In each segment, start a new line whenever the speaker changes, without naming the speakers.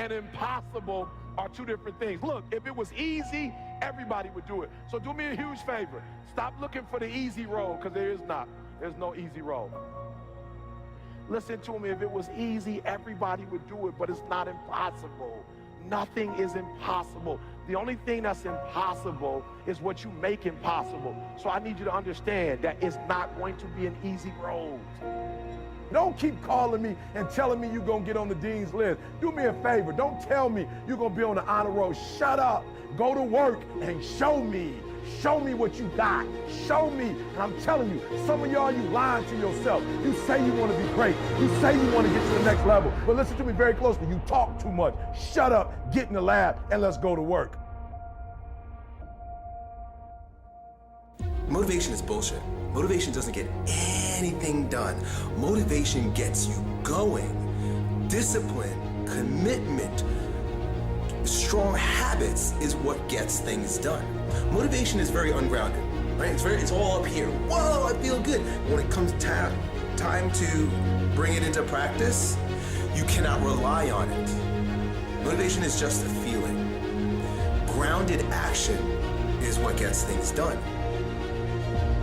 and impossible are two different things. Look, if it was easy, everybody would do it. So do me a huge favor. Stop looking for the easy road, because there is not. There's no easy road. Listen to me. If it was easy, everybody would do it, but it's not impossible. Nothing is impossible. The only thing that's impossible is what you make impossible. So I need you to understand that it's not going to be an easy road. Don't keep calling me and telling me you're going to get on the dean's list. Do me a favor. Don't tell me you're going to be on the honor roll. Shut up. Go to work and show me. Show me what you got. Show me. And I'm telling you, some of y'all, you lying to yourself. You say you want to be great. You say you want to get to the next level. But listen to me very closely. You talk too much. Shut up, get in the lab, and let's go to work.
Motivation is bullshit. Motivation doesn't get anything done. Motivation gets you going. Discipline, commitment, strong habits is what gets things done. Motivation is very ungrounded, right? It's all up here. Whoa, I feel good. When it comes time to bring it into practice, you cannot rely on it. Motivation is just a feeling. Grounded action is what gets things done.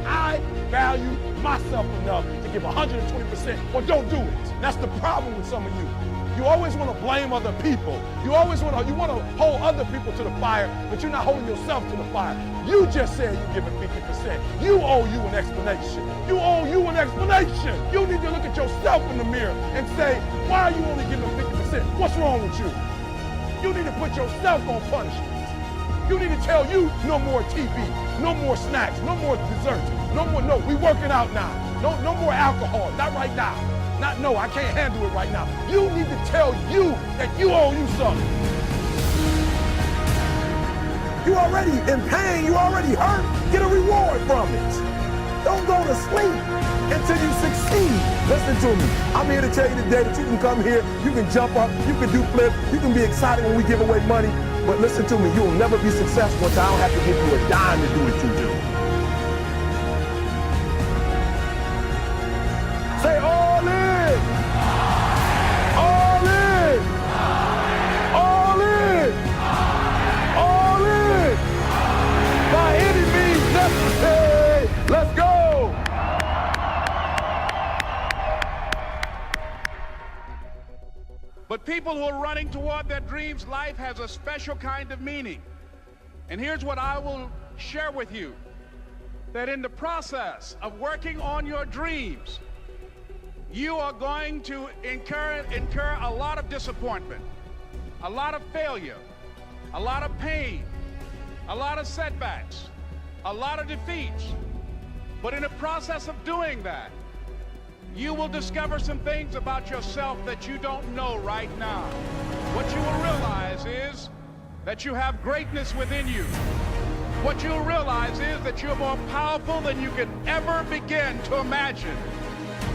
I value myself enough to give 120% or don't do it. That's the problem with some of you. You always want to blame other people. You want to hold other people to the fire, but you're not holding yourself to the fire. You just said you're giving 50%. You owe you an explanation. You owe you an explanation. You need to look at yourself in the mirror and say, why are you only giving 50%? What's wrong with you? You need to put yourself on punishment. You need to tell you no more TV, no more snacks, no more desserts, no, we working out now. No more alcohol, not right now. No, I can't handle it right now. You need to tell you that you owe you something. You already in pain, you already hurt. Get a reward from it. Don't go to sleep until you succeed. Listen to me. I'm here to tell you today that you can come here, you can jump up, you can do flips, you can be excited when we give away money. But listen to me, you will never be successful until I don't have to give you a dime to do what you do. Say all in! All in! All in! All in! By any means necessary! Let's go!
But people who are running toward their dreams, life has a special kind of meaning. And here's what I will share with you. That in the process of working on your dreams, you are going to incur a lot of disappointment, a lot of failure, a lot of pain, a lot of setbacks, a lot of defeats. But in the process of doing that, you will discover some things about yourself that you don't know right now. What you will realize is that you have greatness within you. What you'll realize is that you're more powerful than you could ever begin to imagine.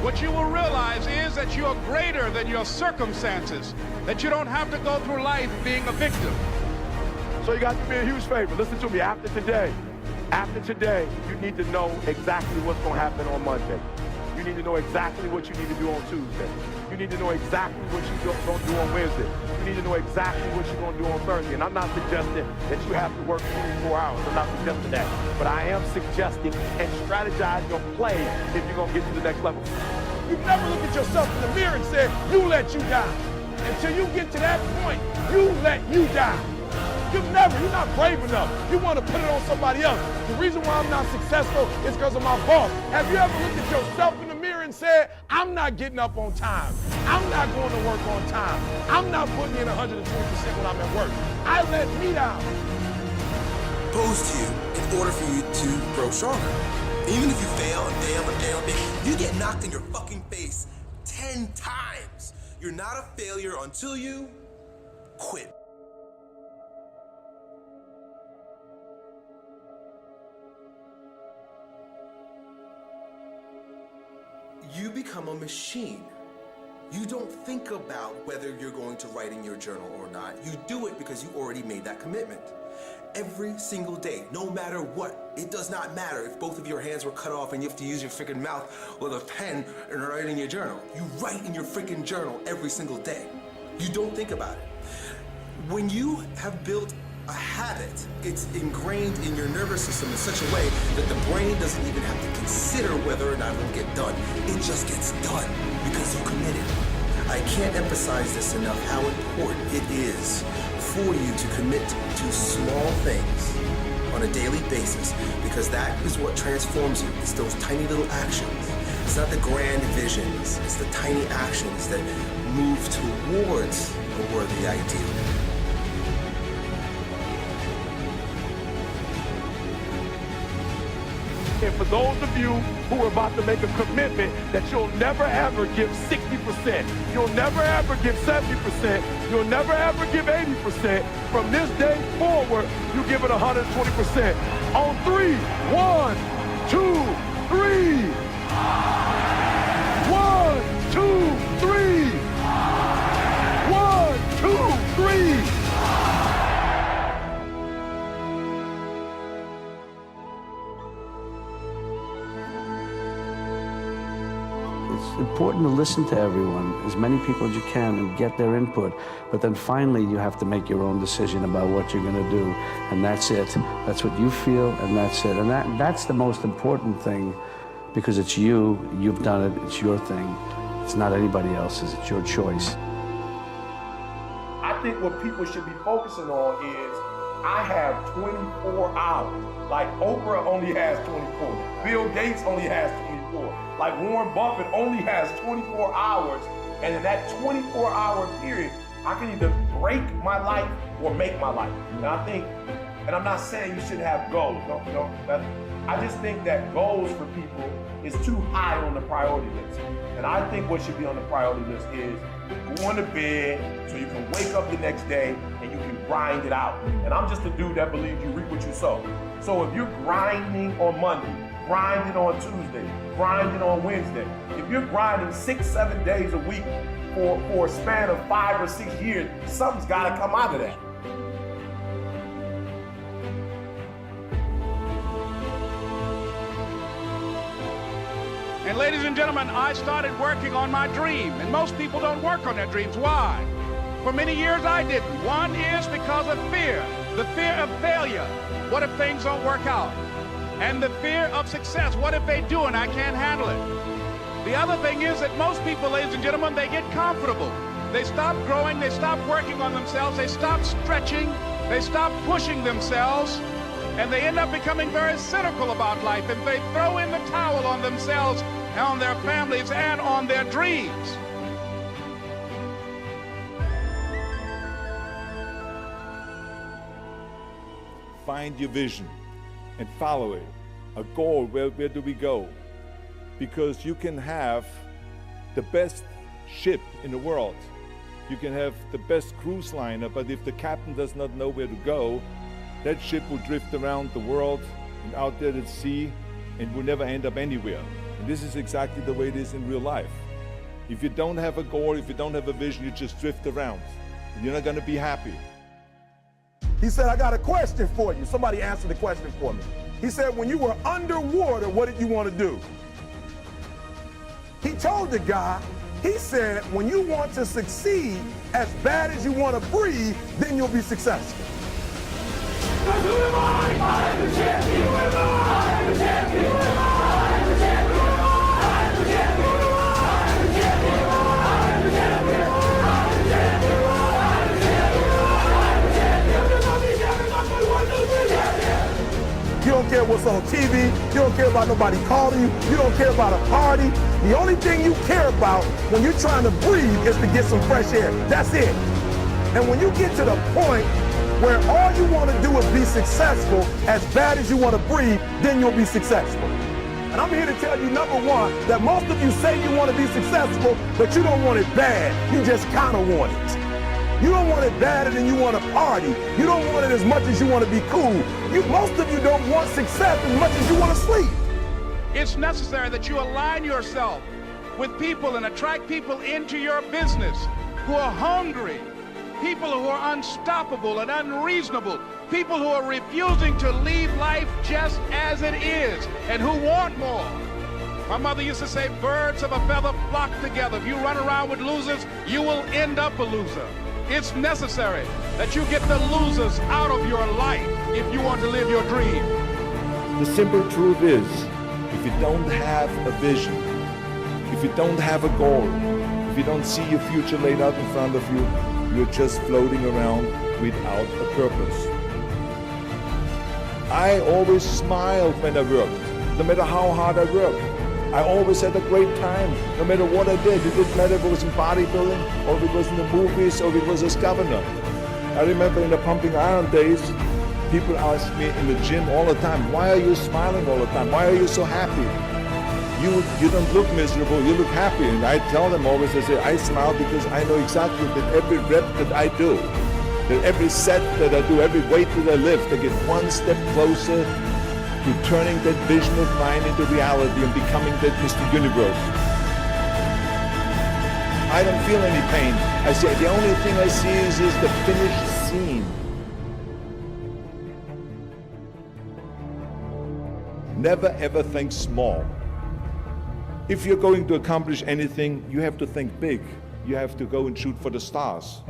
What you will realize is that you are greater than your circumstances, that you don't have to go through life being a victim.
So you got to do me a huge favor. Listen to me. After today, you need to know exactly what's going to happen on Monday. You need to know exactly what you need to do on Tuesday. You need to know exactly what you're going to do on Wednesday. You need to know exactly what you're going to do on Thursday. And I'm not suggesting that you have to work 24 hours. I'm not suggesting that. But I am suggesting and strategize your play if you're going to get to the next level. You never look at yourself in the mirror and say, you let you down. Until you get to that point, you let you down. You're not brave enough. You want to put it on somebody else. The reason why I'm not successful is because of my boss. Have you ever looked at yourself in the mirror and said, I'm not getting up on time. I'm not going to work on time. I'm not putting in 120% when I'm at work. I let me down.
Posed to you in order for you to grow stronger. Even if you fail and fail and fail and fail, you get knocked in your fucking face 10 times. You're not a failure until you quit. You become a machine. You don't think about whether you're going to write in your journal or not. You do it because you already made that commitment. Every single day, no matter what. It does not matter if both of your hands were cut off and you have to use your freaking mouth with a pen and write in your journal. You write in your freaking journal every single day. You don't think about it. When you have built a habit, it's ingrained in your nervous system in such a way that the brain doesn't even have to consider whether or not it'll get done. It just gets done because you committed. I can't emphasize this enough how important it is for you to commit to small things on a daily basis, because that is what transforms you. It's those tiny little actions. It's not the grand visions, it's the tiny actions that move towards a worthy ideal.
And for those of you who are about to make a commitment that you'll never ever give 60%, you'll never ever give 70%, you'll never ever give 80%, from this day forward, you give it 120%. On 3, 1, 2, 3. 1, 2, 3. 1, 2, 3.
It's important to listen to everyone, as many people as you can, and get their input. But then finally, you have to make your own decision about what you're going to do, and that's it. That's what you feel, and that's it. And that's the most important thing, because it's you. You've done it. It's your thing. It's not anybody else's. It's your choice.
I think what people should be focusing on is, I have 24 hours. Like Oprah only has 24. Bill Gates only has 24. Like Warren Buffett only has 24 hours. And in that 24-hour period, I can either break my life or make my life. And I think, and I'm not saying you shouldn't have goals. No, I just think that goals for people is too high on the priority list. And I think what should be on the priority list is going to bed so you can wake up the next day and you can grind it out. And I'm just a dude that believes you reap what you sow. So if you're grinding on Monday, grinding on Tuesday, grinding on Wednesday, if you're grinding 6-7 days a week for a span of 5 or 6 years, something's got to come out of that.
And ladies and gentlemen, I started working on my dream, and most people don't work on their dreams. Why? For many years I didn't. One is because of fear, the fear of failure. What if things don't work out? And the fear of success. What if they do and I can't handle it? The other thing is that most people, ladies and gentlemen, they get comfortable. They stop growing, they stop working on themselves, they stop stretching, they stop pushing themselves, and they end up becoming very cynical about life, and they throw in the towel on themselves, on their families, and on their dreams.
Find your vision and follow it. A goal, where do we go? Because you can have the best ship in the world. You can have the best cruise liner, but if the captain does not know where to go, that ship will drift around the world and out there at sea and will never end up anywhere. And this is exactly the way it is in real life. If you don't have a goal, if you don't have a vision, you just drift around. And you're not going to be happy.
He said, I got a question for you. Somebody answer the question for me. He said, when you were underwater, what did you want to do? He told the guy, he said, when you want to succeed as bad as you want to breathe, then you'll be successful. You don't care what's on TV. You don't care about nobody calling you. You don't care about a party. The only thing you care about when you're trying to breathe is to get some fresh air. That's it. And when you get to the point where all you want to do is be successful as bad as you want to breathe, then you'll be successful. And I'm here to tell you, number one, that most of you say you want to be successful, but you don't want it bad. You just kind of want it. You don't want it badder than you want to party. You don't want it as much as you want to be cool. Most of you don't want success as much as you want to sleep.
It's necessary that you align yourself with people and attract people into your business who are hungry, people who are unstoppable and unreasonable, people who are refusing to leave life just as it is and who want more. My mother used to say, birds of a feather flock together. If you run around with losers, you will end up a loser. It's necessary that you get the losers out of your life if you want to live your dream.
The simple truth is, if you don't have a vision, if you don't have a goal, if you don't see your future laid out in front of you, you're just floating around without a purpose. I always smiled when I worked, no matter how hard I worked. I always had a great time, no matter what I did. It didn't matter if it was in bodybuilding, or if it was in the movies, or if it was as governor. I remember in the pumping iron days, people asked me in the gym all the time, why are you smiling all the time? Why are you so happy? You don't look miserable, you look happy. And I tell them always, I say, I smile because I know exactly that every rep that I do, that every set that I do, every weight that I lift, I get one step closer to turning that vision of mine into reality and becoming that Mr. Universe. I don't feel any pain. I say the only thing I see is the finished scene. Never ever think small. If you're going to accomplish anything, you have to think big. You have to go and shoot for the stars.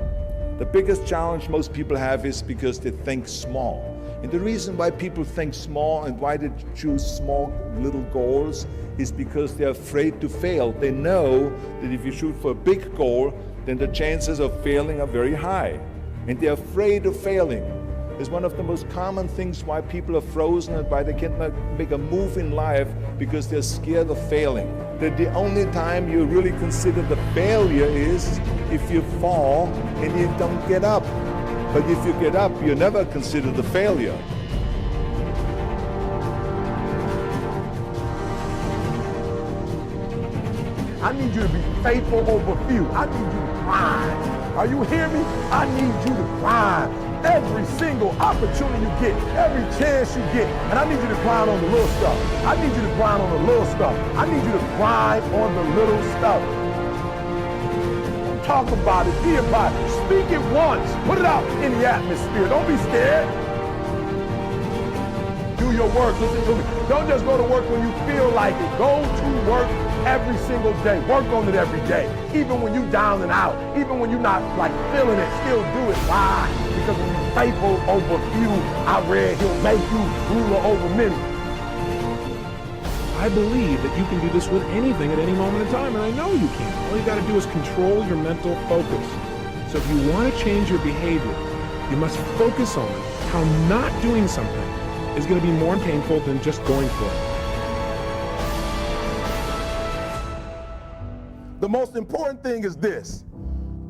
The biggest challenge most people have is because they think small. And the reason why people think small and why they choose small little goals is because they're afraid to fail. They know that if you shoot for a big goal, then the chances of failing are very high. And they're afraid of failing. It's one of the most common things why people are frozen and why they cannot make a move in life, because they're scared of failing. That the only time you really consider the failure is if you fall and you don't get up. But if you get up, you never consider the failure.
I need you to be faithful over few. I need you to grind. Are you hearing me? I need you to grind. Every single opportunity you get, every chance you get, and I need you to grind on the little stuff. I need you to grind on the little stuff. I need you to grind on the little stuff. Talk about it, be about it, speak it once, put it out in the atmosphere. Don't be scared. Do your work, listen to me. Don't just go to work when you feel like it. Go to work every single day. Work on it every day. Even when you're down and out, even when you're not like feeling it, still do it. Why? Because when you're faithful over few, I read he'll make you ruler over many.
I believe that you can do this with anything at any moment in time, and I know you can. All you got to do is control your mental focus. So if you want to change your behavior, you must focus on how not doing something is going to be more painful than just going for it.
The most important thing is this: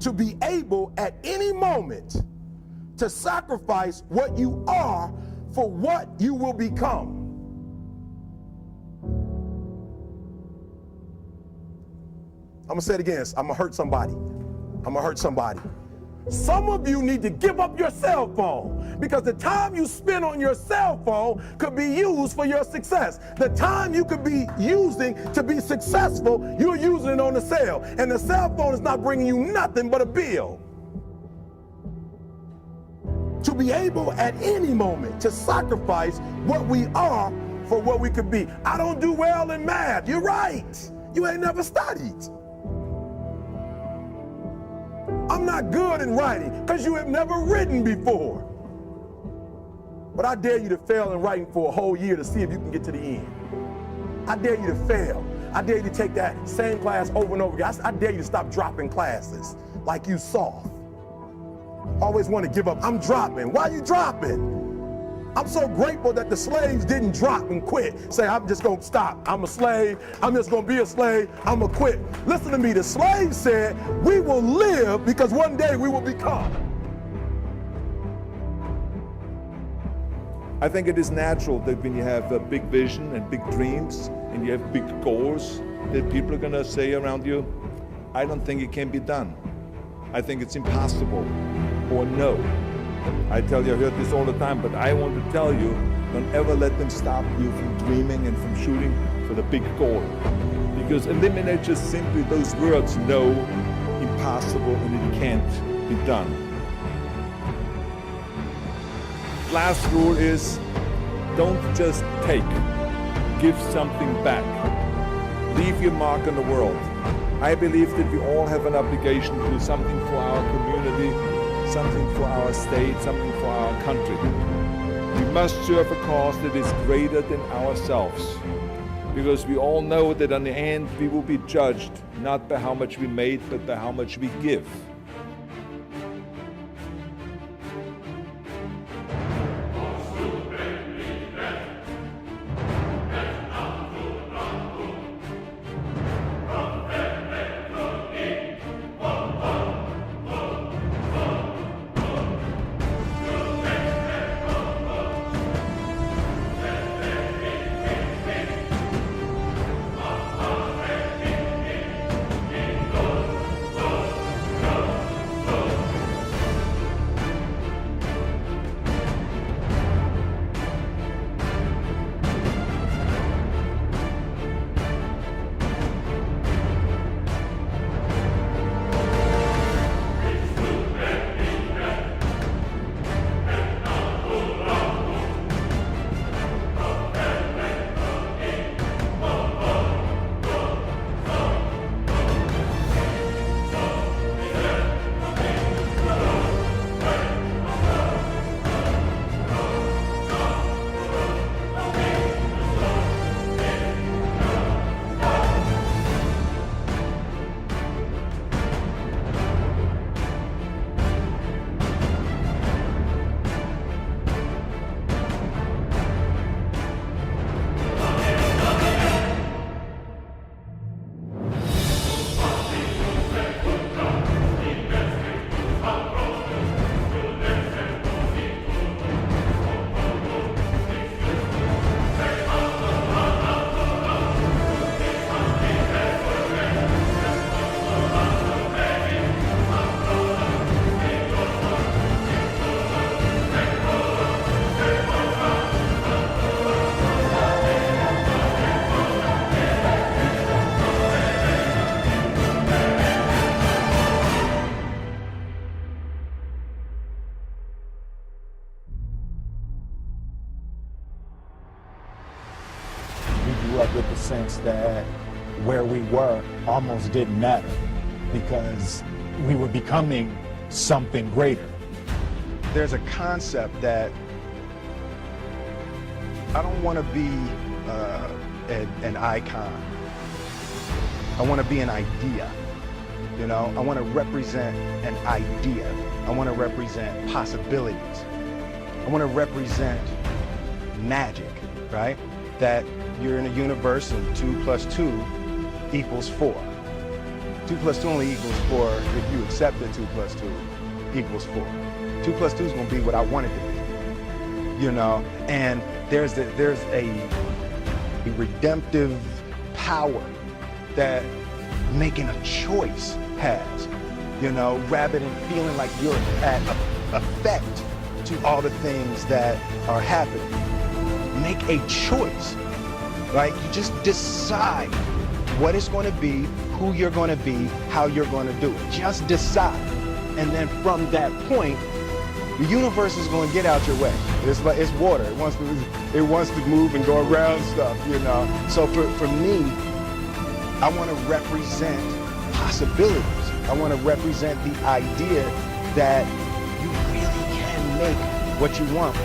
to be able at any moment to sacrifice what you are for what you will become. I'm gonna say it again. I'm gonna hurt somebody. I'm gonna hurt somebody. Some of you need to give up your cell phone, because the time you spend on your cell phone could be used for your success. The time you could be using to be successful, you're using it on the cell. And the cell phone is not bringing you nothing but a bill. To be able at any moment to sacrifice what we are for what we could be. I don't do well in math. You're right. You ain't never studied. I'm not good in writing because you have never written before. But I dare you to fail in writing for a whole year to see if you can get to the end. I dare you to fail. I dare you to take that same class over and over again. I dare you to stop dropping classes like you soft. Always want to give up. I'm dropping. Why are you dropping? I'm so grateful that the slaves didn't drop and quit. Say, I'm just going to stop. I'm a slave. I'm just going to be a slave. I'm going to quit. Listen to me. The slaves said, we will live because one day we will become.
I think it is natural that when you have a big vision and big dreams and you have big goals, that people are going to say around you, I don't think it can be done. I think it's impossible, or no. I tell you, I heard this all the time, but I want to tell you, don't ever let them stop you from dreaming and from shooting for the big goal. Because eliminate just simply those words, no, impossible, and it can't be done. Last rule is, don't just take, give something back. Leave your mark on the world. I believe that we all have an obligation to do something for our community, something for our state, something for our country. We must serve a cause that is greater than ourselves, because we all know that in the end we will be judged not by how much we made, but by how much we give.
With the sense that where we were almost didn't matter because we were becoming something greater.
There's a concept that I don't want to be an icon. I want to be an idea. You know, I want to represent an idea. I want to represent possibilities. I want to represent magic, right? That you're in a universe and 2 + 2 = 4. 2 + 2 only equals 4 if you accept that 2 + 2 = 4. 2 + 2 is going to be what I want it to be, you know. And there's a redemptive power that making a choice has, you know, rather than feeling like you're at effect to all the things that are happening. Make a choice. Like, you just decide what it's going to be, who you're going to be, how you're going to do it. Just decide. And then from that point, the universe is going to get out your way. It's like, it's water. It wants to move and go around stuff, you know. So for me, I want to represent possibilities. I want to represent the idea that you really can make what you want.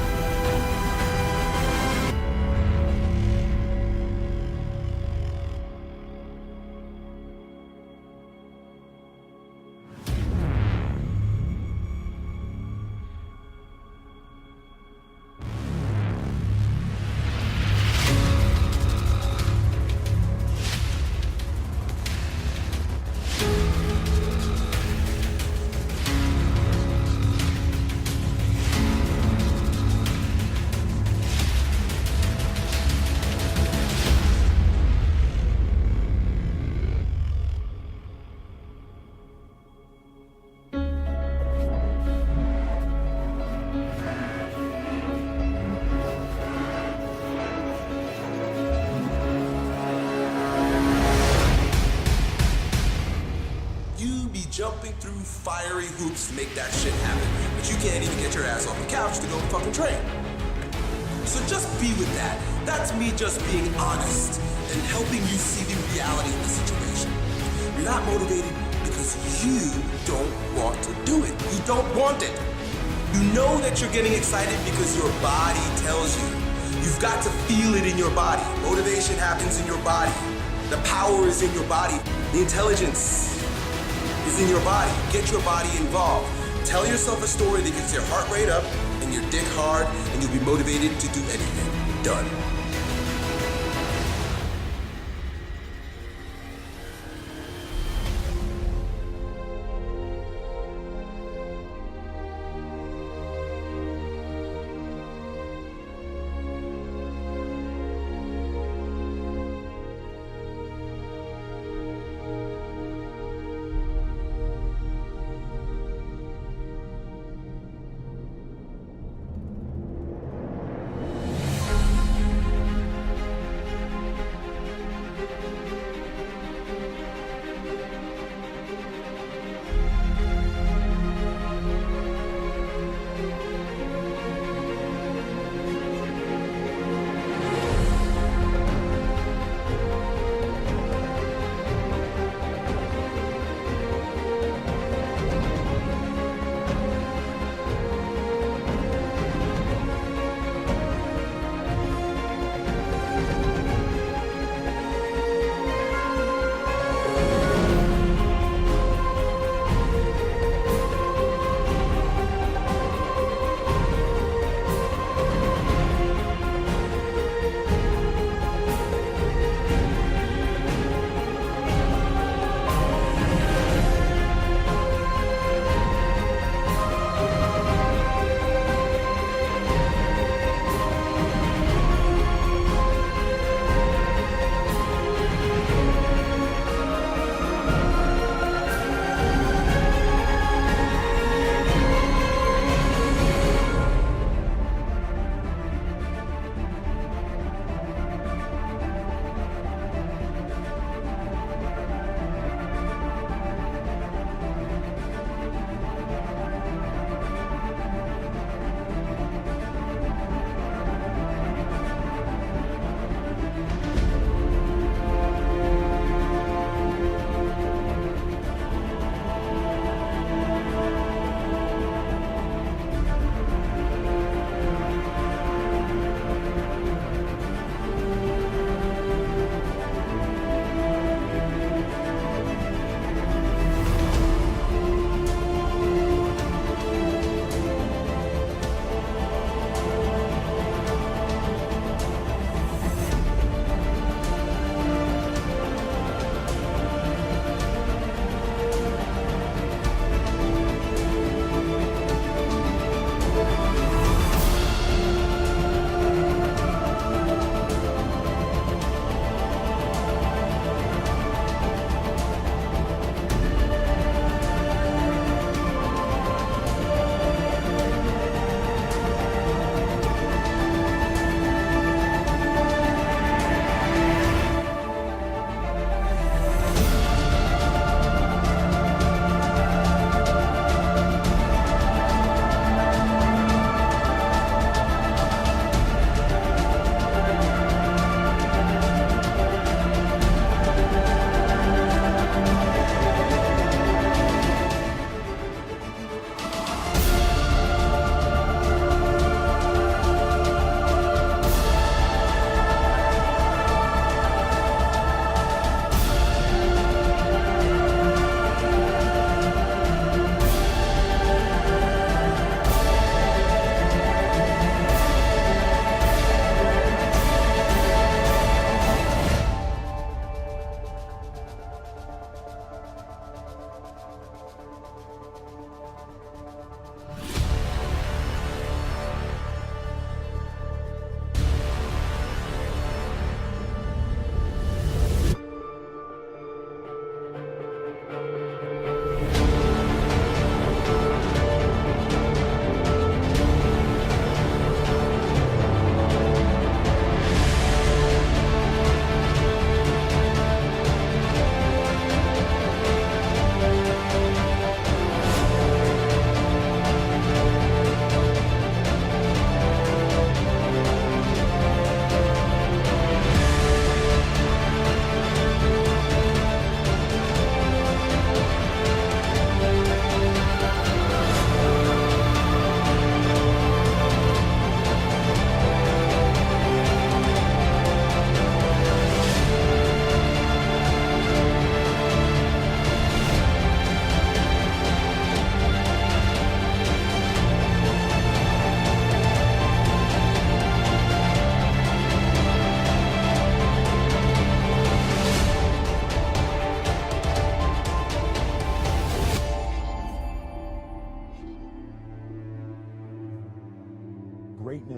Jumping through fiery hoops to make that shit happen, but you can't even get your ass off the couch to go and fucking train. So just be with that. That's me just being honest and helping you see the reality of the situation. You're not motivated because you don't want to do it. You don't want it. You know that you're getting excited because your body tells you. You've got to feel it in your body. Motivation happens in your body. The power is in your body. The intelligence is in your body. Get your body involved. Tell yourself a story that gets your heart rate up and your dick hard, and you'll be motivated to do anything. Done.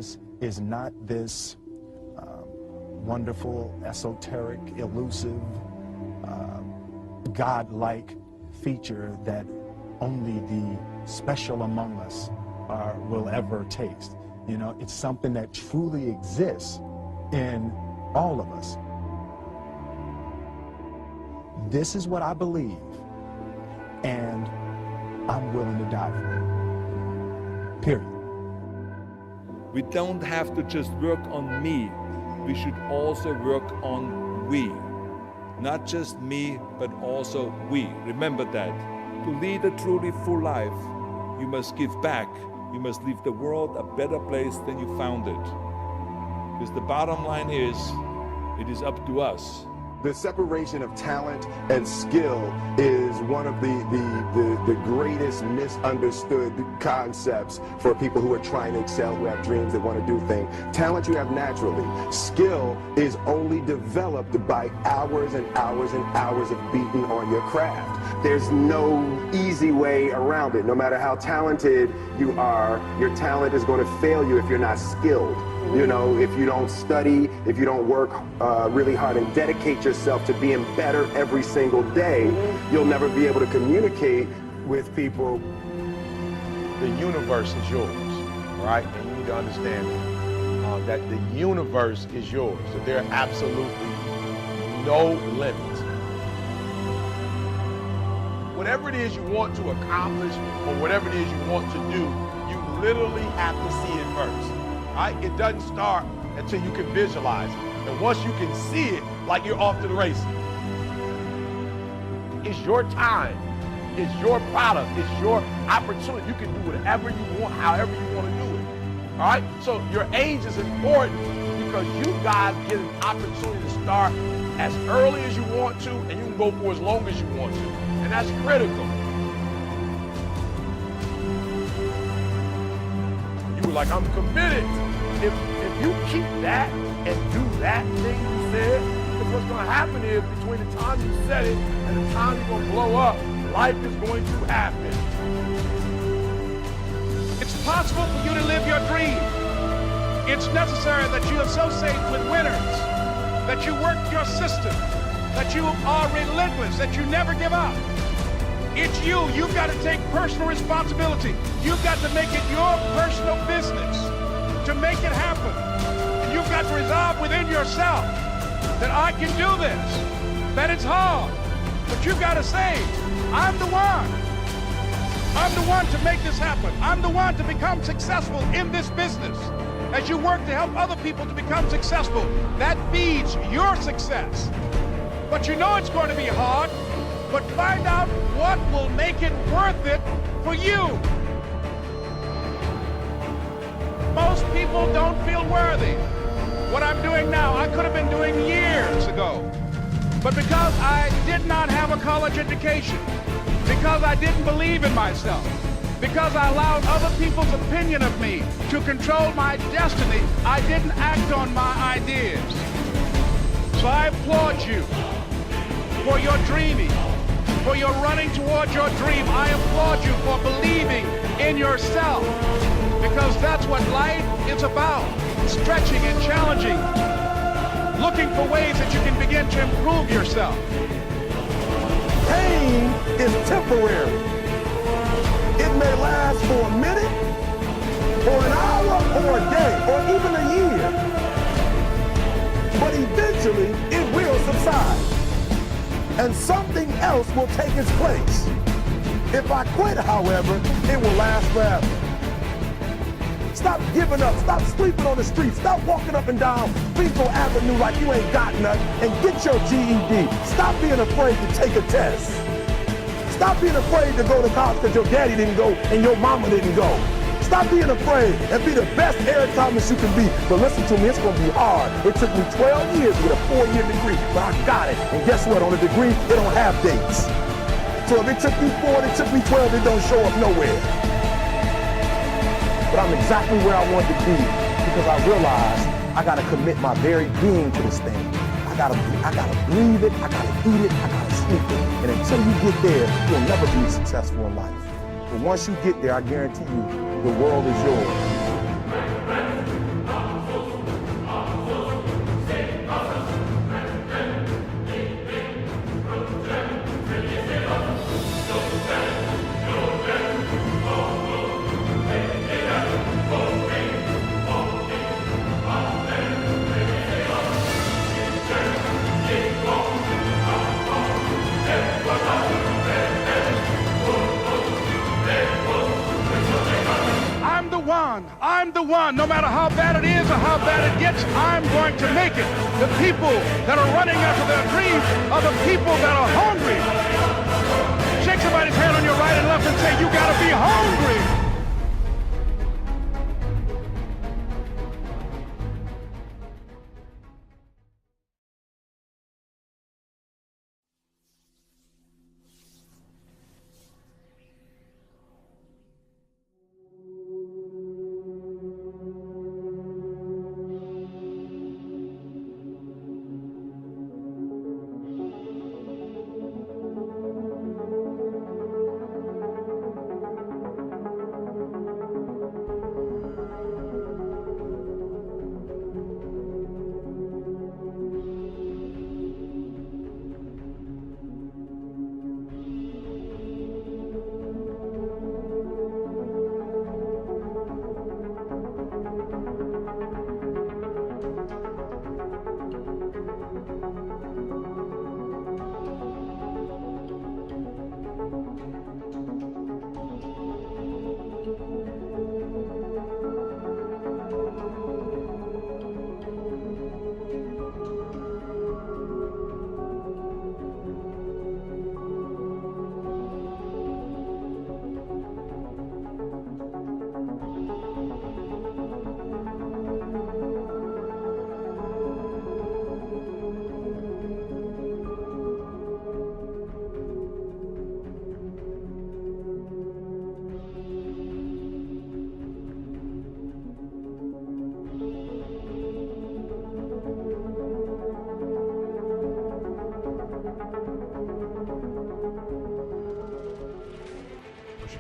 greatness is not this wonderful, esoteric, elusive, God-like feature that only the special among us will ever taste. You know, it's something that truly exists in all of us. This is what I believe, and I'm willing to die for it. Period.
We don't have to just work on me. We should also work on we. Not just me, but also we. Remember that. To lead a truly full life, you must give back. You must leave the world a better place than you found it. Because the bottom line is, it is up to us.
The separation of talent and skill is one of the greatest misunderstood concepts for people who are trying to excel, who have dreams, that want to do things. Talent you have naturally. Skill is only developed by hours and hours and hours of beating on your craft. There's no easy way around it. No matter how talented you are, your talent is going to fail you if you're not skilled. You know, if you don't study, if you don't work really hard and dedicate yourself to being better every single day, you'll never be able to communicate with people.
The universe is yours, right? And you need to understand that the universe is yours. That there are absolutely no limits. Whatever it is you want to accomplish or whatever it is you want to do, you literally have to see it first. Right? It doesn't start until you can visualize it. And once you can see it, like you're off to the races. It's your time. It's your product. It's your opportunity. You can do whatever you want, however you want to do it. All right? So your age is important because you guys get an opportunity to start as early as you want to, and you can go for as long as you want to. And that's critical. Like, I'm committed. If you keep that and do that thing you said, because what's going to happen is between the time you said it and the time you're going to blow up, life is going to happen.
It's possible for you to live your dream. It's necessary that you associate with winners, that you work your system, that you are relentless, that you never give up. It's you. You've got to take personal responsibility. You've got to make it your personal business to make it happen. And you've got to resolve within yourself that I can do this, that it's hard, but you've got to say, I'm the one. I'm the one to make this happen. I'm the one to become successful in this business. As you work to help other people to become successful, that feeds your success. But you know it's going to be hard. But find out what will make it worth it for you. Most people don't feel worthy. What I'm doing now, I could have been doing years ago. But because I did not have a college education, because I didn't believe in myself, because I allowed other people's opinion of me to control my destiny, I didn't act on my ideas. So I applaud you for your dreaming, for your running towards your dream. I applaud you for believing in yourself, because that's what life is about, stretching and challenging, looking for ways that you can begin to improve yourself.
Pain is temporary. It may last for a minute, or an hour, or a day, or even a year. But eventually, it will subside. And something else will take its place. If I quit, however, it will last forever. Stop giving up. Stop sleeping on the street. Stop walking up and down People Avenue like you ain't got nothing, and get your GED. Stop being afraid to take a test. Stop being afraid to go to college because your daddy didn't go and your mama didn't go. Stop being afraid and be the best Eric Thomas you can be. But listen to me, it's going to be hard. It took me 12 years to get a 4-year degree, but I got it. And guess what? On a degree, it don't have dates. So if it took me 4 and it took me 12, it don't show up nowhere. But I'm exactly where I wanted to be because I realized I got to commit my very being to this thing. I gotta breathe it, I gotta eat it, I gotta sleep it. And until you get there, you'll never be successful in life. But once you get there, I guarantee you, the world is yours.
I'm the one, no matter how bad it is or how bad it gets, I'm going to make it. The people that are running after their dreams are the people that are hungry. Shake somebody's hand on your right and left and say, you got to be hungry.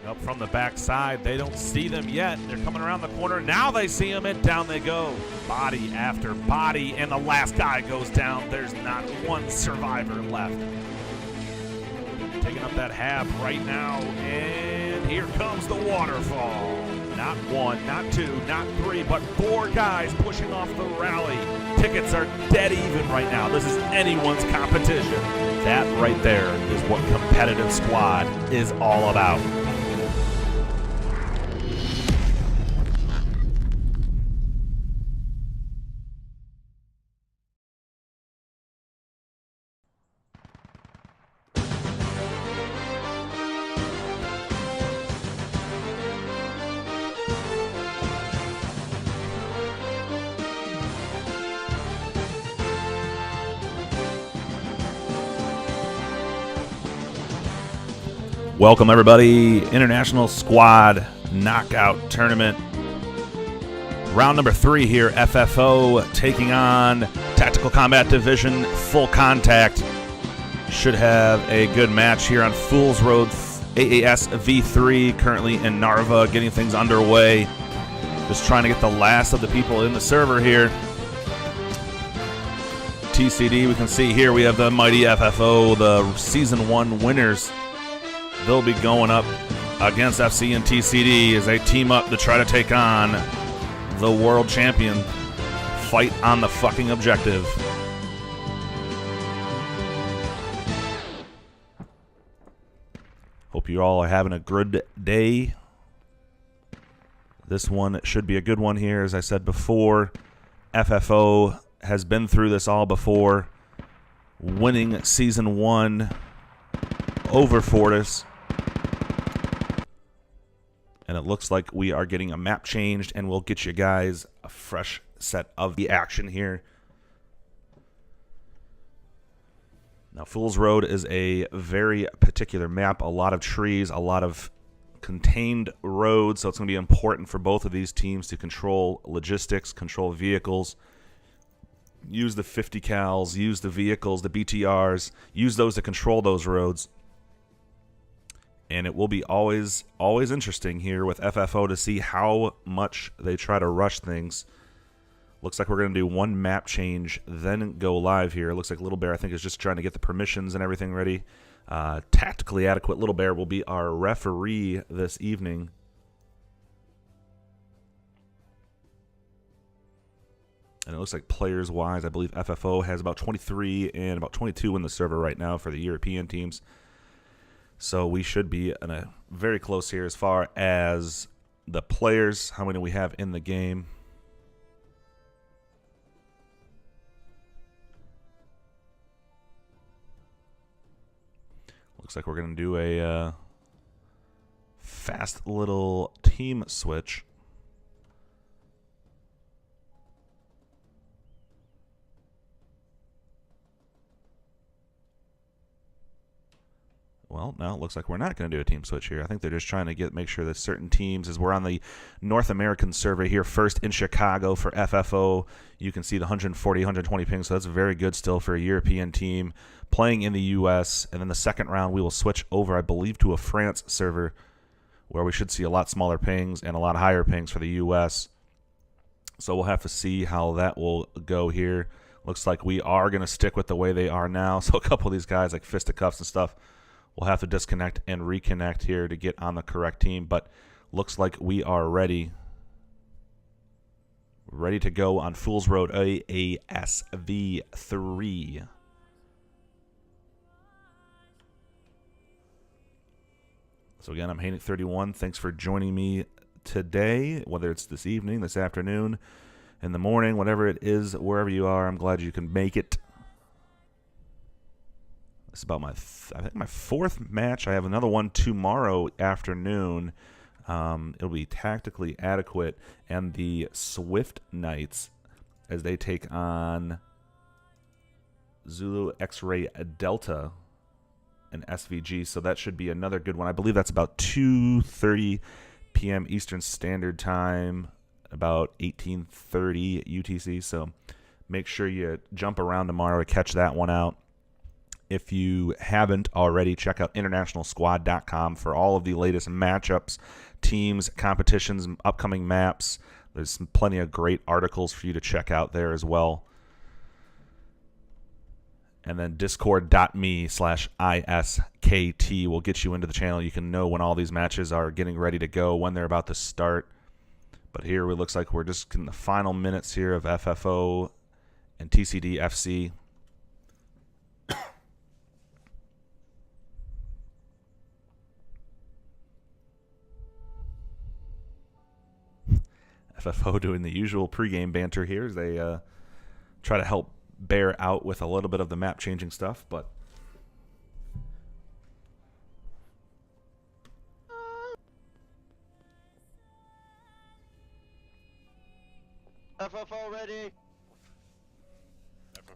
Up from the backside, they don't see them yet. They're coming around the corner. Now they see them, and down they go. Body after body, and the last guy goes down. There's not one survivor left. Taking up that half right now, and here comes the waterfall. Not one, not two, not three, but four guys pushing off the rally. Tickets are dead even right now. This is anyone's competition. That right there is what competitive squad is all about. Welcome, everybody. International Squad Knockout Tournament. Round number 3 here. FFO taking on Tactical Combat Division Full Contact. Should have a good match here on Fool's Road AAS V3. Currently in Narva, getting things underway. Just trying to get the last of the people in the server here. TcD, we can see here we have the mighty FFO, the Season 1 winners. They'll be going up against FC and TcD as they team up to try to take on the world champion. Fight on the fucking objective. Hope you all are having a good day. This one should be a good one here. As I said before, FFO has been through this all before, winning Season 1 over Fortis. And it looks like we are getting a map changed, and we'll get you guys a fresh set of the action here. Now, Fool's Road is a very particular map, a lot of trees, a lot of contained roads, so it's going to be important for both of these teams to control logistics, control vehicles, use the 50 cals, use the vehicles, the BTRs, use those to control those roads. And it will be always interesting here with FFO to see how much they try to rush things. Looks like we're going to do one map change, then go live here. It looks like Little Bear, I think, is just trying to get the permissions and everything ready. Tactically adequate Little Bear will be our referee this evening. And it looks like players-wise, I believe FFO has about 23 and about 22 in the server right now for the European teams. So we should be in a very close here as far as the players. How many we have in the game? Looks like we're going to do a fast little team switch. Well, no, it looks like we're not going to do a team switch here. I think they're just trying to make sure that certain teams, as we're on the North American server here, first in Chicago for FFO, you can see the 140, 120 ping, so that's very good still for a European team playing in the U.S. And then the second round, we will switch over, I believe, to a France server where we should see a lot smaller pings and a lot higher pings for the U.S. So we'll have to see how that will go here. Looks like we are going to stick with the way they are now. So a couple of these guys like fisticuffs and stuff, we'll have to disconnect and reconnect here to get on the correct team, but looks like we are ready to go on Fool's Road AASV3. So again, I'm Hank31. Thanks for joining me today, whether it's this evening, this afternoon, in the morning, whatever it is, wherever you are. I'm glad you can make it. This is about I think my fourth match. I have another one tomorrow afternoon. It'll be Tactically Adequate and the Swift Knights as they take on Zulu X-Ray Delta and SVG. So that should be another good one. I believe that's about 2:30 p.m. Eastern Standard Time, about 18:30 UTC. So make sure you jump around tomorrow to catch that one out. If you haven't already, check out internationalsquad.com for all of the latest matchups, teams, competitions, upcoming maps. There's plenty of great articles for you to check out there as well. And then discord.me/ISKT will get you into the channel. You can know when all these matches are getting ready to go, when they're about to start. But here it looks like we're just in the final minutes here of FFO and TcD FC. FFO doing the usual pregame banter here as they try to help bear out with a little bit of the map changing stuff, but
FFO ready.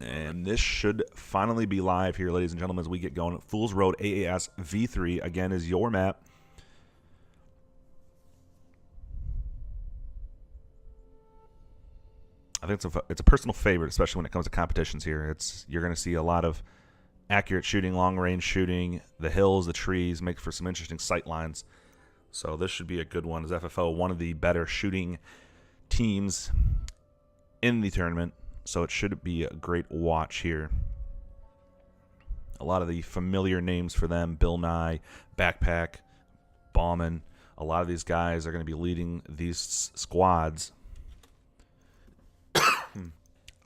And this should finally be live here, ladies and gentlemen, as we get going. Fool's Road AAS V3 again is your map. I think it's a personal favorite, especially when it comes to competitions here. You're going to see a lot of accurate shooting, long-range shooting. The hills, the trees make for some interesting sight lines. So this should be a good one as FFO, one of the better shooting teams in the tournament. So it should be a great watch here. A lot of the familiar names for them, Bill Nye, Backpack, Bauman. A lot of these guys are going to be leading these squads.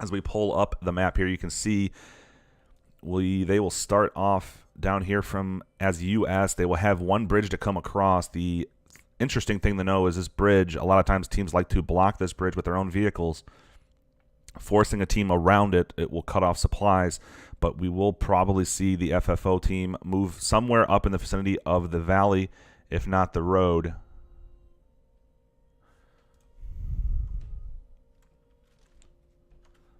As we pull up the map here, you can see they will start off down here from as US. They will have one bridge to come across. The interesting thing to know is this bridge, a lot of times teams like to block this bridge with their own vehicles. Forcing a team around it, it will cut off supplies, but we will probably see the FFO team move somewhere up in the vicinity of the valley, if not the road.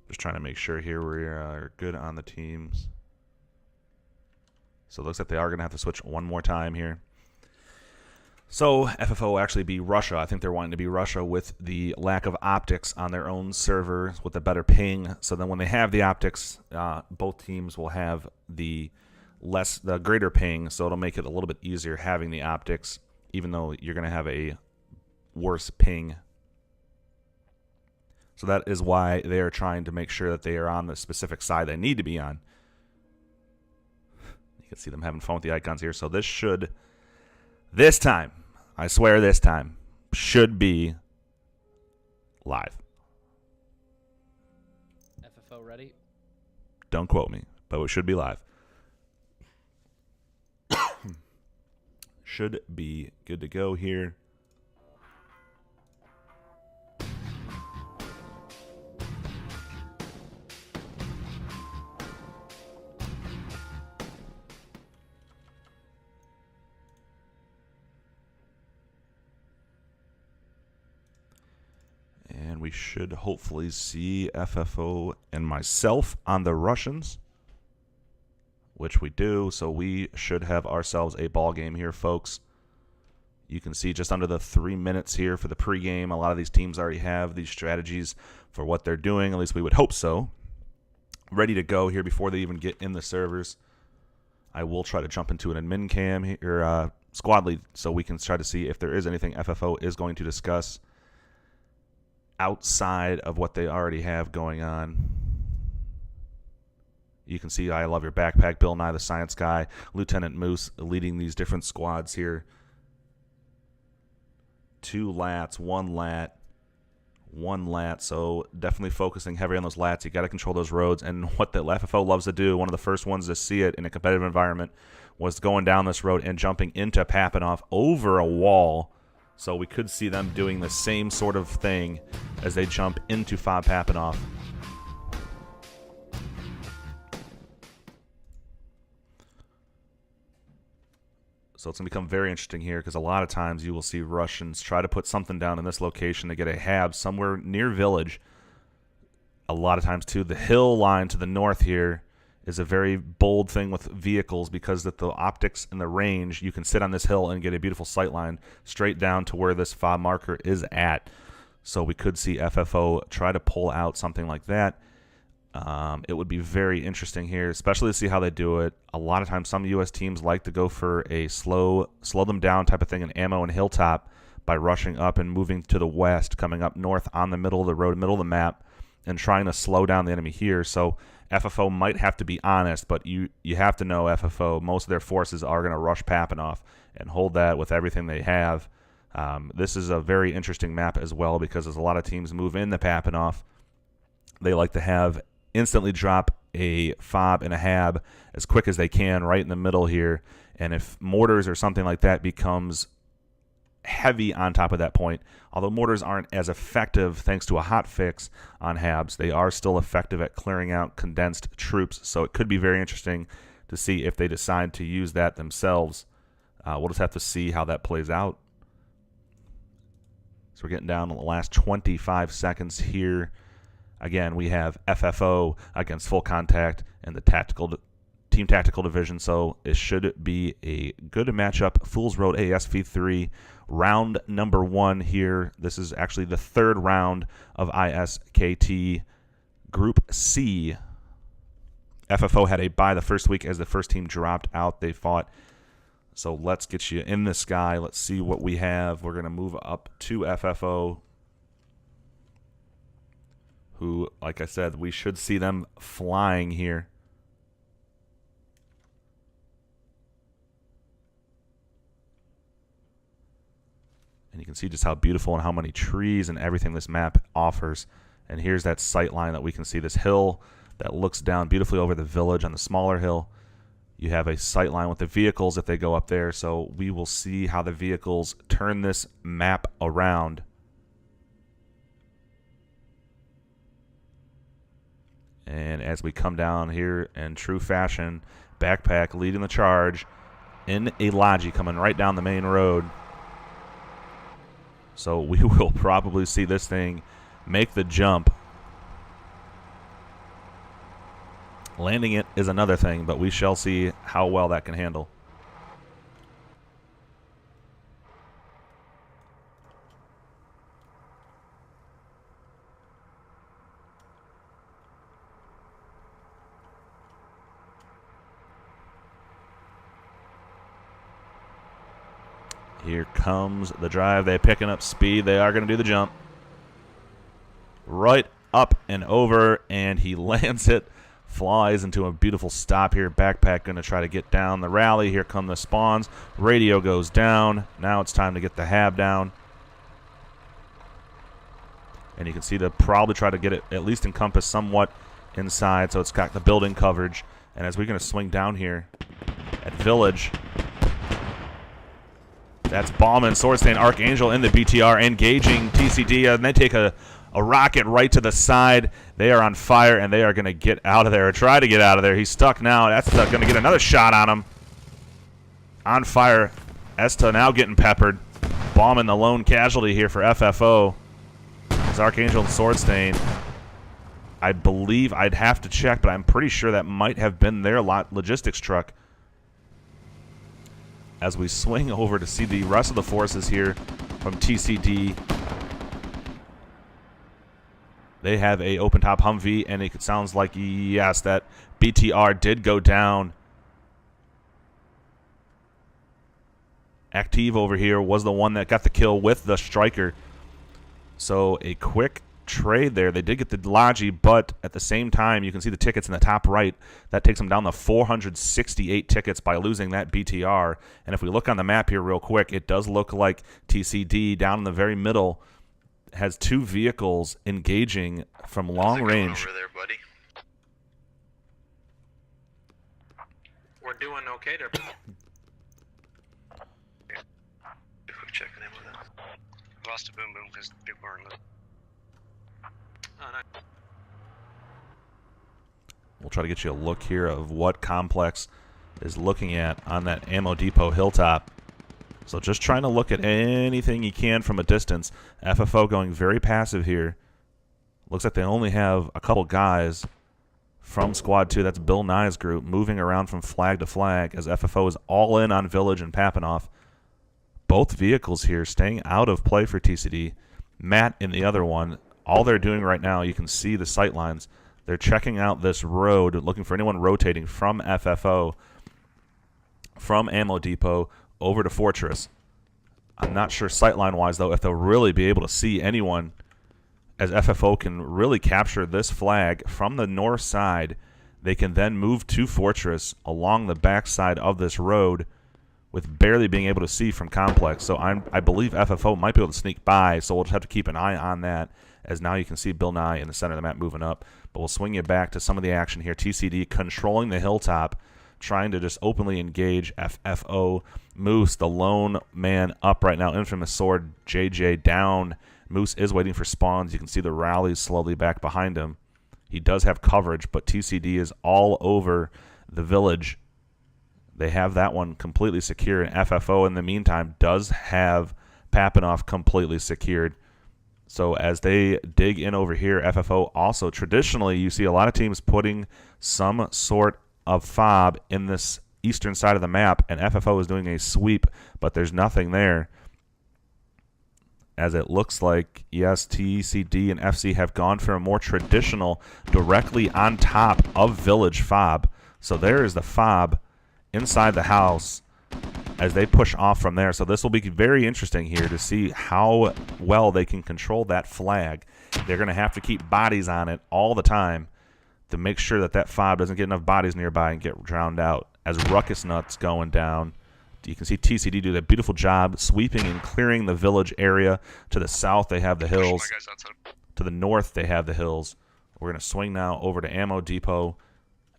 Just trying to make sure here we are good on the teams. So it looks like they are going to have to switch one more time here. So FFO will actually be Russia. I think they're wanting to be Russia with the lack of optics on their own server with a better ping. So then when they have the optics, both teams will have the greater ping. So it'll make it a little bit easier having the optics, even though you're going to have a worse ping. So that is why they are trying to make sure that they are on the specific side they need to be on. You can see them having fun with the icons here. So this time, I swear this time, should be live.
FFO ready.
Don't quote me, but it should be live. Should be good to go here. we should hopefully see FFO and myself on the Russians, which we do. So we should have ourselves a ball game here, folks. You can see just under the 3 minutes here for the pregame. A lot of these teams already have these strategies for what they're doing. At least we would hope so. Ready to go here before they even get in the servers. I will try to jump into an admin cam here, squad lead, so we can try to see if there is anything FFO is going to discuss outside of what they already have going on. You can see I love your backpack, Bill Nye the Science Guy, Lieutenant Moose leading these different squads here. 2 lats, 1 lat, 1 lat. So definitely focusing heavy on those lats. You got to control those roads. And what the FFO loves to do, one of the first ones to see it in a competitive environment, was going down this road and jumping into Papanoff over a wall. So we could see them doing the same sort of thing as they jump into Fob Papanoff. So it's going to become very interesting here because a lot of times you will see Russians try to put something down in this location to get a HAB somewhere near Village. A lot of times, too, the hill line to the north here is a very bold thing with vehicles because of the optics and the range. You can sit on this hill and get a beautiful sight line straight down to where this fob marker is at. So we could see FFO try to pull out something like that. It would be very interesting here, especially to see how they do it. A lot of times some U.S. teams like to go for a slow them down type of thing in ammo and hilltop by rushing up and moving to the west, coming up north on the middle of the road, middle of the map, and trying to slow down the enemy here. So FFO might have to be honest, but you have to know FFO, most of their forces are going to rush Papanoff and hold that with everything they have. This is a very interesting map as well because as a lot of teams move into Papanoff, they like to have instantly drop a fob and a HAB as quick as they can right in the middle here. And if mortars or something like that becomes heavy on top of that point, although mortars aren't as effective thanks to a hot fix on HABs, they are still effective at clearing out condensed troops. So it could be very interesting to see if they decide to use that themselves. We'll just have to see how that plays out. So we're getting down to the last 25 seconds here. Again, we have FFO against Full Contact and the Team Tactical Division, so it should be a good matchup. Fool's Road ASV3, round number 1 here. This is actually the 3rd round of ISKT Group C. FFO had a bye the first week as the first team dropped out. They fought. So let's get you in the sky. Let's see what we have. We're going to move up to FFO, who, like I said, we should see them flying here. And you can see just how beautiful and how many trees and everything this map offers. And here's that sight line that we can see, this hill that looks down beautifully over the village on the smaller hill. You have a sight line with the vehicles if they go up there. So we will see how the vehicles turn this map around. And as we come down here in true fashion, Backpack leading the charge in a Logi coming right down the main road. So we will probably see this thing make the jump. Landing it is another thing, but we shall see how well that can handle. Here comes the drive. They're picking up speed. They are going to do the jump. Right up and over, and he lands it. Flies into a beautiful stop here. Backpack going to try to get down the rally. Here come the spawns. Radio goes down. Now it's time to get the HAB down. And you can see they'll probably try to get it at least encompass somewhat inside, so it's got the building coverage. And as we're going to swing down here at Village, that's Ballman, Swordstain, Archangel in the BTR engaging TcD, and they take a rocket right to the side. They are on fire, and they are going to get out of there, or try to get out of there. He's stuck now. That's going to get another shot on him. On fire. Esta now getting peppered. Ballman, the lone casualty here for FFO. As Archangel and Swordstain. I believe, I'd have to check, but I'm pretty sure that might have been their logistics truck. As we swing over to see the rest of the forces here from TcD. They have a open-top Humvee, and it sounds like, yes, that BTR did go down. Active over here was the one that got the kill with the Striker. So a quick trade there. They did get the Logi, but at the same time, you can see the tickets in the top right. That takes them down to 468 tickets by losing that BTR. And if we look on the map here real quick, it does look like TcD down in the very middle has 2 vehicles engaging from long range.
Over there, buddy? We're doing okay there. Checking in with us. Lost a boom boom because people aren't listening. Oh, nice.
We'll try to get you a look here of what Complex is looking at on that Ammo Depot hilltop. So just trying to look at anything you can from a distance. FFO going very passive here. Looks like they only have a couple guys from Squad 2. That's Bill Nye's group moving around from flag to flag as FFO is all in on Village and Papanoff. Both vehicles here staying out of play for TcD. Matt in the other one. All they're doing right now, you can see the sight lines. They're checking out this road, looking for anyone rotating from FFO, from Ammo Depot, over to Fortress. I'm not sure sightline-wise, though, if they'll really be able to see anyone, as FFO can really capture this flag from the north side. They can then move to Fortress along the backside of this road with barely being able to see from Complex. So I believe FFO might be able to sneak by, so we'll just have to keep an eye on that, as now you can see Bill Nye in the center of the map moving up. But we'll swing you back to some of the action here. TcD controlling the hilltop, trying to just openly engage FFO. Moose, the lone man up right now. Infamous Sword, JJ down. Moose is waiting for spawns. You can see the rallies slowly back behind him. He does have coverage, but TcD is all over the village. They have that one completely secure, and FFO in the meantime does have Papanoff completely secured. So as they dig in over here, FFO also, traditionally you see a lot of teams putting some sort of fob in this eastern side of the map, and FFO is doing a sweep, but there's nothing there. As it looks like, yes, TcD and FC have gone for a more traditional, directly on top of Village fob. So there is the fob inside the house as they push off from there. So this will be very interesting here to see how well they can control that flag. They're going to have to keep bodies on it all the time to make sure that that fob doesn't get enough bodies nearby and get drowned out. As Ruckus Nuts going down, you can see TcD do that beautiful job sweeping and clearing the village area. To the south, they have the hills. To the north, they have the hills. We're going to swing now over to Ammo Depot.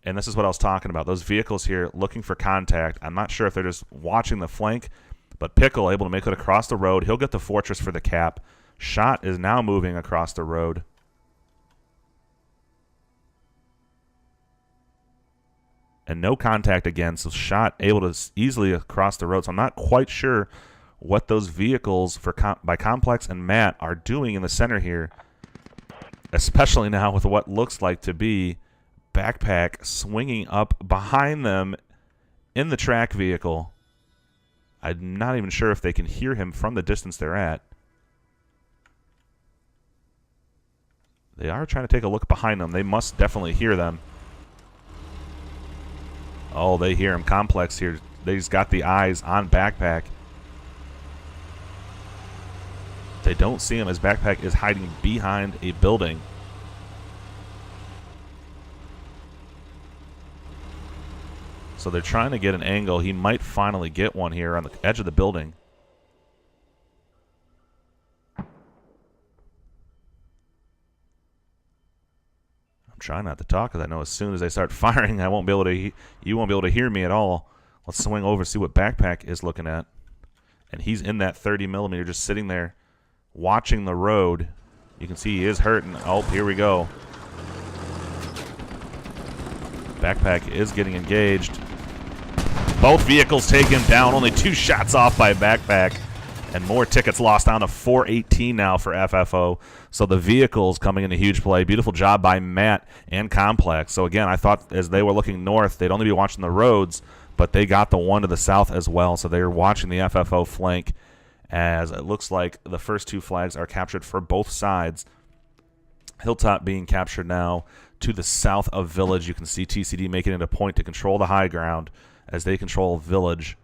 And this is what I was talking about. Those vehicles here looking for contact. I'm not sure if they're just watching the flank, but Pickle able to make it across the road. He'll get the Fortress for the cap. Shot is now moving across the road. And no contact again, so Shot able to easily across the road. So I'm not quite sure what those vehicles for by Complex and Matt are doing in the center here, especially now with what looks like to be Backpack swinging up behind them in the track vehicle. I'm not even sure if they can hear him from the distance they're at. They are trying to take a look behind them. They must definitely hear them. Oh, they hear him. Complex here. They've got the eyes on Backpack. They don't see him as Backpack is hiding behind a building. So they're trying to get an angle. He might finally get one here on the edge of the building. I'm trying not to talk because I know as soon as they start firing, you won't be able to hear me at all. Let's swing over, see what Backpack is looking at. And he's in that 30 millimeter, just sitting there watching the road. You can see he is hurting. Oh, here we go. Backpack is getting engaged. Both vehicles taken down, only 2 shots off by Backpack. And more tickets lost, down to 418 now for FFO. So the vehicles coming into huge play. Beautiful job by Matt and Complex. So again, I thought as they were looking north, they'd only be watching the roads, but they got the one to the south as well. So they're watching the FFO flank, as it looks like the first 2 flags are captured for both sides. Hilltop being captured now to the south of Village. You can see TcD making it a point to control the high ground as they control Village.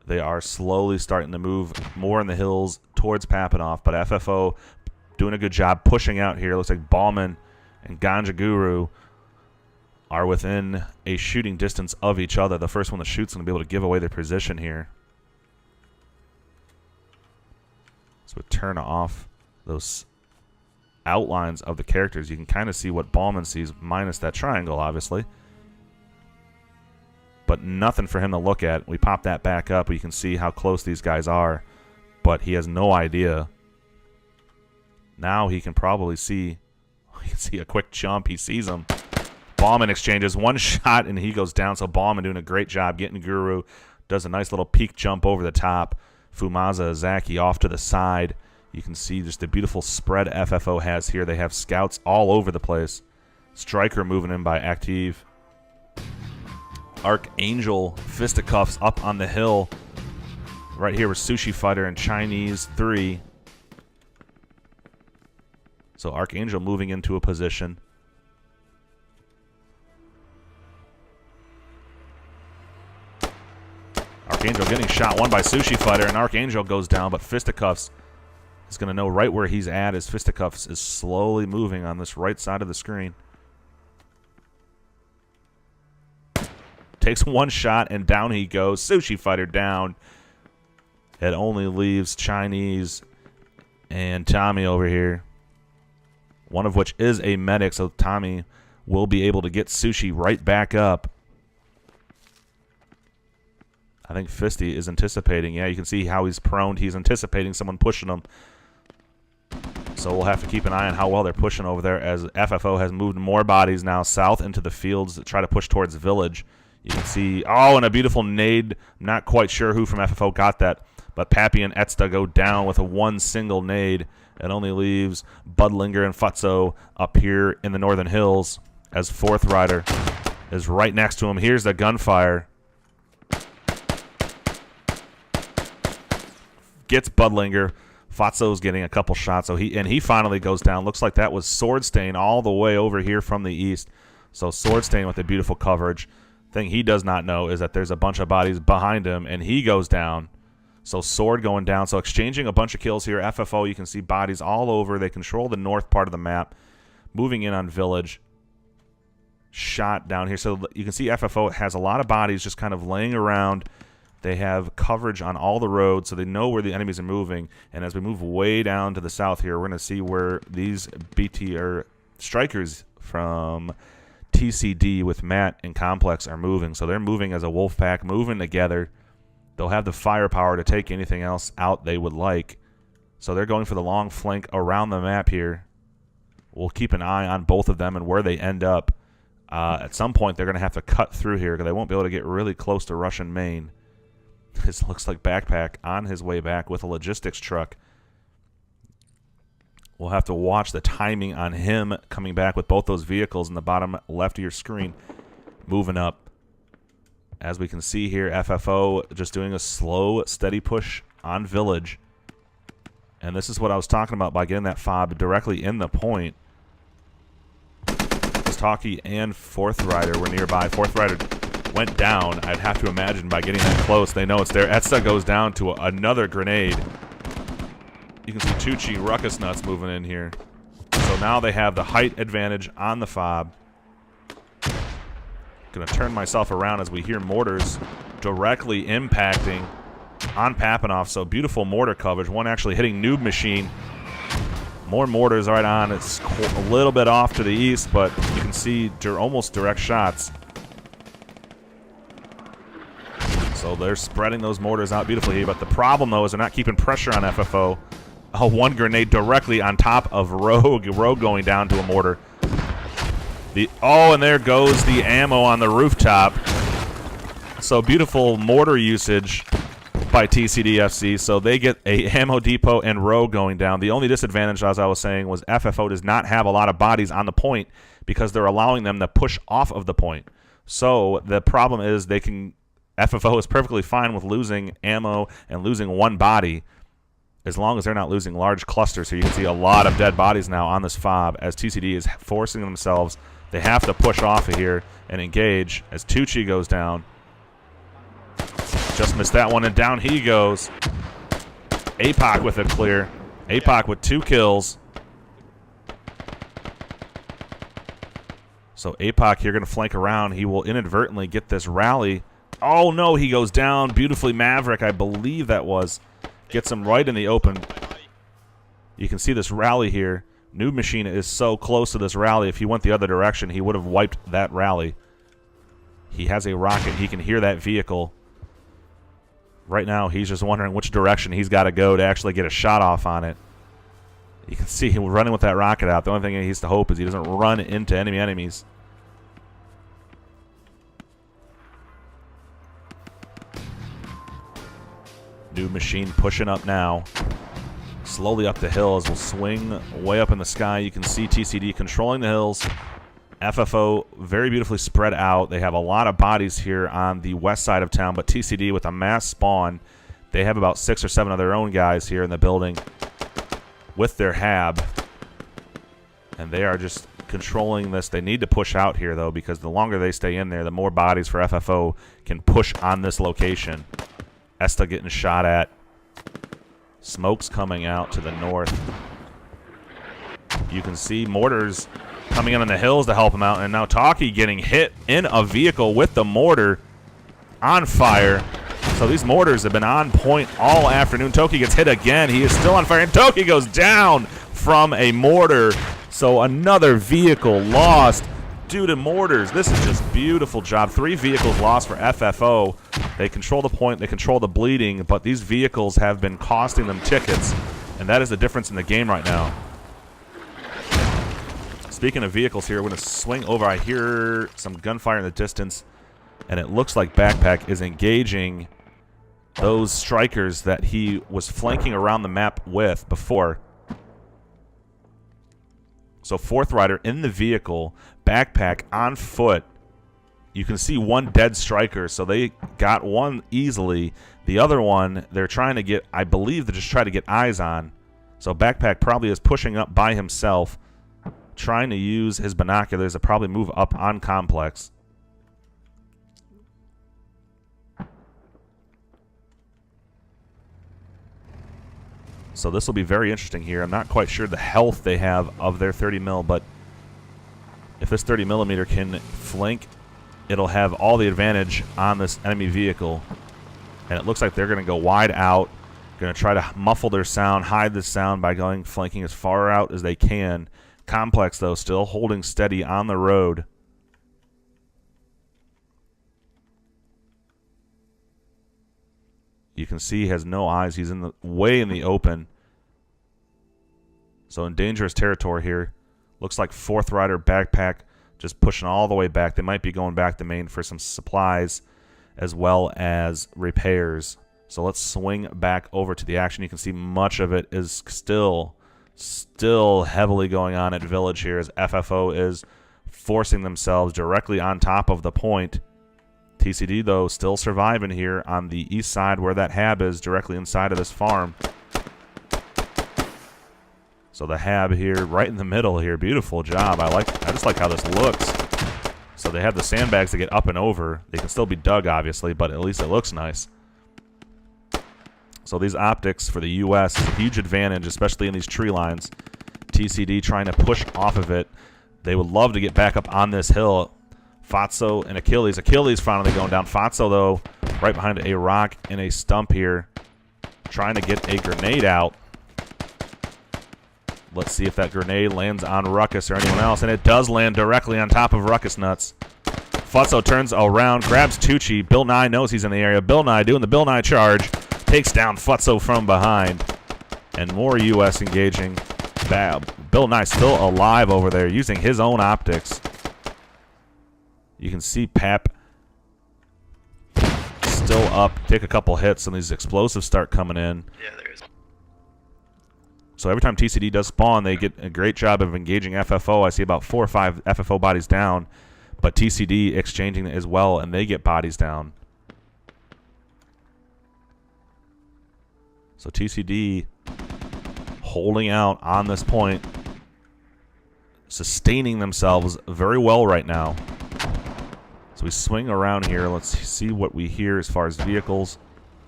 They are slowly starting to move more in the hills towards Papanoff, but FFO doing a good job pushing out here. Looks like Ballman and Ganja Guru are within a shooting distance of each other. The first one that shoots is going to be able to give away their position here. So we turn off those outlines of the characters. You can kind of see what Ballman sees, minus that triangle, obviously. But nothing for him to look at. We pop that back up. You can see how close these guys are, but he has no idea. Now he can probably see. You can see a quick jump. He sees him. Ballman exchanges one shot, and he goes down. So Ballman doing a great job getting Guru. Does a nice little peek jump over the top. Fumaza Zaki off to the side. You can see just the beautiful spread FFO has here. They have scouts all over the place. Striker moving in by Active. Archangel fisticuffs up on the hill. Right here with Sushi Fighter and Chinese 3. So Archangel moving into a position. Archangel getting shot one by Sushi Fighter, and Archangel goes down, but Fisticuffs is going to know right where he's at as Fisticuffs is slowly moving on this right side of the screen. Takes one shot, and down he goes. Sushi Fighter down. It only leaves Chinese and Tommy over here. One of which is a medic, so Tommy will be able to get Sushi right back up. I think Fisty is anticipating. Yeah, you can see how he's prone. He's anticipating someone pushing him. So we'll have to keep an eye on how well they're pushing over there, as FFO has moved more bodies now south into the fields to try to push towards Village. You can see, oh, and a beautiful nade. I'm not quite sure who from FFO got that, but Pappy and Etsta go down with a one single nade. It only leaves Budlinger and Futso up here in the Northern Hills, as Fourth Rider is right next to him. Here's the gunfire. Gets Budlinger. Fatso's getting a couple shots, so he finally goes down. Looks like that was Swordstain all the way over here from the east. So Swordstain with the beautiful coverage. Thing he does not know is that there's a bunch of bodies behind him, and he goes down. So Sword going down. So exchanging a bunch of kills here. FFO, you can see bodies all over. They control the north part of the map. Moving in on Village. Shot down here. So you can see FFO has a lot of bodies just kind of laying around. They have coverage on all the roads, so they know where the enemies are moving. And as we move way down to the south here, we're going to see where these BT or strikers from TcD with Matt and Complex are moving. So they're moving as a wolf pack, moving together. They'll have the firepower to take anything else out they would like. So they're going for the long flank around the map here. We'll keep an eye on both of them and where they end up. At some point, they're going to have to cut through here because they won't be able to get really close to Russian Main. This looks like Backpack on his way back with a logistics truck. We'll have to watch the timing on him coming back with both those vehicles in the bottom left of your screen. Moving up. As we can see here, FFO just doing a slow, steady push on Village. And this is what I was talking about by getting that fob directly in the point. Talkie and Fourth Rider were nearby. Fourth Rider went down. I'd have to imagine by getting that close, they know it's there. Etsa goes down to another grenade. You can see Tucci, Ruckus Nuts moving in here. So now they have the height advantage on the fob. Gonna turn myself around as we hear mortars directly impacting on Papanoff. So beautiful mortar coverage. One actually hitting Noob Machine. More mortars right on. It's a little bit off to the east, but you can see almost direct shots. So they're spreading those mortars out beautifully. But the problem, though, is they're not keeping pressure on FFO. Oh, one grenade directly on top of Rogue. Rogue going down to a mortar. And there goes the ammo on the rooftop. So beautiful mortar usage by TcDFC, so they get a ammo depot and row going down. The only disadvantage, as I was saying, was FFO does not have a lot of bodies on the point because they're allowing them to push off of the point. So the problem is FFO is perfectly fine with losing ammo and losing one body as long as they're not losing large clusters. So you can see a lot of dead bodies now on this fob as TcD is forcing themselves. They have to push off of here and engage as Tucci goes down. Just missed that one, and down he goes. APOC with a clear. APOC with 2 kills. So APOC here going to flank around. He will inadvertently get this rally. Oh, no, he goes down. Beautifully Maverick, I believe that was. Gets him right in the open. You can see this rally here. Noob Machine is so close to this rally. If he went the other direction, he would have wiped that rally. He has a rocket. He can hear that vehicle. Right now, he's just wondering which direction he's got to go to actually get a shot off on it. You can see him running with that rocket out. The only thing he has to hope is he doesn't run into enemies. New Machine pushing up now. Slowly up the hills. Will swing way up in the sky. You can see TcD controlling the hills. FFO very beautifully spread out. They have a lot of bodies here on the west side of town, but TcD with a mass spawn, they have about 6 or 7 of their own guys here in the building with their hab, and they are just controlling this. They need to push out here, though, because the longer they stay in there, the more bodies for FFO can push on this location. Esta getting shot at. Smoke's coming out to the north. You can see mortars coming in on the hills to help him out, and now Taki getting hit in a vehicle with the mortar on fire. So these mortars have been on point all afternoon. Toki gets hit again. He is still on fire, and Toki goes down from a mortar. So another vehicle lost due to mortars. This is just beautiful job. 3 vehicles lost for FFO. They control the point, they control the bleeding, but these vehicles have been costing them tickets, and that is the difference in the game right now. Speaking of vehicles here, we're going to swing over. I hear some gunfire in the distance, and it looks like Backpack is engaging those strikers that he was flanking around the map with before. So 4th Rider in the vehicle, Backpack on foot. You can see 1 dead striker, so they got 1 easily. The other one, they're trying to get, I believe they're just trying to get eyes on. So Backpack probably is pushing up by himself, trying to use his binoculars to probably move up on Complex. So this will be very interesting here. I'm not quite sure the health they have of their 30 mil, but if this 30 millimeter can flank, it'll have all the advantage on this enemy vehicle. And it looks like they're going to go wide out, going to try to muffle their sound, hide the sound by going flanking as far out as they can. Complex, though, still holding steady on the road. You can see he has no eyes. He's way in the open. So in dangerous territory here. Looks like 4th Rider, Backpack just pushing all the way back. They might be going back to main for some supplies as well as repairs. So let's swing back over to the action. You can see much of it is still heavily going on at Village here as FFO is forcing themselves directly on top of the point. TcD, though, still surviving here on the east side where that hab is, directly inside of this farm. So the hab here, right in the middle here. Beautiful job. I just like how this looks. So they have the sandbags to get up and over. They can still be dug, obviously, but at least it looks nice. So these optics for the U.S. is a huge advantage, especially in these tree lines. TcD trying to push off of it. They would love to get back up on this hill. Fatso and Achilles. Achilles finally going down. Fatso, though, right behind a rock and a stump here, trying to get a grenade out. Let's see if that grenade lands on Ruckus or anyone else, and it does land directly on top of Ruckus Nuts. Fatso turns around, grabs Tucci. Bill Nye knows he's in the area. Bill Nye doing the Bill Nye charge. Takes down Fatso from behind. And more U.S. engaging. Bill Nye still alive over there, using his own optics. You can see Pap still up. Take a couple hits, and these explosives start coming in.
Yeah, there is.
So every time TcD does spawn, they get a great job of engaging FFO. I see about 4 or 5 FFO bodies down, but TcD exchanging as well, and they get bodies down. So TcD holding out on this point, sustaining themselves very well right now. So we swing around here. Let's see what we hear as far as vehicles.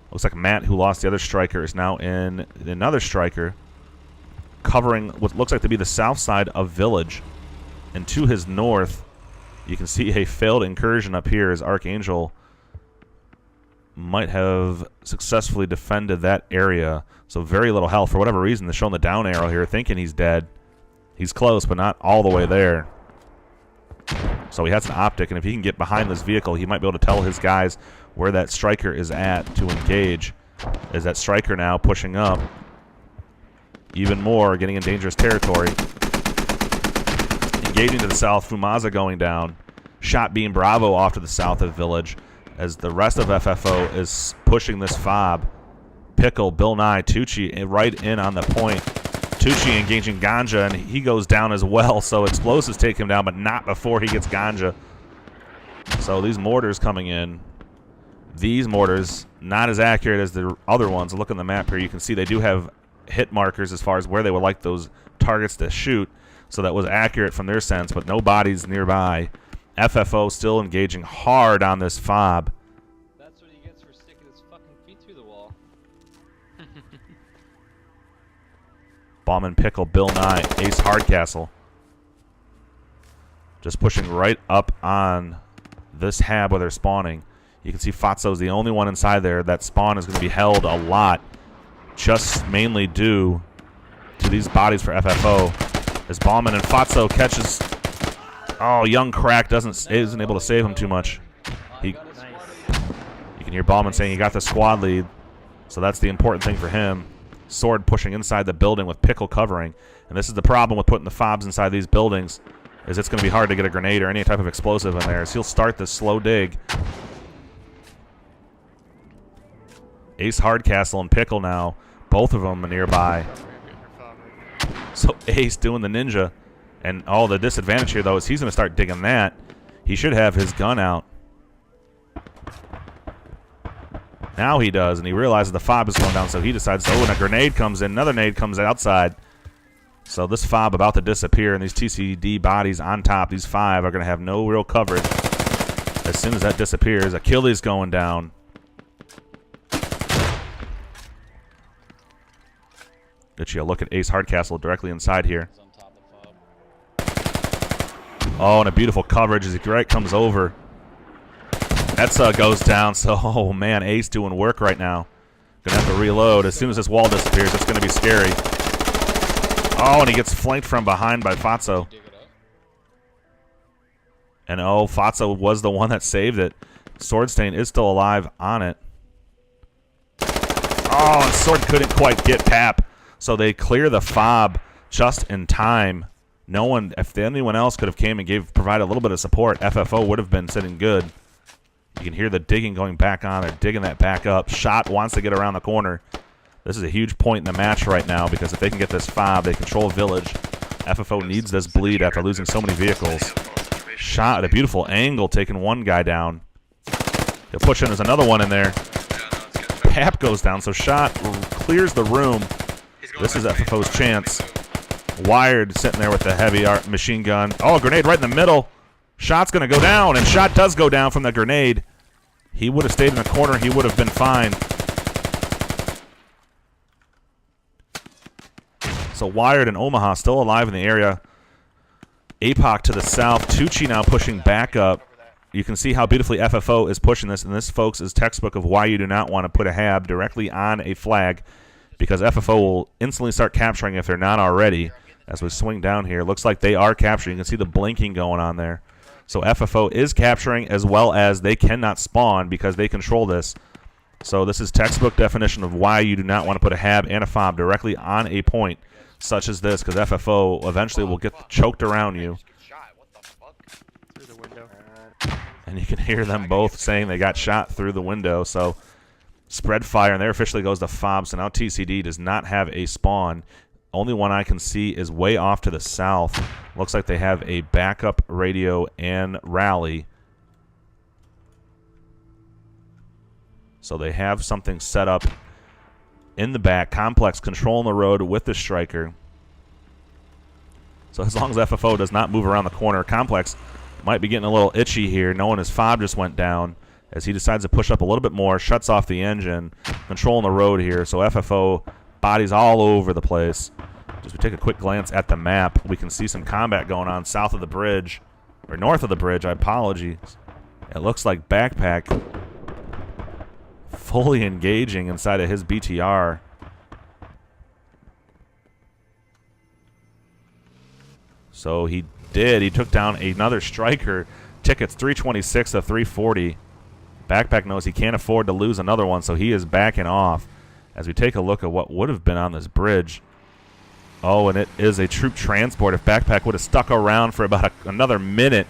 Looks like Matt, who lost the other striker, is now in another striker, covering what looks like to be the south side of Village. And to his north, you can see a failed incursion up here as Archangel might have successfully defended that area. So very little health. For whatever reason, they're showing the down arrow here, thinking he's dead. He's close, but not all the way there. So he has an optic, and if he can get behind this vehicle, he might be able to tell his guys where that striker is at to engage. Is that striker now pushing up even more, getting in dangerous territory. Engaging to the south, Fumaza going down. Shot beam Bravo off to the south of Village as the rest of FFO is pushing this fob. Pickle, Bill Nye, Tucci right in on the point. Tucci engaging Ganja, and he goes down as well, so explosives take him down, but not before he gets Ganja. So these mortars coming in. These mortars, not as accurate as the other ones. Look on the map here. You can see they do have hit markers as far as where they would like those targets to shoot, so that was accurate from their sense, but no bodies nearby. FFO still engaging hard on this fob.
That's what he gets for sticking his fucking feet through the wall.
Bauman, Pickle, Bill Nye, Ace Hardcastle. Just pushing right up on this hab where they're spawning. You can see Fatso's the only one inside there. That spawn is going to be held a lot, just mainly due to these bodies for FFO. As Bauman and Fatso catches... Oh, Young Crack isn't able to save him too much. You can hear Bauman saying he got the squad lead, so that's the important thing for him. Sword pushing inside the building with Pickle covering. And this is the problem with putting the fobs inside these buildings, is it's going to be hard to get a grenade or any type of explosive in there. So he'll start this slow dig. Ace Hardcastle and Pickle now, both of them are nearby. So Ace doing the ninja. And all the disadvantage here, though, is he's going to start digging that. He should have his gun out. Now he does, and he realizes the fob is going down, so he decides, oh, and a grenade comes in. Another nade comes outside. So this fob about to disappear, and these TcD bodies on top, these 5, are going to have no real coverage. As soon as that disappears, Achilles going down. Get you a look at Ace Hardcastle directly inside here. Oh, and a beautiful coverage as he right comes over. Etza goes down, so, oh man, Ace doing work right now. Gonna have to reload. As soon as this wall disappears, it's gonna be scary. Oh, and he gets flanked from behind by Fatso. And oh, Fatso was the one that saved it. Swordstain is still alive on it. Oh, and Sword couldn't quite get Pap. So they clear the fob just in time. No one, if anyone else could have came and provided a little bit of support, FFO would have been sitting good. You can hear the digging going back on. They're digging that back up. Shot wants to get around the corner. This is a huge point in the match right now because if they can get this fob, they control Village. FFO needs this bleed after losing so many vehicles. Shot at a beautiful angle, taking one guy down. He'll push in. There's another one in there. Pap goes down, so Shot clears the room. This is FFO's chance. Wired sitting there with the heavy machine gun. Oh, a grenade right in the middle. Shot's going to go down, and Shot does go down from the grenade. He would have stayed in the corner. He would have been fine. So Wired and Omaha still alive in the area. APOC to the south. Tucci now pushing back up. You can see how beautifully FFO is pushing this, and this, folks, is textbook of why you do not want to put a HAB directly on a flag, because FFO will instantly start capturing if they're not already. As we swing down here, looks like they are capturing. You can see the blinking going on there. So FFO is capturing, as well as they cannot spawn because they control this. So this is textbook definition of why you do not want to put a HAB and a FOB directly on a point such as this, because FFO eventually will get choked around you. And you can hear them both saying they got shot through the window. So spread fire, and there officially goes the FOB. So now TcD does not have a spawn. Only one I can see is way off to the south. Looks like they have a backup radio and rally. So they have something set up in the back. Complex controlling the road with the striker. So as long as FFO does not move around the corner, Complex might be getting a little itchy here, knowing his FOB just went down, as he decides to push up a little bit more, shuts off the engine, controlling the road here. So FFO bodies all over the place. Just we take a quick glance at the map, we can see some combat going on south of the bridge, or north of the bridge, I apologize. It looks like Backpack fully engaging inside of his BTR. So he did. He took down another striker. Tickets 326 to 340. Backpack knows he can't afford to lose another one, so he is backing off. As we take a look at what would have been on this bridge. Oh, and it is a troop transport. If Backpack would have stuck around for about another minute,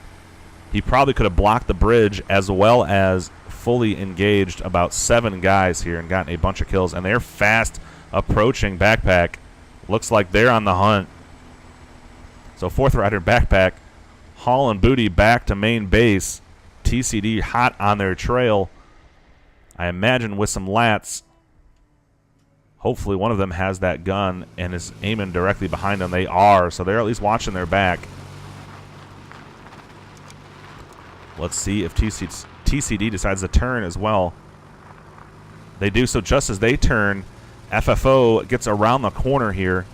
he probably could have blocked the bridge as well as fully engaged about 7 guys here and gotten a bunch of kills. And they're fast approaching Backpack. Looks like they're on the hunt. So Fourth Rider, Backpack hauling booty back to main base. TcD hot on their trail. I imagine with some lats. Hopefully one of them has that gun and is aiming directly behind them. They are, so they're at least watching their back. Let's see if TcD decides to turn as well. They do, so just as they turn, FFO gets around the corner here.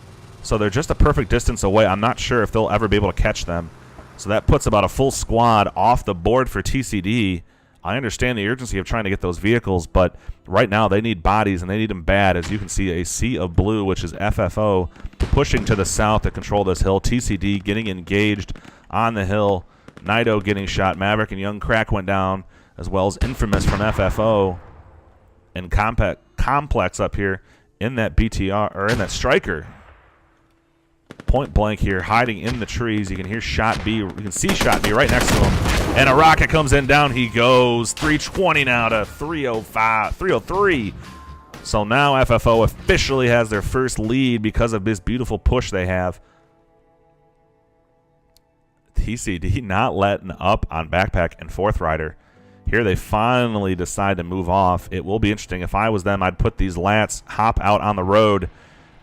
So they're just a perfect distance away. I'm not sure if they'll ever be able to catch them. So that puts about a full squad off the board for TcD. I understand the urgency of trying to get those vehicles, but right now they need bodies, and they need them bad. As you can see, a sea of blue, which is FFO, pushing to the south to control this hill. TcD getting engaged on the hill. Nido getting shot. Maverick and Young Crack went down, as well as Infamous from FFO. And Complex up here in that BTR, or in that striker. Point blank here, hiding in the trees. You can hear Shot B. You can see Shot B right next to him. And a rocket comes in. Down he goes. 320 now to 303. So now FFO officially has their first lead because of this beautiful push they have. TcD not letting up on Backpack and Fourth Rider. Here they finally decide to move off. It will be interesting. If I was them, I'd put these lats, hop out on the road,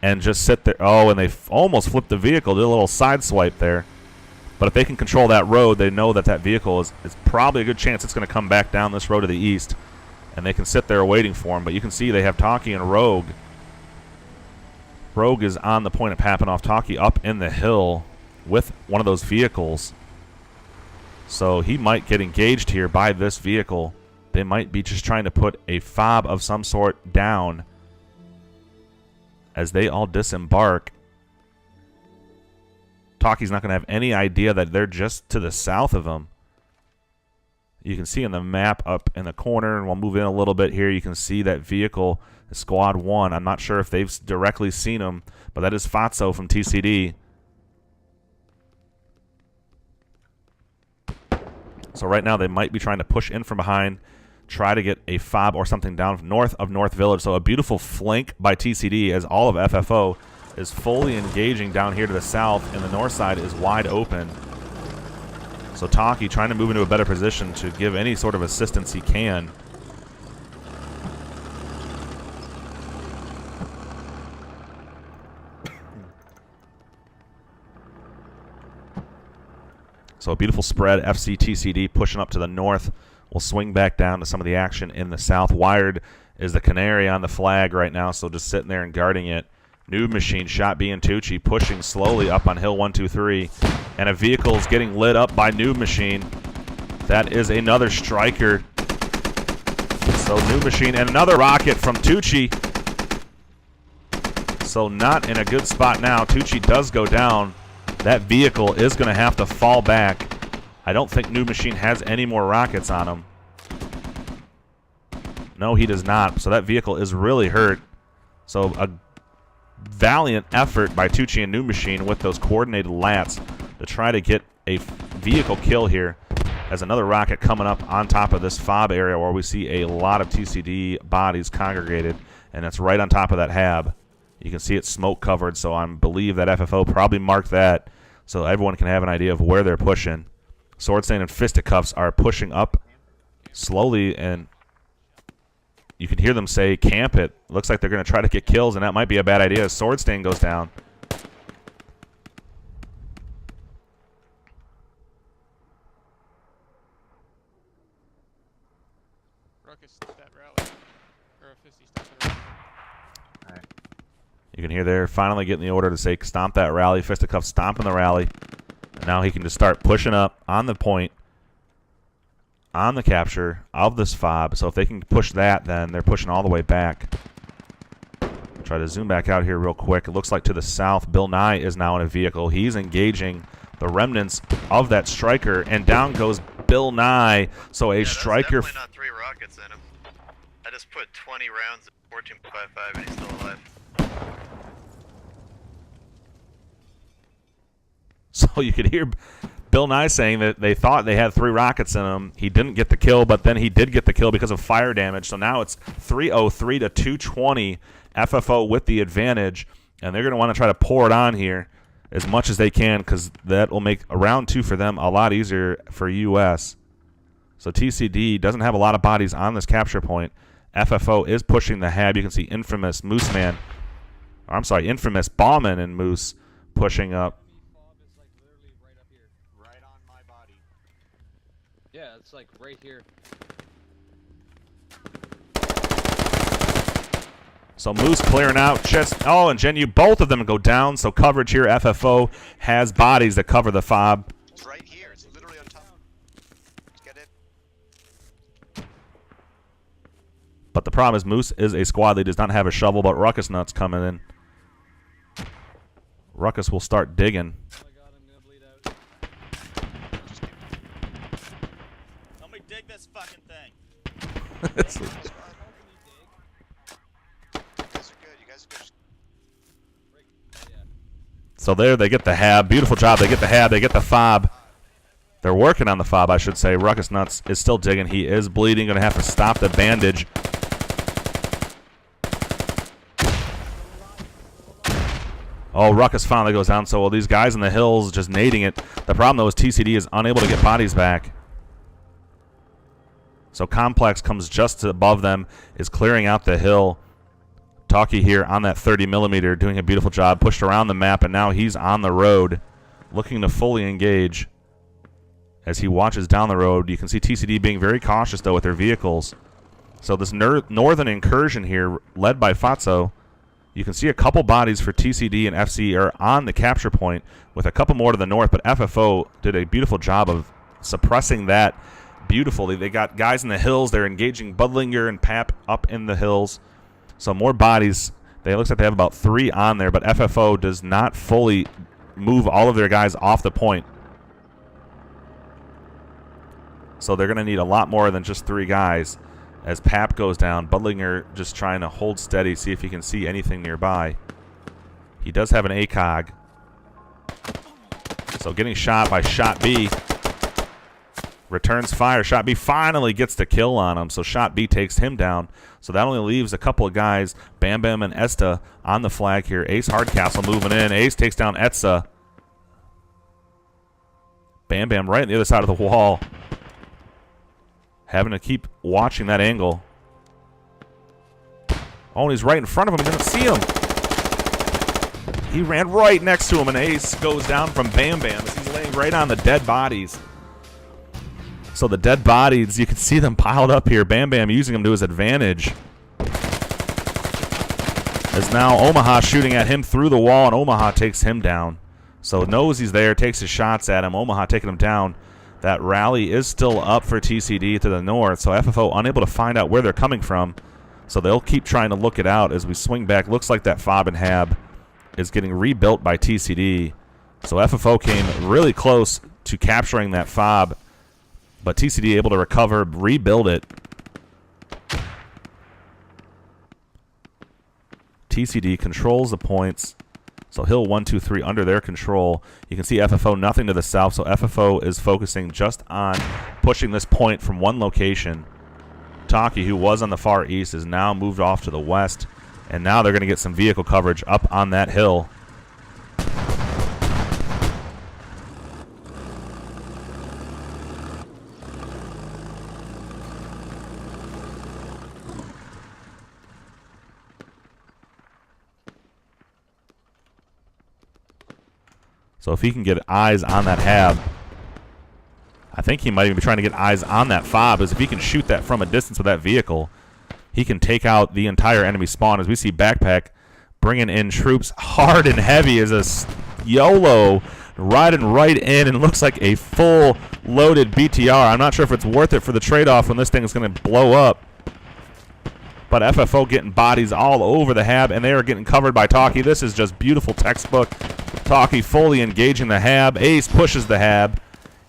and just sit there. Oh, and they almost flipped the vehicle. Did a little side swipe there. But if they can control that road, they know that that vehicle is probably a good chance it's going to come back down this road to the east. And they can sit there waiting for him. But you can see they have Taki and Rogue. Rogue is on the point of papping off Taki up in the hill with one of those vehicles. So he might get engaged here by this vehicle. They might be just trying to put a FOB of some sort down as they all disembark. Taki's not going to have any idea that they're just to the south of him. You can see in the map up in the corner, and we'll move in a little bit here. You can see that vehicle is Squad 1. I'm not sure if they've directly seen him, but that is Fatso from TcD. So right now they might be trying to push in from behind, try to get a FOB or something down north of North Village. So a beautiful flank by TcD as all of FFO is fully engaging down here to the south, and the north side is wide open. So Taki trying to move into a better position to give any sort of assistance he can. So a beautiful spread. FC TcD pushing up to the north. We'll swing back down to some of the action in the south. Wired is the canary on the flag right now, so just sitting there and guarding it. Noob Machine, Shot B and Tucci pushing slowly up on hill 123. And a vehicle is getting lit up by Noob Machine. That is another striker. So Noob Machine and another rocket from Tucci. So not in a good spot now. Tucci does go down. That vehicle is going to have to fall back. I don't think Noob Machine has any more rockets on him. No, he does not. So that vehicle is really hurt. So a valiant effort by Tucci and Noob Machine with those coordinated lats to try to get a vehicle kill here. as another rocket coming up on top of this fob area where we see a lot of TcD bodies congregated, and it's right on top of that hab. You can see it's smoke covered, so I believe that FFO probably marked that so everyone can have an idea of where they're pushing. Swordstain and Fisticuffs are pushing up slowly, and you can hear them say, camp it. Looks like they're going to try to get kills, and that might be a bad idea. Swordstain goes down. You can hear they're finally getting the order to say, stomp that rally. Fisticuffs stomping the rally. And now he can just start pushing up on the point, on the capture of this fob. So if they can push that, then they're pushing all the way back. Try to zoom back out here real quick. It looks like to the south, Bill Nye is now in a vehicle. He's engaging the remnants of that striker, and down goes Bill Nye. So a striker.
Definitely not 3 rockets in him. I just put 20 rounds at 14.55 and he's still alive.
So you could hear Bill Nye saying that they thought they had 3 rockets in him. He didn't get the kill, but then he did get the kill because of fire damage. So now it's 303 to 220. FFO with the advantage, and they're going to want to try to pour it on here as much as they can because that will make a round 2 for them a lot easier for US. So TcD doesn't have a lot of bodies on this capture point. FFO is pushing the hab. You can see infamous infamous Bauman and Moose pushing up.
Yeah, it's like right here.
So Moose clearing out. Oh, and Genu, both of them go down. So coverage here. FFO has bodies that cover the fob.
It's right here. It's literally on top. Get it?
But the problem is Moose is a squad lead, does not have a shovel, but Ruckus Nuts coming in. Ruckus will start digging.
Oh my god, I'm gonna bleed out.
Somebody dig this fucking thing.
So there they get the hab. Beautiful job. They get the hab. They get the fob. They're working on the fob, I should say. Ruckus Nuts is still digging. He is bleeding. Going to have to stop the bandage. Oh, Ruckus finally goes down. So these guys in the hills just nading it. The problem, though, is TcD is unable to get bodies back. So Complex comes just above them, is clearing out the hill. Talkie here on that 30mm doing a beautiful job. Pushed around the map, and now he's on the road looking to fully engage. As he watches down the road, you can see TcD being very cautious, though, with their vehicles. So this northern incursion here, led by Fatso, you can see a couple bodies for TcD and FC are on the capture point with a couple more to the north, but FFO did a beautiful job of suppressing that beautifully. They got guys in the hills. They're engaging Budlinger and Pap up in the hills. So more bodies. It looks like they have about 3 on there, but FFO does not fully move all of their guys off the point. So they're going to need a lot more than just 3 guys. As Pap goes down, Budlinger just trying to hold steady, see if he can see anything nearby. He does have an ACOG. So getting shot by Shot B. Returns fire. Shot B finally gets the kill on him, so Shot B takes him down. So that only leaves a couple of guys, Bam Bam and Esta, on the flag here. Ace Hardcastle moving in. Ace takes down Etza. Bam Bam right on the other side of the wall. Having to keep watching that angle. Oh, and he's right in front of him. He doesn't see him. He ran right next to him, and Ace goes down from Bam Bam as he's laying right on the dead bodies. So the dead bodies, you can see them piled up here. Bam Bam using them to his advantage. As now Omaha shooting at him through the wall, and Omaha takes him down. So knows he's there, takes his shots at him. Omaha taking him down. That rally is still up for TcD to the north, so FFO unable to find out where they're coming from. So they'll keep trying to look it out as we swing back. Looks like that fob and hab is getting rebuilt by TcD. So FFO came really close to capturing that fob, but TcD able to recover, rebuild it. TcD controls the points. So Hill 1, 2, 3 under their control. You can see FFO nothing to the south, so FFO is focusing just on pushing this point from one location. Taki, who was on the far east, is now moved off to the west, and now they're going to get some vehicle coverage up on that hill. So if he can get eyes on that hab, I think he might even be trying to get eyes on that fob, as if he can shoot that from a distance with that vehicle, he can take out the entire enemy spawn. As we see Backpack bringing in troops hard and heavy as a YOLO riding right in, and looks like a full loaded BTR. I'm not sure if it's worth it for the trade-off when this thing is going to blow up. But FFO getting bodies all over the hab, and they are getting covered by Taki. This is just beautiful textbook. Taki fully engaging the hab. Ace pushes the hab.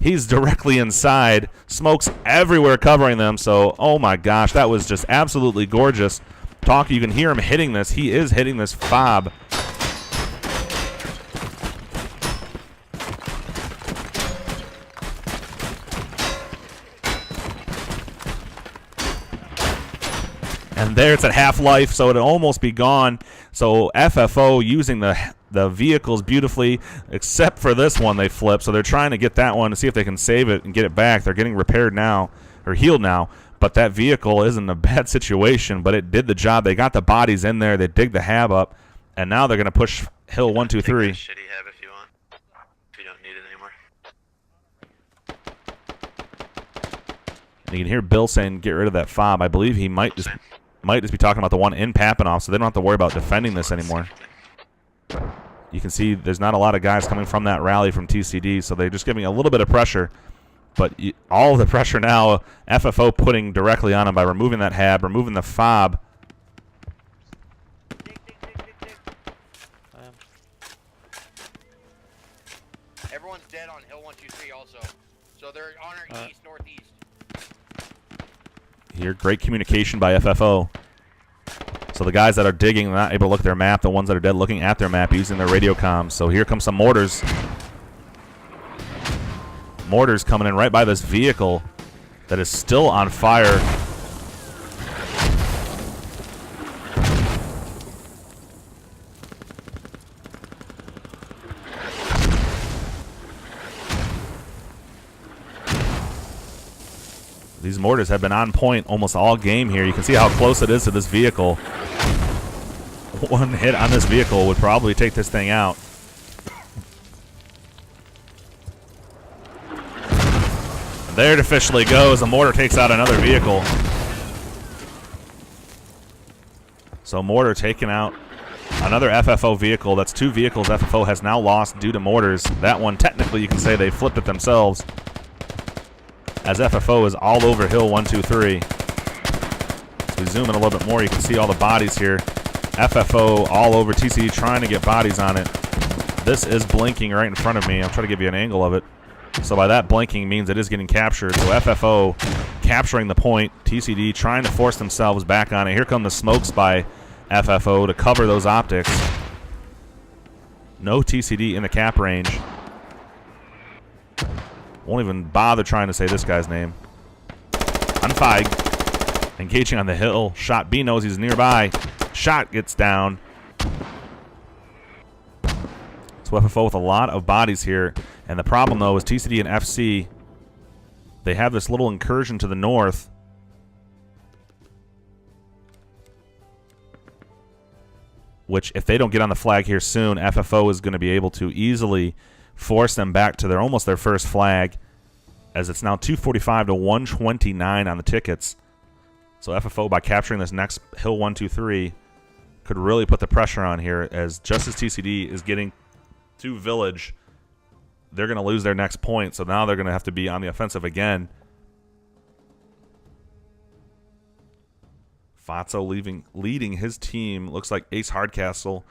He's directly inside. Smokes everywhere covering them. So, oh my gosh, that was just absolutely gorgeous. Taki, you can hear him hitting this. He is hitting this fob. And there it's at half-life, so it'll almost be gone. So FFO using the vehicles beautifully, except for this one they flip. So they're trying to get that one to see if they can save it and get it back. They're getting repaired now, or healed now. But that vehicle isn't in a bad situation, but it did the job. They got the bodies in there. They dig the hab up, and now they're going to push Hill 1, 2, 3.
Shitty hab if you want. If you don't need it anymore.
And you can hear Bill saying, "Get rid of that fob." I believe he might just be talking about the one in Papanoff, so they don't have to worry about defending this anymore. You can see there's not a lot of guys coming from that rally from TcD, so they're just giving a little bit of pressure. But all of the pressure now, FFO putting directly on him by removing that hab, removing the fob.
Everyone's dead on Hill 1, 2, 3 also. So they're on our east, northeast.
Here, great communication by FFO. So the guys that are digging are not able to look at their map. The ones that are dead looking at their map using their radio comms. So here comes some mortars. Mortars coming in right by this vehicle that is still on fire. These mortars have been on point almost all game here. You can see how close it is to this vehicle. One hit on this vehicle would probably take this thing out. And there it officially goes. A mortar takes out another vehicle. So mortar taking out another FFO vehicle. That's two vehicles FFO has now lost due to mortars. That one, technically, you can say they flipped it themselves, as FFO is all over Hill 1, 2, 3. As we zoom in a little bit more, you can see all the bodies here. FFO all over TcD trying to get bodies on it. This is blinking right in front of me. I'm trying to give you an angle of it. So by that blinking means it is getting captured. So FFO capturing the point. TcD trying to force themselves back on it. Here come the smokes by FFO to cover those optics. No TcD in the cap range. Won't even bother trying to say this guy's name. Unfeig. Engaging on the hill. Shot B knows he's nearby. Shot gets down. So FFO with a lot of bodies here. And the problem, though, is TcD and FC, they have this little incursion to the north. Which, if they don't get on the flag here soon, FFO is going to be able to easily force them back to almost their first flag, as it's now 245 to 129 on the tickets. So FFO, by capturing this next Hill 1, 2, 3, could really put the pressure on here, as just as TcD is getting to Village, they're going to lose their next point, so now they're going to have to be on the offensive again. Fatso leading his team. Looks like Ace Hardcastle,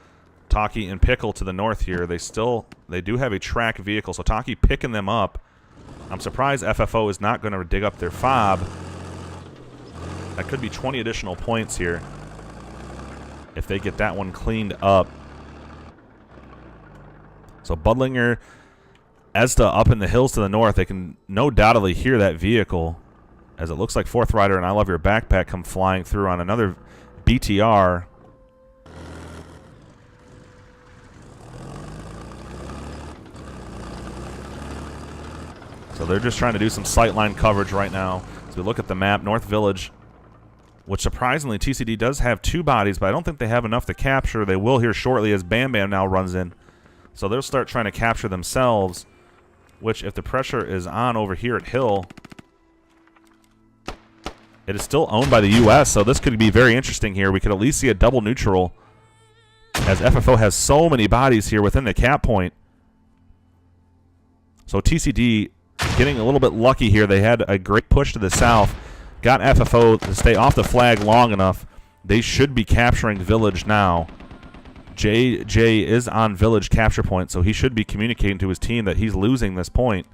Taki, and Pickle to the north here. They do have a track vehicle, so Taki picking them up. I'm surprised FFO is not going to dig up their fob. That could be 20 additional points here if they get that one cleaned up. So Budlinger, Ezda up in the hills to the north. They can no doubtedly hear that vehicle as it looks like Fourth Rider and I Love Your Backpack come flying through on another BTR. So they're just trying to do some sightline coverage right now. As we look at the map, North Village, which surprisingly TcD does have 2 bodies, but I don't think they have enough to capture. They will here shortly as Bam Bam now runs in. So they'll start trying to capture themselves, which if the pressure is on over here at Hill, it is still owned by the U.S., so this could be very interesting here. We could at least see a double neutral as FFO has so many bodies here within the cap point. So TcD getting a little bit lucky here. They had a great push to the south, got FFO to stay off the flag long enough. They should be capturing Village now. JJ is on Village capture point, so he should be communicating to his team that he's losing this point.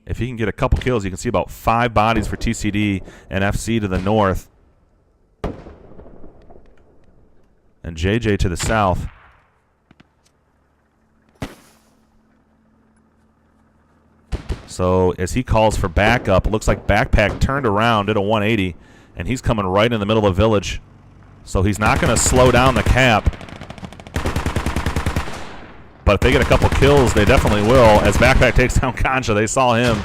If he can get a couple kills, you can see about 5 bodies for TcD and FC to the north. And JJ to the south. So as he calls for backup, it looks like Backpack turned around, did a 180, and he's coming right in the middle of Village. So he's not going to slow down the cap. But if they get a couple kills, they definitely will. As Backpack takes down Concha, they saw him.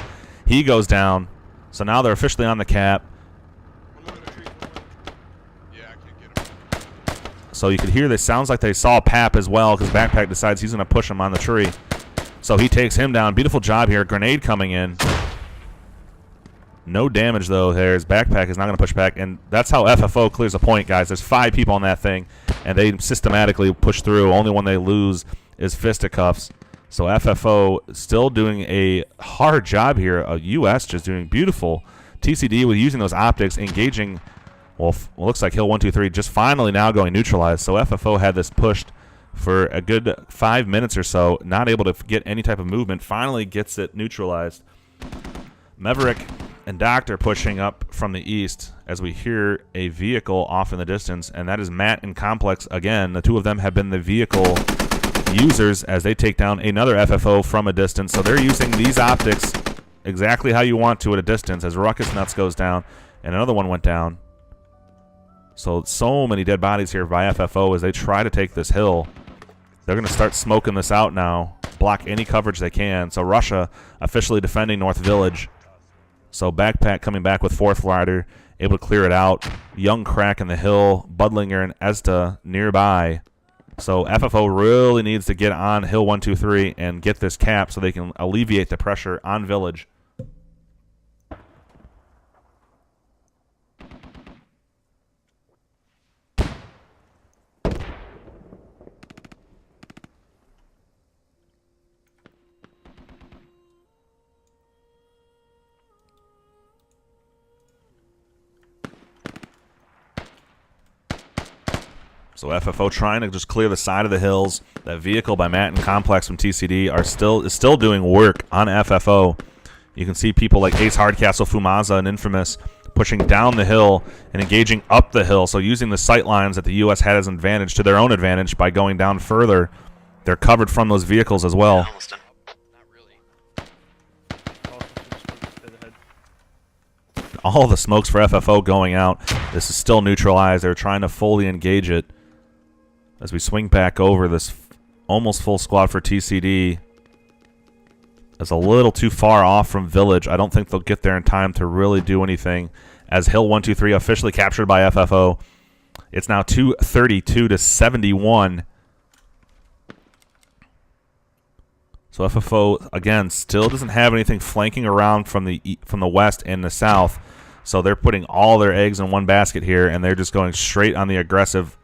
He goes down. So now they're officially on the cap. So you could hear this. Sounds like they saw Pap as well because Backpack decides he's going to push him on the tree. So he takes him down. Beautiful job here. Grenade coming in. No damage, though. There's Backpack is not going to push back. And that's how FFO clears a point, guys. There's 5 people on that thing, and they systematically push through. Only one they lose is fisticuffs. So FFO still doing a hard job here. US just doing beautiful. TcD with using those optics, engaging. Well, looks like Hill 1, 2, 3 just finally now going neutralized. So FFO had this pushed for a good 5 minutes or so, not able to get any type of movement. Finally gets it neutralized. Maverick and Doctor pushing up from the east as we hear a vehicle off in the distance, and that is Matt and Complex again. The 2 of them have been the vehicle users as they take down another FFO from a distance. So they're using these optics exactly how you want to at a distance as Ruckus Nuts goes down, and another one went down. So many dead bodies here by FFO as they try to take this hill. They're going to start smoking this out now, block any coverage they can. So Russia officially defending North Village. So Backpack coming back with Fourth Rider, able to clear it out. Young Crack in the hill, Budlinger and Ezda nearby. So FFO really needs to get on Hill 1, 2, 3 and get this cap so they can alleviate the pressure on Village. So FFO trying to just clear the side of the hills. That vehicle by Matt and Complex from TcD is still doing work on FFO. You can see people like Ace Hardcastle, Fumaza, and Infamous pushing down the hill and engaging up the hill. So using the sight lines that the U.S. had as an advantage to their own advantage by going down further. They're covered from those vehicles as well. All the smokes for FFO going out. This is still neutralized. They're trying to fully engage it. As we swing back over, this almost full squad for TcD is a little too far off from Village. I don't think they'll get there in time to really do anything. As Hill 1, 2, 3 officially captured by FFO. It's now 232 to 71. So FFO again still doesn't have anything flanking around from the west and the south. So they're putting all their eggs in one basket here, and they're just going straight on the aggressive.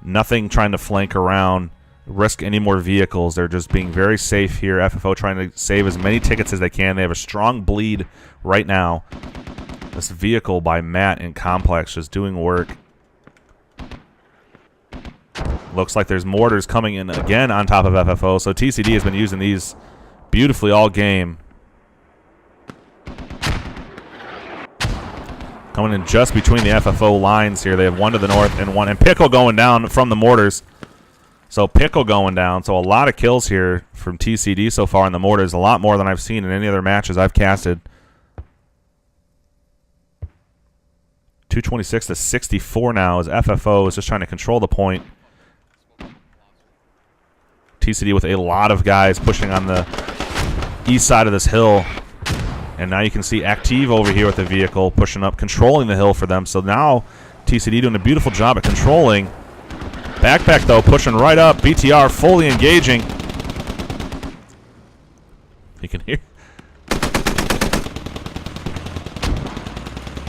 Nothing trying to flank around, risk any more vehicles. They're just being very safe here. FFO trying to save as many tickets as they can. They have a strong bleed right now. This vehicle by Matt and Complex just doing work. Looks like there's mortars coming in again on top of FFO. So TcD has been using these beautifully all game. Coming in just between the FFO lines here. They have one to the north and one. And Pickle going down from the mortars. So Pickle going down. So a lot of kills here from TcD so far in the mortars. A lot more than I've seen in any other matches I've casted. 226 to 64 now as FFO is just trying to control the point. TcD with a lot of guys pushing on the east side of this hill. And now you can see Active over here with the vehicle pushing up, controlling the hill for them. So now TcD doing a beautiful job at controlling. Backpack, though, pushing right up. BTR fully engaging. You can hear.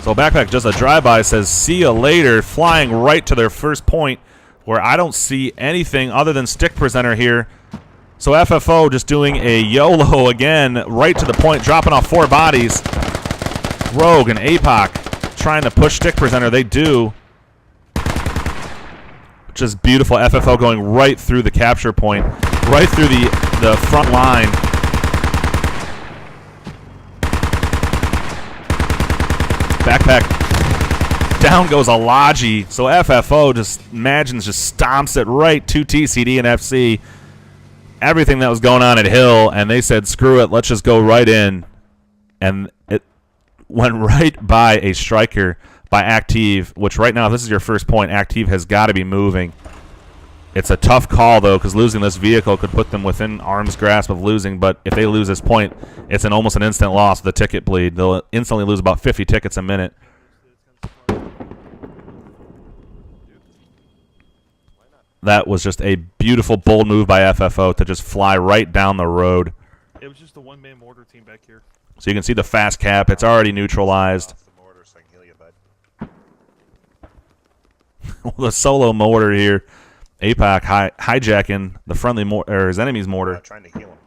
So Backpack does a drive-by, says, see you later, flying right to their first point where I don't see anything other than Stick Presenter here. So FFO just doing a YOLO again, right to the point, dropping off 4 bodies. Rogue and APOC trying to push Stick Presenter. They do. Just beautiful. FFO going right through the capture point, right through the front line. Backpack. Down goes Alaji. So FFO just imagines just stomps it right to TcD and FC. Everything that was going on at Hill, and they said, screw it, let's just go right in. And it went right by a striker by Active, which right now, if this is your first point, Active has got to be moving. It's a tough call, though, because losing this vehicle could put them within arm's grasp of losing, but if they lose this point, it's almost an instant loss of the ticket bleed. They'll instantly lose about 50 tickets a minute. That was just a beautiful, bold move by FFO to just fly right down the road.
It was just a one-man mortar team back here.
So you can see the fast cap. It's already neutralized. The solo mortar here. APOC hijacking the friendly or his enemy's mortar.
Trying to heal him.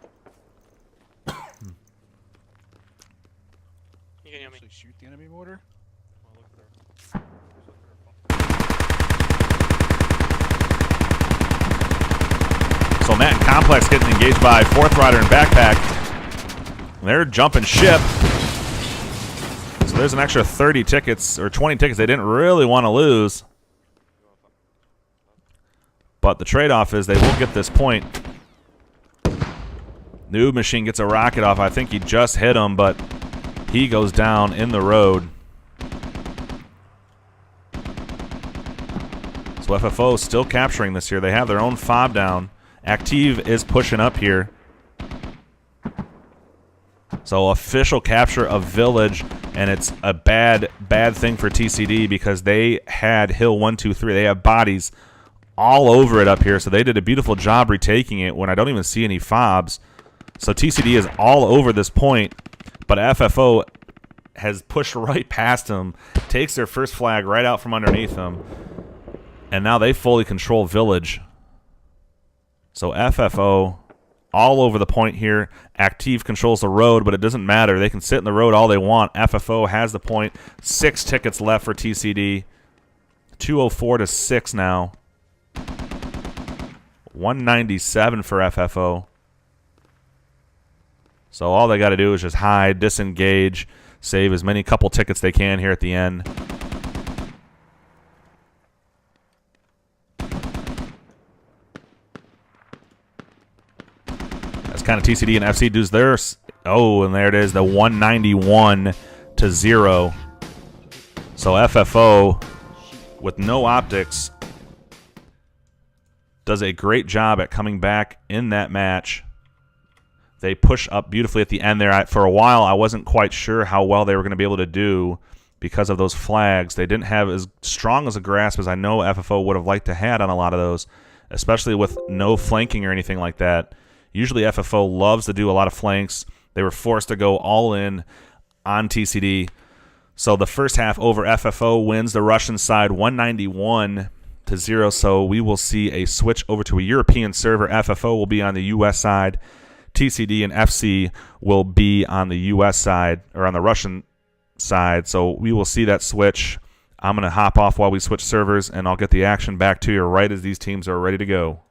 You can actually shoot the enemy mortar?
So Matt and Complex getting engaged by Fourth Rider and Backpack. They're jumping ship. So there's an extra 30 tickets or 20 tickets they didn't really want to lose. But the trade-off is they will get this point. Noob Machine gets a rocket off. I think he just hit him, but he goes down in the road. So FFO still capturing this here. They have their own fob down. Active is pushing up here. So official capture of Village, and it's a bad thing for TcD because they had Hill 1, 2, 3. They have bodies all over it up here, so they did a beautiful job retaking it when I don't even see any fobs. So TcD is all over this point, but FFO has pushed right past them, takes their first flag right out from underneath them, and now they fully control Village. So FFO all over the point here. Active controls the road, but it doesn't matter. They can sit in the road all they want. FFO has the point. 6 tickets left for TcD. 204 to 6 now. 197 for FFO. So all they got to do is just hide, disengage, save as many couple tickets they can here at the end. That's kind of TcD and FC does theirs. Oh, and there it is, the 191 to 0. So FFO with no optics does a great job at coming back in that match. They push up beautifully at the end there. For a while, I wasn't quite sure how well they were going to be able to do because of those flags. They didn't have as strong as a grasp as I know FFO would have liked to had on a lot of those, especially with no flanking or anything like that. Usually FFO loves to do a lot of flanks. They were forced to go all in on TcD. So the first half over, FFO wins the Russian side 191 to 0. So we will see a switch over to a European server. FFO will be on the US side. TcD and FC will be on the US side, or on the Russian side. So we will see that switch. I'm going to hop off while we switch servers, and I'll get the action back to you right as these teams are ready to go.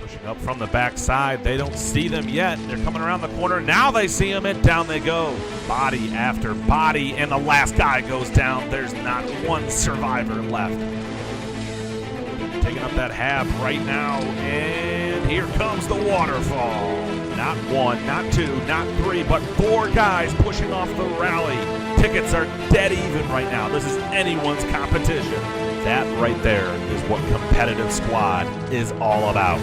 Pushing up from the backside. They don't see them yet. They're coming around the corner. Now they see them, and down they go. Body after body, and the last guy goes down. There's not one survivor left. Taking up that half right now, and here comes the waterfall. Not one, not two, not three, but 4 guys pushing off the rally. Tickets are dead even right now. This is anyone's competition. That right there is what competitive squad is all about.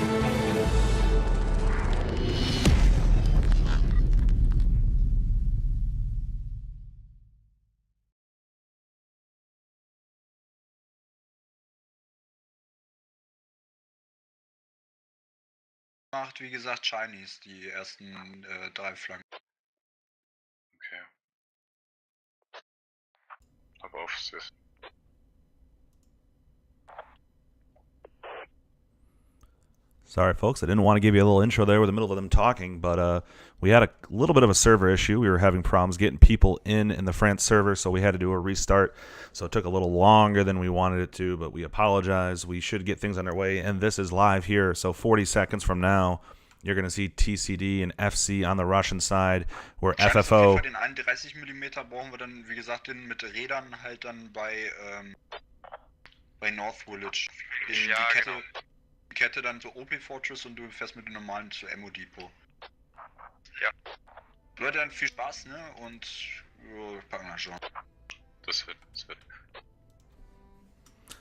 Macht, wie gesagt, Chinese, die ersten 3 Flanken.
Okay. Aber auf Sis.
Sorry, folks. I didn't want to give you a little intro there with the middle of them talking, but we had a little bit of a server issue. We were having problems getting people in the France server, so we had to do a restart. So it took a little longer than we wanted it to, but we apologize. We should get things underway, and this is live here. So 40 seconds from now, you're going to see TcD and FC on the Russian side, where FFO...
Den 31mm brauchen wir dann, wie gesagt, den mit Rädern halt dann bei North Village. Die Kette dann zu OP Fortress und du fährst mit dem normalen zu Ammo Depot.
Ja.
Leute, dann viel Spaß, ne? Und packen wir schon.
Das wird.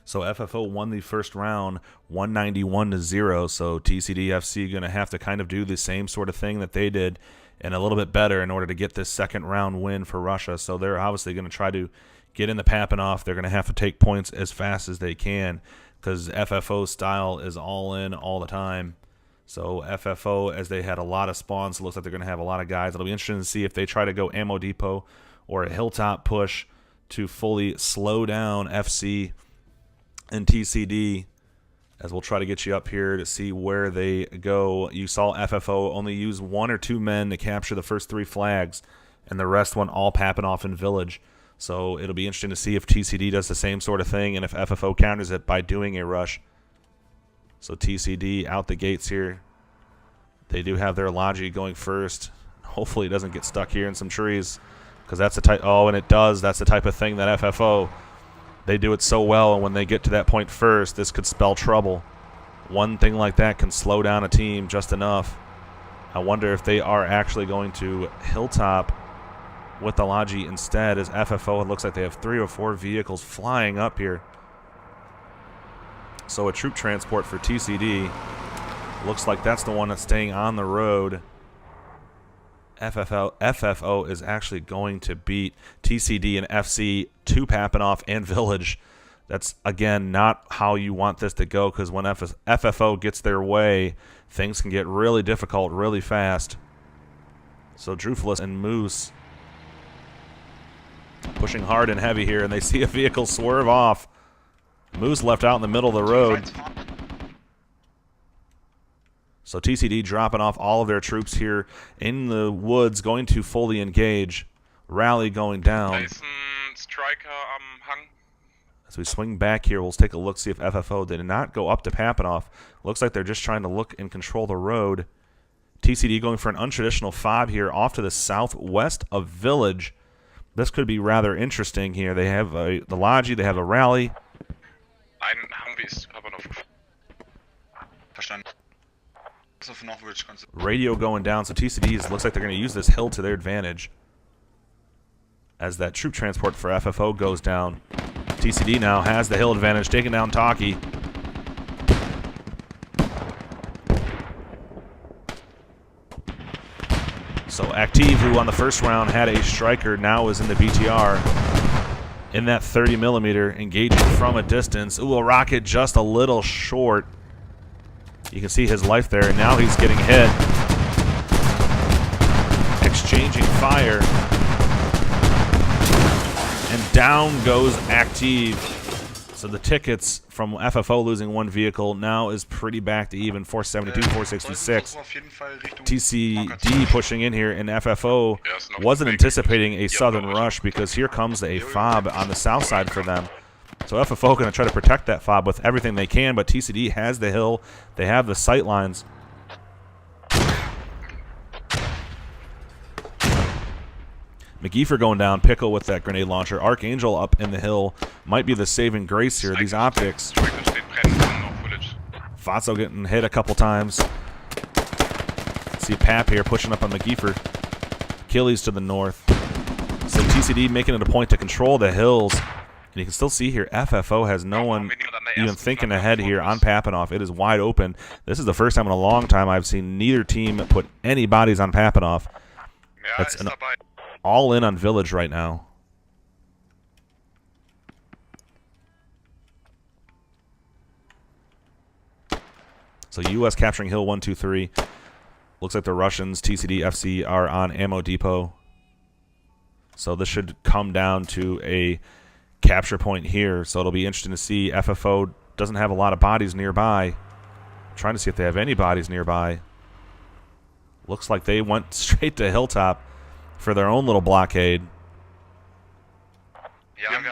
So FFO won the first round 191-0, so TcD FC going to have to kind of do the same sort of thing that they did and a little bit better in order to get this second round win for Russia. So they're obviously going to try to get in the Papanoff. They're going to have to take points as fast as they can, because FFO style is all in all the time. So FFO, as they had a lot of spawns, it looks like they're going to have a lot of guys. It'll be interesting to see if they try to go ammo depot or a hilltop push to fully slow down FC and TcD, as we'll try to get you up here to see where they go. You saw FFO only use 1 or 2 men to capture the first 3 flags, and the rest went all Papanoff in Village. So it'll be interesting to see if TcD does the same sort of thing and if FFO counters it by doing a rush. So TcD out the gates here. They do have their Logi going first. Hopefully it doesn't get stuck here in some trees, because that's the type. Oh, and it does. That's the type of thing that FFO, they do it so well, and when they get to that point first, this could spell trouble. One thing like that can slow down a team just enough. I wonder if they are actually going to hilltop with the Logi instead, as FFO, it looks like they have 3 or 4 vehicles flying up here. So a troop transport for TcD. Looks like that's the one that's staying on the road. FFO is actually going to beat TcD and FC to Papanoff and Village. That's, again, not how you want this to go, because when FFO gets their way, things can get really difficult really fast. So Drufulus and Moose pushing hard and heavy here, and they see a vehicle swerve off. Moose left out in the middle of the road. So TcD dropping off all of their troops here in the woods, going to fully engage. Rally going down.
Striker am Hang.
As we swing back here, we'll take a look, see if FFO did not go up to Papanoff. Looks like they're just trying to look and control the road. TcD going for an untraditional fob here off to the southwest of Village. This could be rather interesting here. They have the Logi, they have a rally.
Ein Humvee ist Papanoff.
Verstanden.
Radio going down, so TcD looks like they're going to use this hill to their advantage. As that troop transport for FFO goes down, TcD now has the hill advantage, taking down Taki. So Active, who on the first round had a striker, now is in the BTR. In that 30mm, engaging from a distance. Ooh, a rocket just a little short. You can see his life there, and now he's getting hit. Exchanging fire. And down goes Active. So the tickets from FFO losing 1 vehicle now is pretty back to even, 472, 466. TcD pushing in here, and FFO wasn't anticipating a southern rush, because here comes a fob on the south side for them. So FFO going to try to protect that fob with everything they can, but TcD has the hill. They have the sight lines. McGeefer going down. Pickle with that grenade launcher. Archangel up in the hill. Might be the saving grace here. These optics. Fatso getting hit a couple times. See Pap here pushing up on McGeefer. Achilles to the north. So TcD making it a point to control the hills. And you can still see here, FFO has no one even thinking ahead here on Papanoff. It is wide open. This is the first time in a long time I've seen neither team put any bodies on Papanoff. It's an all-in on Village right now. So U.S. capturing Hill 1, 2, 3. Looks like the Russians, TcD, FC, are on Ammo Depot. So this should come down to a capture point here. So it'll be interesting to see. FFO doesn't have a lot of bodies nearby. I'm trying to see if they have any bodies nearby. Looks like they went straight to Hilltop for their own little blockade.
Wir haben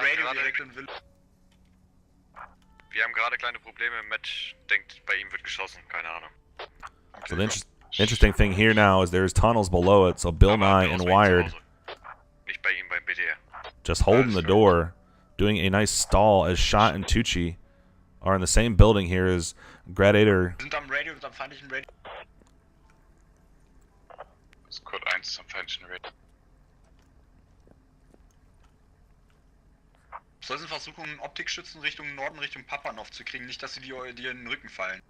gerade kleine Probleme. Matt denkt, bei ihm wird geschossen. Keine Ahnung.
So the interesting thing here now is there's tunnels below it. So Bill Nye and Wired just holding the door, doing a nice stall as Shot and Tucci are in the same building here as Gradator.
Sind am Radio, am feindlichen Radio.
Code 1 ist am feindlichen Radio.
Sollten versuchen, Optikschützen Richtung Norden, Richtung Papanoff zu kriegen, nicht, dass sie dir in den Rücken fallen.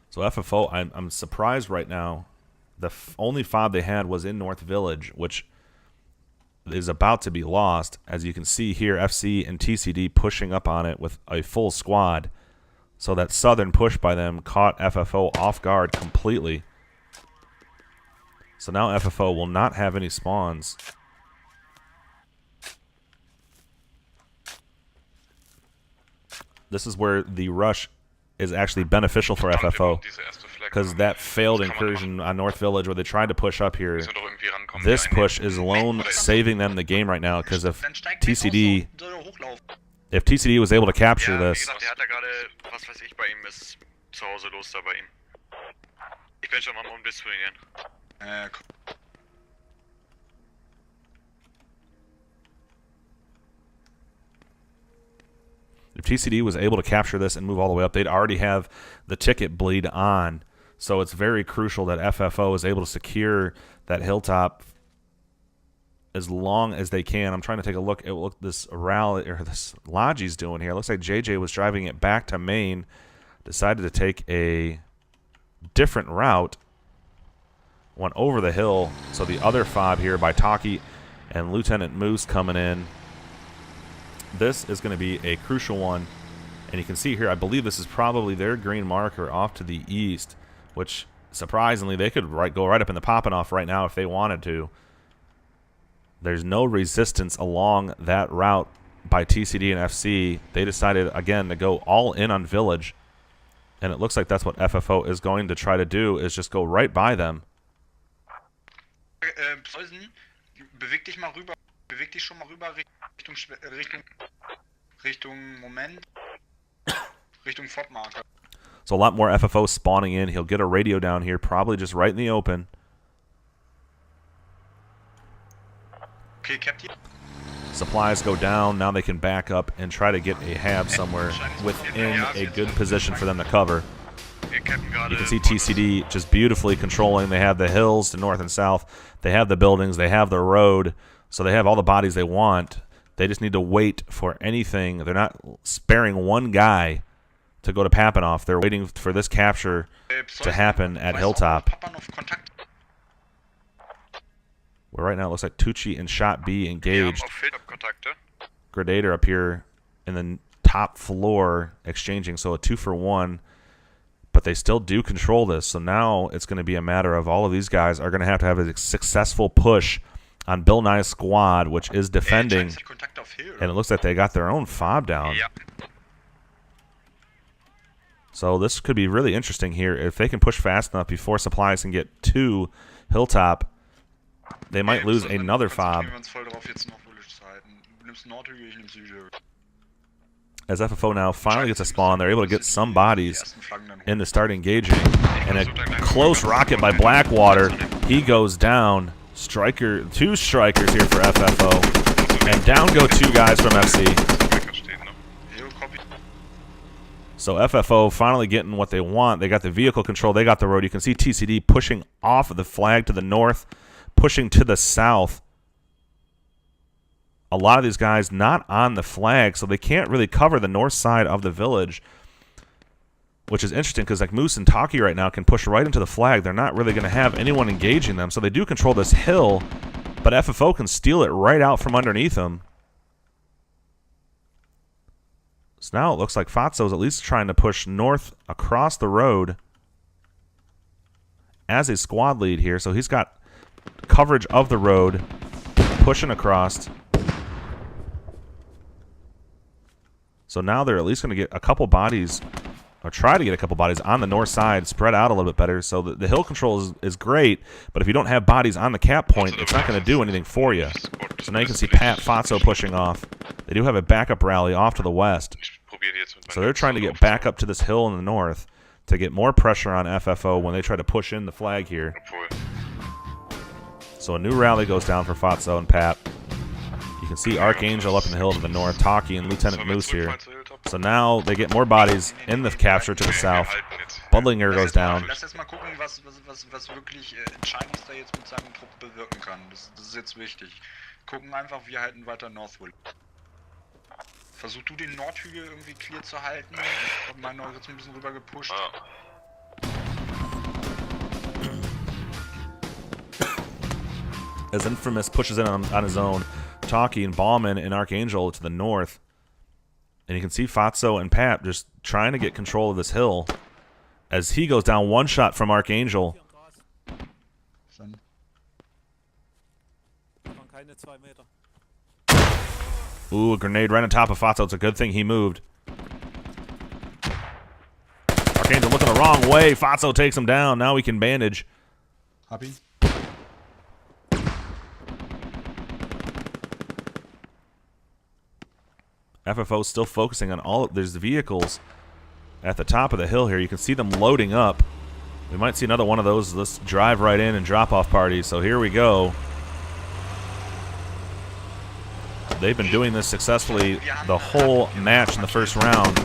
So FFO, I'm surprised right now. The only fob they had was in North Village, which is about to be lost. As you can see here, FC and TcD pushing up on it with a full squad. So that southern push by them caught FFO off guard completely. So now FFO will not have any spawns. This is where the rush is actually beneficial for FFO, because that failed incursion on North Village where they tried to push up here, this push is alone saving them the game right now, because if TcD was able to capture this,
der hat da gerade, was weiß ich, bei ihm ist zu Hause los da bei ihm. Ich bin schon mal um Biss bringen.
if TcD was able to capture this and move all the way up, they'd already have the ticket bleed on. So it's very crucial that FFO is able to secure that hilltop as long as they can. I'm trying to take a look at what this rally or this Logi's doing here. It looks like JJ was driving it back to Maine, decided to take a different route, went over the hill. So the other fob here by Taki and Lieutenant Moose coming in. This is going to be a crucial one. And you can see here, I believe this is probably their green marker off to the east, which surprisingly they could go right up in the Papanoff right now if they wanted to. There's no resistance along that route by TcD and FC. They decided, again, to go all in on Village. And it looks like that's what FFO is going to try to do, is just go right by them.
Preußen, beweg dich mal rüber. Beweg dich schon mal rüber Richtung Moment. Richtung Fobmarker.
So a lot more FFO spawning in. He'll get a radio down here, probably just right in the open.
Okay, Captain.
Supplies go down. Now they can back up and try to get a hab somewhere within a good position for them to cover. You can see TcD just beautifully controlling. They have the hills to north and south. They have the buildings. They have the road. So they have all the bodies they want. They just need to wait for anything. They're not sparing one guy to go to Papanoff. They're waiting for this capture to happen at Hilltop. Where right now it looks like Tucci and Shot B engaged. Gradator up here in the top floor exchanging, so a 2-for-1. But they still do control this, so now it's going to be a matter of all of these guys are going to have a successful push on Bill Nye's squad, which is defending. And it looks like they got their own fob down. So this could be really interesting here. If they can push fast enough before supplies can get to Hilltop, they might lose another fob. as FFO now finally gets a spawn. They're able to get some bodies in to start engaging. And a close rocket by Blackwater. He goes down. Striker, 2 strikers here for FFO. And down go 2 guys from FC. So FFO finally getting what they want. They got the vehicle control. They got the road. You can see TcD pushing off of the flag to the north, pushing to the south. A lot of these guys not on the flag, so they can't really cover the north side of the village, which is interesting because like Moose and Taki right now can push right into the flag. They're not really going to have anyone engaging them, so they do control this hill, but FFO can steal it right out from underneath them. So now it looks like Fatso's at least trying to push north across the road as a squad lead here, so he's got coverage of the road, pushing across. So now they're at least going to get a couple bodies, or try to get a couple bodies on the north side, spread out a little bit better. So the hill control is great, but if you don't have bodies on the cap point, it's not going to do anything for you. So now you can see Pat Fatso pushing off. They do have a backup rally off to the west. So they're trying to get back up to this hill in the north to get more pressure on FFO when they try to push in the flag here. So a new rally goes down for Fatso and Pat. You can see Archangel up in the hill to the north, Taki and Lieutenant Moose here. So now they get more bodies in the capture to the south. Budlinger goes down.
Lass erst mal gucken, was wirklich Chinese da jetzt mit seinen Truppen bewirken kann. Das ist jetzt wichtig. Gucken einfach, wir halten weiter Northwood. Versuch du den Nordhügel irgendwie clear zu halten. Ich hab meinen jetzt ein bisschen rüber gepusht.
As Infamous pushes in on his own, Taki and Ballman and Archangel to the north. And you can see Fatso and Pat just trying to get control of this hill as he goes down one shot from Archangel. Ooh, a grenade right on top of Fatso. It's a good thing he moved. Archangel looking the wrong way. Fatso takes him down. Now we can bandage.
Happy?
FFO still focusing on all of there's vehicles at the top of the hill here. You can see them loading up. We might see another one of those. Let's drive right in and drop off parties. So here we go. They've been doing this successfully the whole match in the first round.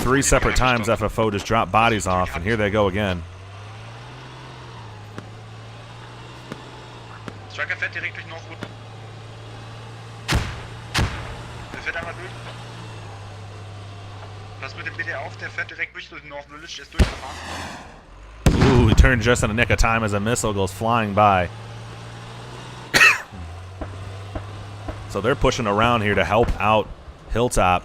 3 separate times FFO just dropped bodies off, and here they go again.
Striker fährt direkt durch Northwood. Der fährt einmal durch. Pass mit dem BD auf, der fährt direkt durch North Village, der ist durchgefahren.
Ooh, he turned just in the nick of time as a missile goes flying by. So they're pushing around here to help out Hilltop.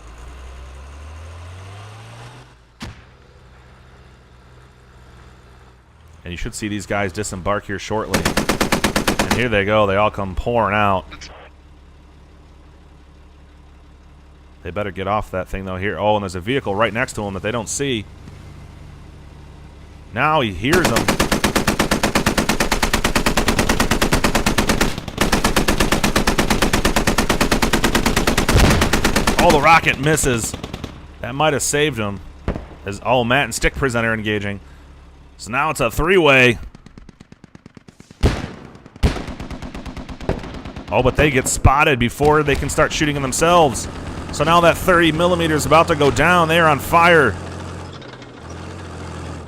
And you should see these guys disembark here shortly. And here they go. They all come pouring out. They better get off that thing, though, here. Oh, and there's a vehicle right next to him that they don't see. Now he hears them. Oh, the rocket misses. That might have saved him. As Matt and Stick Prison are engaging. So now it's a 3-way. Oh, but they get spotted before they can start shooting themselves. So now that 30mm is about to go down. They are on fire.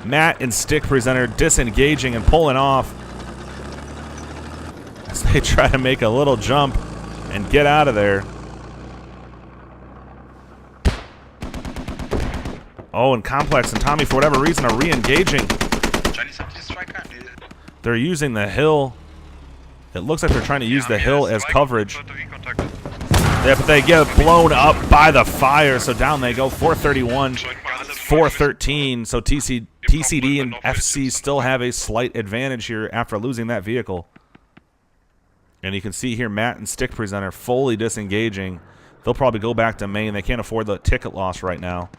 Matt and Stick Presenter disengaging and pulling off as they try to make a little jump and get out of there. Oh, and Complex and Tommy, for whatever reason, are re-engaging. They're using the hill. It looks like they're trying to use the hill as coverage. Yeah, but they get blown up by the fire, so down they go. 431, 413. So TcD and FC still have a slight advantage here after losing that vehicle. And you can see here Matt and Stick Presenter fully disengaging. They'll probably go back to main. They can't afford the ticket loss right now.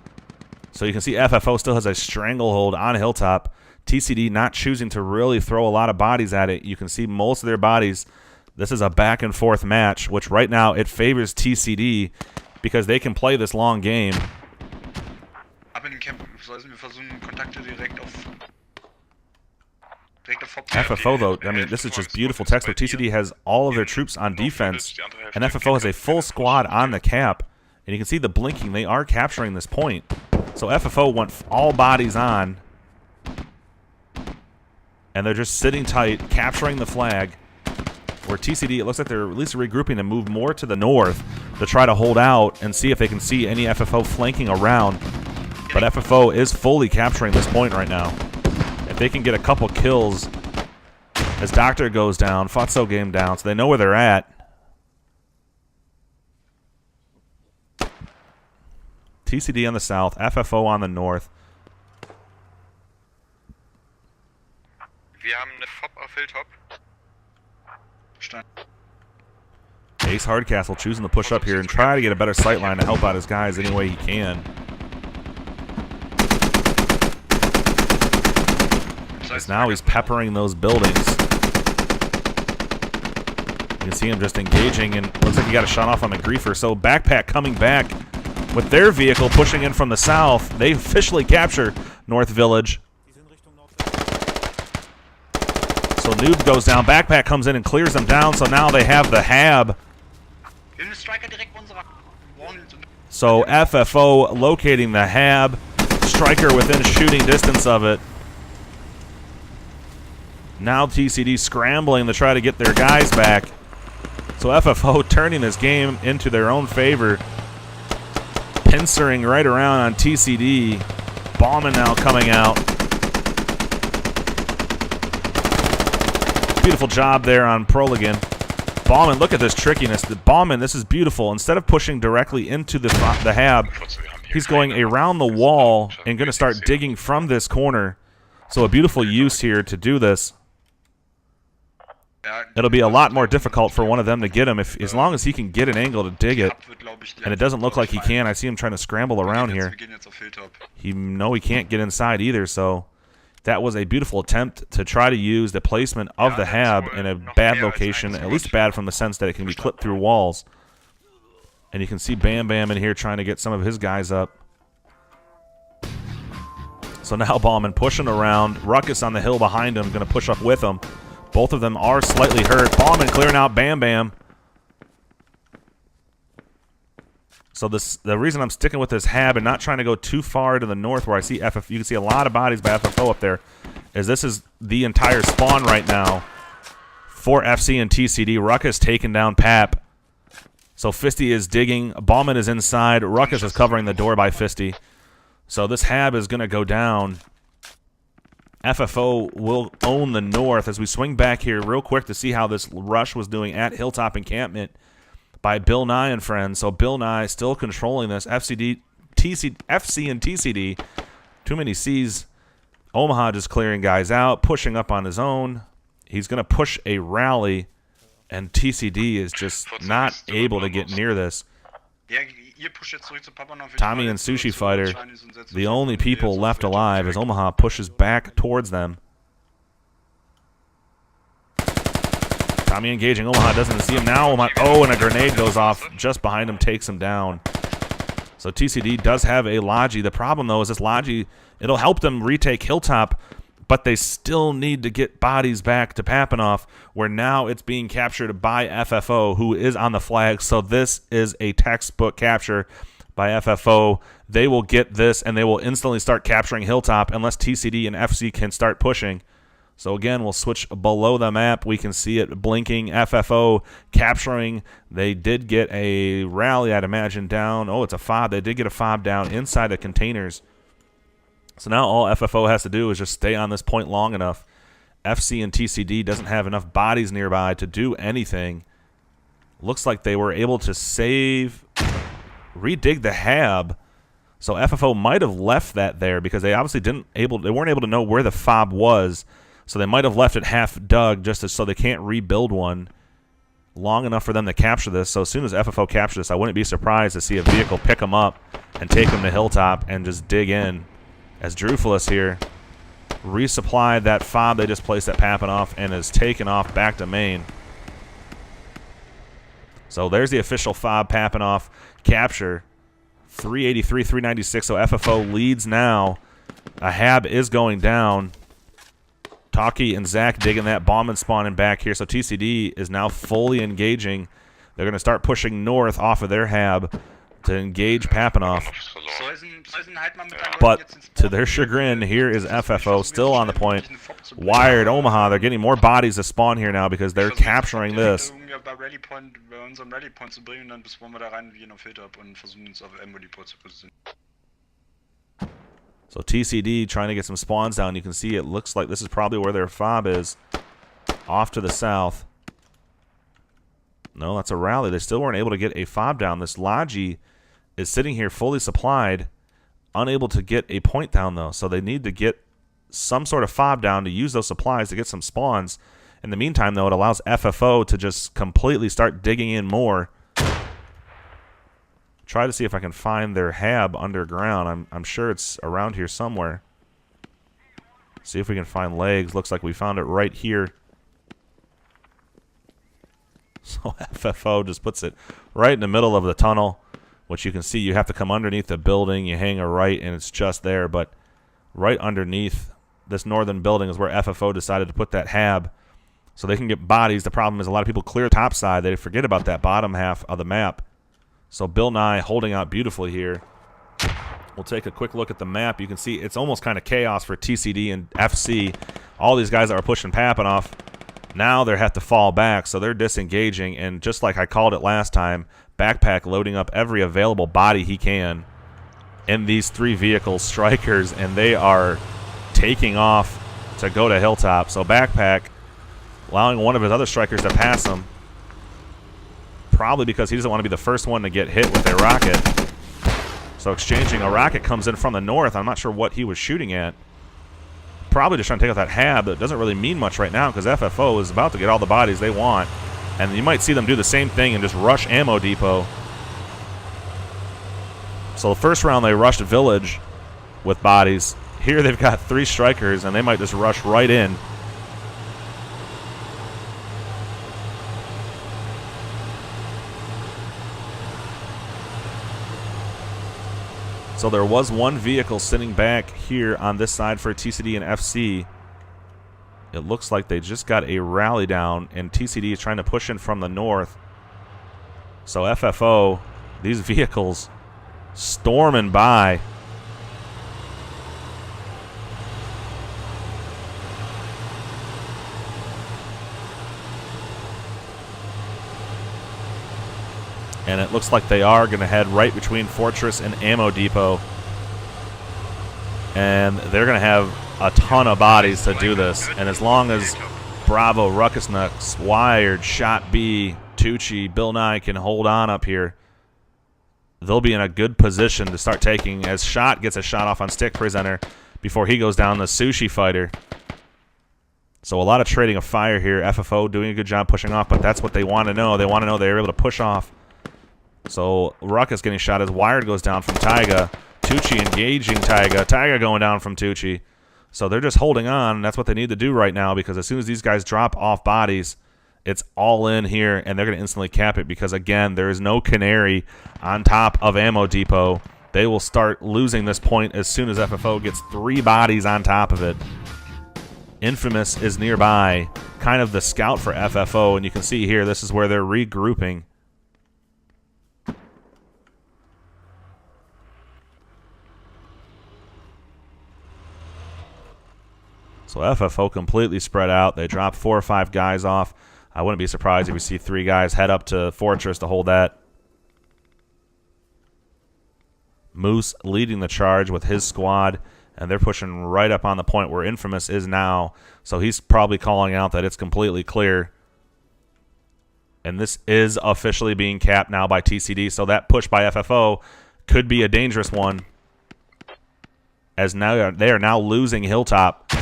So you can see FFO still has a stranglehold on Hilltop. TcD not choosing to really throw a lot of bodies at it. You can see most of their bodies. This is a back-and-forth match, which right now it favors TcD because they can play this long game.
wir versuchen Kontakte direkt auf
FFO, though, I mean, this is just beautiful textbook. TcD has all of their troops on defense, and FFO has a full squad on the cap. And you can see the blinking. They are capturing this point. So FFO went all bodies on. And they're just sitting tight, capturing the flag. Where TcD, it looks like they're at least regrouping and move more to the north to try to hold out and see if they can see any FFO flanking around. But FFO is fully capturing this point right now. If they can get a couple kills as Doctor goes down, Futso game down, so they know where they're at. TcD on the south, FFO on the north.
Wir haben eine FOB auf Hilltop.
Ace Hardcastle choosing to push up here and try to get a better sight line to help out his guys any way he can. As now he's peppering those buildings. You can see him just engaging, and looks like he got a shot off on McGriefer. So Backpack coming back with their vehicle pushing in from the south. They officially capture North Village. So Noob goes down. Backpack comes in and clears them down. So now they have the Hab. So FFO locating the Hab. Striker within shooting distance of it. Now TcD scrambling to try to get their guys back. So FFO turning this game into their own favor. Pincering right around on TcD. Bauman now coming out. Beautiful job there on Proligan. Bauman, look at this trickiness. The Bauman, this is beautiful. Instead of pushing directly into the Hab, he's going around the wall and going to start digging from this corner. So a beautiful use here to do this. It'll be a lot more difficult for one of them to get him as long as he can get an angle to dig it. And it doesn't look like he can. I see him trying to scramble around here. He can't get inside either, so that was a beautiful attempt to try to use the placement of the Hab in a bad location, at least bad from the sense that it can be clipped through walls. And you can see Bam Bam in here trying to get some of his guys up. So now Bauman pushing around. Ruckus on the hill behind him, going to push up with him. Both of them are slightly hurt. Bauman clearing out Bam Bam. So the reason I'm sticking with this Hab and not trying to go too far to the north where I see FFO, you can see a lot of bodies by FFO up there, is this is the entire spawn right now for FC and TcD. Ruckus taking down Pap. So Fisty is digging. Bauman is inside. Ruckus is covering the door by Fisty. So this Hab is going to go down. FFO will own the north as we swing back here real quick to see how this rush was doing at Hilltop Encampment by Bill Nye and friends. So Bill Nye still controlling this. FC and TcD, too many C's. Omaha just clearing guys out, pushing up on his own. He's going to push a rally, and TcD is just not able to get near this. Tommy and Sushi Fighter, the only people left alive as Omaha pushes back towards them. Tommy engaging. Omaha doesn't see him now. Oh, and a grenade goes off just behind him, takes him down. So TcD does have a Logi. The problem, though, is this Logi, it'll help them retake Hilltop, but they still need to get bodies back to Papanoff, where now it's being captured by FFO, who is on the flag. So this is a textbook capture by FFO. They will get this, and they will instantly start capturing Hilltop unless TcD and FC can start pushing. So again, we'll switch below the map. We can see it blinking. FFO capturing. They did get a rally, I'd imagine, down. Oh, it's a fob. They did get a fob down inside the containers. So now all FFO has to do is just stay on this point long enough. FC and TcD doesn't have enough bodies nearby to do anything. Looks like they were able to redig the Hab. So FFO might have left that there because they obviously they weren't able to know where the fob was. So they might have left it half dug just so they can't rebuild one long enough for them to capture this. So as soon as FFO captures this, I wouldn't be surprised to see a vehicle pick them up and take them to Hilltop and just dig in. As Drufulus here resupplied that fob they just placed at Papanoff and is taken off back to main. So there's the official fob Papanoff capture. 383, 396, so FFO leads now A Hab is going down. Taki and Zach digging that bomb and spawning back here. So TcD is now fully engaging. They're going to start pushing north off of their Hab to engage Papanoff. But to their chagrin, here is FFO still on the point. Wired Omaha, they're getting more bodies to spawn here now because they're capturing this. So TcD trying to get some spawns down. You can see it looks like this is probably where their fob is. Off to the south. No, that's a rally. They still weren't able to get a fob down. This Logi is sitting here fully supplied. Unable to get a point down, though. So they need to get some sort of fob down to use those supplies to get some spawns. In the meantime, though, it allows FFO to just completely start digging in more. Try to see if I can find their Hab underground. I'm sure it's around here somewhere. See if we can find legs. Looks like we found it right here. So FFO just puts it right in the middle of the tunnel, which you can see you have to come underneath the building. You hang a right, and it's just there. But right underneath this northern building is where FFO decided to put that Hab so they can get bodies. The problem is a lot of people clear topside. They forget about that bottom half of the map. So Bill Nye holding out beautifully here. We'll take a quick look at the map. You can see it's almost kind of chaos for TcD and FC. All these guys that are pushing Papanoff, now they have to fall back, so they're disengaging. And just like I called it last time, Backpack loading up every available body he can in these 3 vehicles, strikers, and they are taking off to go to Hilltop. So Backpack allowing one of his other strikers to pass him. Probably because he doesn't want to be the first one to get hit with a rocket. So exchanging a rocket comes in from the north. I'm not sure what he was shooting at. Probably just trying to take out that Hab. That doesn't really mean much right now because FFO is about to get all the bodies they want. And you might see them do the same thing and just rush Ammo Depot. So the first round they rushed Village with bodies. Here they've got 3 strikers and they might just rush right in. So there was one vehicle sitting back here on this side for TcD and FC. It looks like they just got a rally down, and TcD is trying to push in from the north. So FFO, these vehicles storming by. And it looks like they are going to head right between Fortress and Ammo Depot. And they're going to have a ton of bodies to do this. And as long as Bravo, Ruckus Nux, Wired, Shot B, Tucci, Bill Nye can hold on up here, they'll be in a good position to start taking, as Shot gets a shot off on Stick Presenter before he goes down the Sushi Fighter. So a lot of trading of fire here. FFO doing a good job pushing off, but that's what they want to know. They want to know they were able to push off. So Ruckus getting shot as Wired goes down from Taiga. Tucci engaging Taiga. Taiga going down from Tucci. So they're just holding on. That's what they need to do right now, because as soon as these guys drop off bodies, it's all in here, and they're going to instantly cap it because, again, there is no canary on top of Ammo Depot. They will start losing this point as soon as FFO gets 3 bodies on top of it. Infamous is nearby, kind of the scout for FFO, and you can see here this is where they're regrouping. So FFO completely spread out. They dropped 4 or 5 guys off. I wouldn't be surprised if we see 3 guys head up to Fortress to hold that. Moose leading the charge with his squad, and they're pushing right up on the point where Infamous is now. So he's probably calling out that it's completely clear. And this is officially being capped now by TcD, so that push by FFO could be a dangerous one, as now they are now losing Hilltop.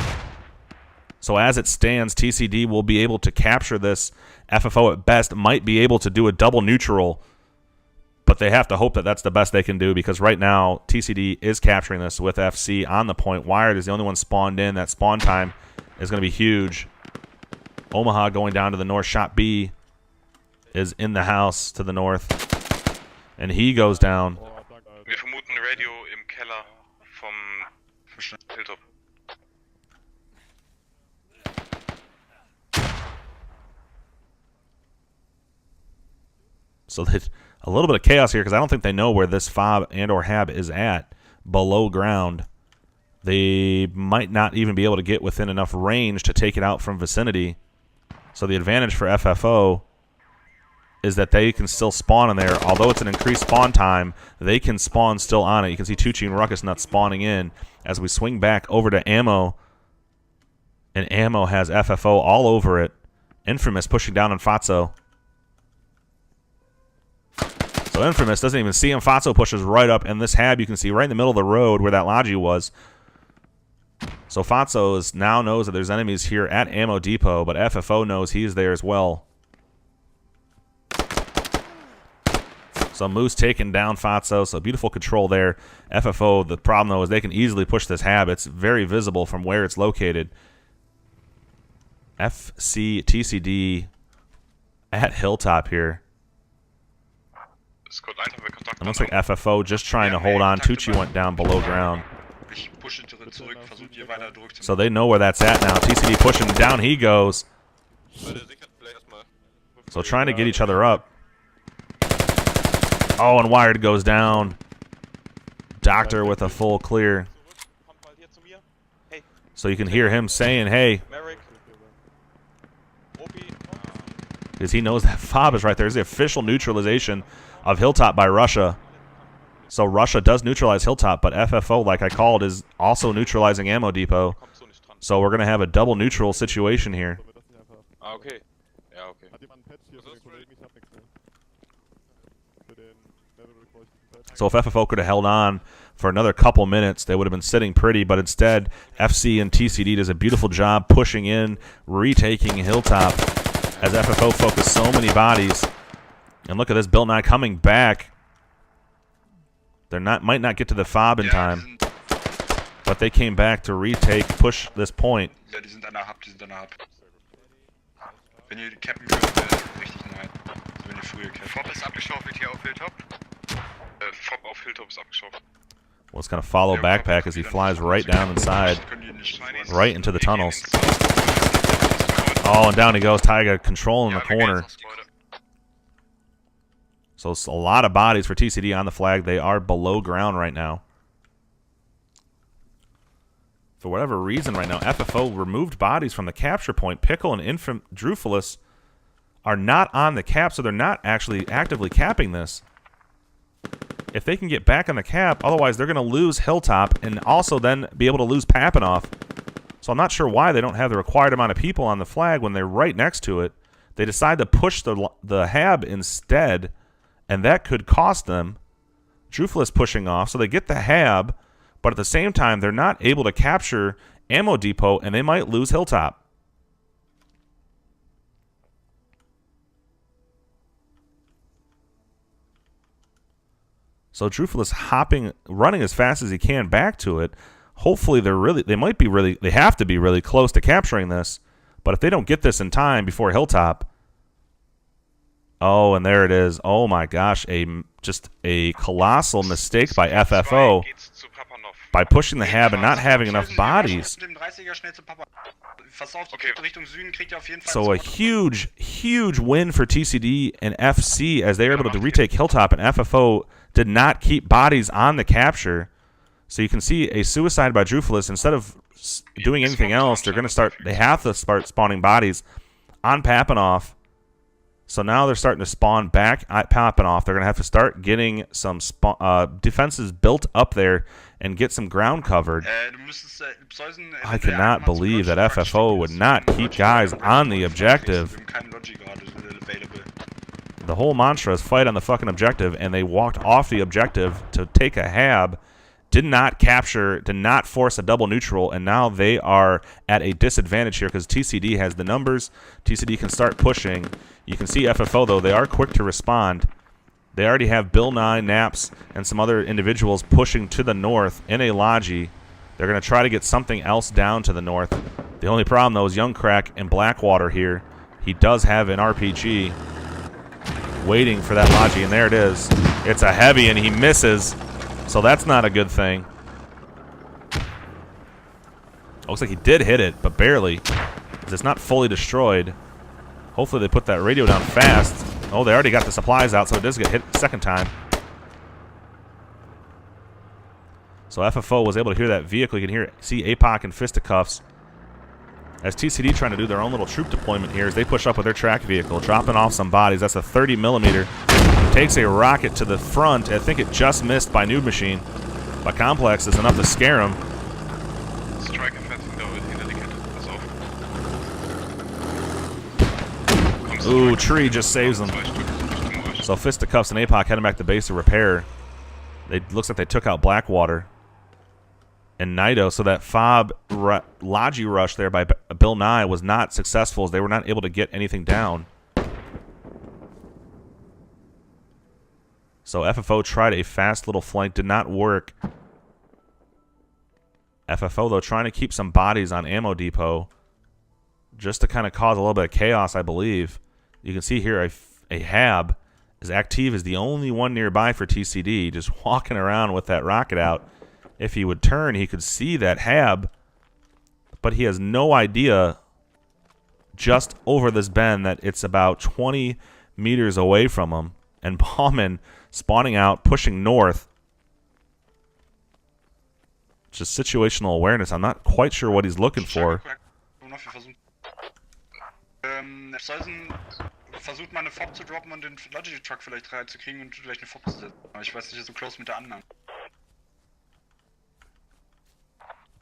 So as it stands, TcD will be able to capture this. FFO at best might be able to do a double neutral, but they have to hope that that's the best they can do, because right now TcD is capturing this with FC on the point. Wired is the only one spawned in. That spawn time is going to be huge. Omaha going down to the north. Shot B is in the house to the north, and he goes down.
Wir vermuten Radio im Keller Hilltop.
So there's a little bit of chaos here because I don't think they know where this fob and or hab is at below ground. They might not even be able to get within enough range to take it out from vicinity. So the advantage for FFO is that they can still spawn in there. Although it's an increased spawn time, they can spawn still on it. You can see Tucci and Ruckus not spawning in as we swing back over to Ammo. And Ammo has FFO all over it. Infamous pushing down on Fatso. So Infamous doesn't even see him. Fatso pushes right up, and this hab you can see right in the middle of the road where that Logi was. So Fatso now knows that there's enemies here at Ammo Depot, but FFO knows he's there as well. So Moose taking down Fatso, so beautiful control there. FFO, the problem though is they can easily push this hab. It's very visible from where it's located. FC TcD at Hilltop here. It looks like FFO just trying to hold on. Tucci went down below ground. So they know where that's at now. TcD pushing down, he goes. So trying to get each other up. Oh, and Wired goes down. Doctor with a full clear. So you can hear him saying, hey. Because he knows that fob is right there. There's the official neutralization of Hilltop by Russia. So Russia does neutralize Hilltop, but FFO, like I called, is also neutralizing Ammo Depot. So we're going to have a double neutral situation here.
Okay. Ja, okay.
So if FFO could have held on for another couple minutes, they would have been sitting pretty, but instead, FC and TcD does a beautiful job pushing in, retaking Hilltop as FFO focused so many bodies. And look at this, Bill Nye coming back. They might not get to the fob in time, but they came back to retake, push this point.
Ja, die sind an der Hub, Wenn ihr cappen würdet, richtig nein. Wenn ihr früher cappt.
Fob ist abgeschaufelt hier auf Hilltop. Fob auf Hilltop ist abgeschaufelt.
Well, it's going to follow Backpack as he flies right down inside, right into the tunnels. Oh, and down he goes. Taiga controlling the corner. So it's a lot of bodies for TcD on the flag. They are below ground right now. For whatever reason right now, FFO removed bodies from the capture point. Pickle and Drufulus are not on the cap, so they're not actually actively capping this. If they can get back on the cap, otherwise they're going to lose Hilltop and also then be able to lose Papanoff. So I'm not sure why they don't have the required amount of people on the flag when they're right next to it. They decide to push the hab instead, and that could cost them. Drufulus pushing off, so they get the hab, but at the same time they're not able to capture Ammo Depot, and they might lose Hilltop. So Drufulus running as fast as he can back to it. Hopefully they have to be really close to capturing this. But if they don't get this in time before Hilltop, oh, and there it is. Oh my gosh, just a colossal mistake by FFO by pushing the hab and not having enough bodies. So a huge, huge win for TcD and FC as they were able to retake Hilltop, and FFO did not keep bodies on the capture. So you can see a suicide by Drufulus. Instead of doing anything else, they have to start spawning bodies on Papanoff. So now they're starting to spawn back at Papanoff. They're going to have to start getting some defenses built up there and get some ground covered. I cannot believe that FFO would not keep guys on the objective. The whole mantra is fight on the fucking objective, and they walked off the objective to take a hab, did not capture, did not force a double neutral, and now they are at a disadvantage here because TcD has the numbers. TcD can start pushing. You can see FFO, though, they are quick to respond. They already have Bill Nye, Naps, and some other individuals pushing to the north in a Logi. They're going to try to get something else down to the north. The only problem, though, is Young Crack and Blackwater here. He does have an RPG waiting for that Logi, and there it is. It's a heavy, and he misses, so that's not a good thing. Looks like he did hit it, but barely. It's not fully destroyed. Hopefully they put that radio down fast. Oh, they already got the supplies out, so it does get hit the second time. So FFO was able to hear that vehicle. You can see APOC and fisticuffs. As TcD trying to do their own little troop deployment here as they push up with their track vehicle, dropping off some bodies. That's a 30 millimeter. Takes a rocket to the front. I think it just missed by Noob Machine. But Complex is enough to scare him. Ooh, Tree just saves him. So fisticuffs and APOC heading back to base to repair. Looks like they took out Blackwater and Nido, so that FOB Logi rush there by Bill Nye was not successful as they were not able to get anything down. So FFO tried a fast little flank, did not work. FFO, though, trying to keep some bodies on Ammo Depot just to kind of cause a little bit of chaos, I believe. You can see here a HAB is active, is the only one nearby for TcD, just walking around with that rocket out. If he would turn, he could see that HAB, but he has no idea just over this bend that it's about 20 meters away from him. And Bauman spawning out, pushing north. Just situational awareness. I'm not quite sure what he's looking for.
Versucht mal eine FOB zu droppen und den Logi Truck vielleicht reinzukriegen und vielleicht eine FOB zu setzen. Aber ich weiß nicht, so close mit der anderen.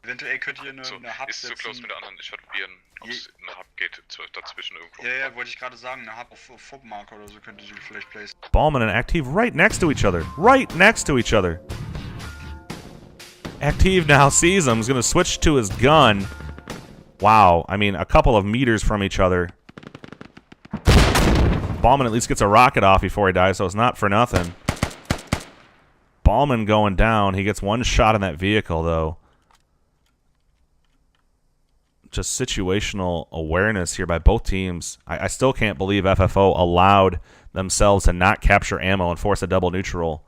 Eventuell könnt ihr eine Hub
ist
setzen.
so close mit der anderen. Ich werde probieren, ob es eine Hub geht dazwischen irgendwo.
Ja, wollte ich gerade sagen. Eine Hub auf FOB-Marker oder so könnt ihr vielleicht placen.
Ballman and Active right next to each other. Right next to each other. Active now sees him. He's going to switch to his gun. Wow. I mean, a couple of meters from each other. Ballman at least gets a rocket off before he dies, so it's not for nothing. Ballman going down. He gets one shot in that vehicle, though. Just situational awareness here by both teams. I still can't believe FFO allowed themselves to not capture ammo and force a double neutral.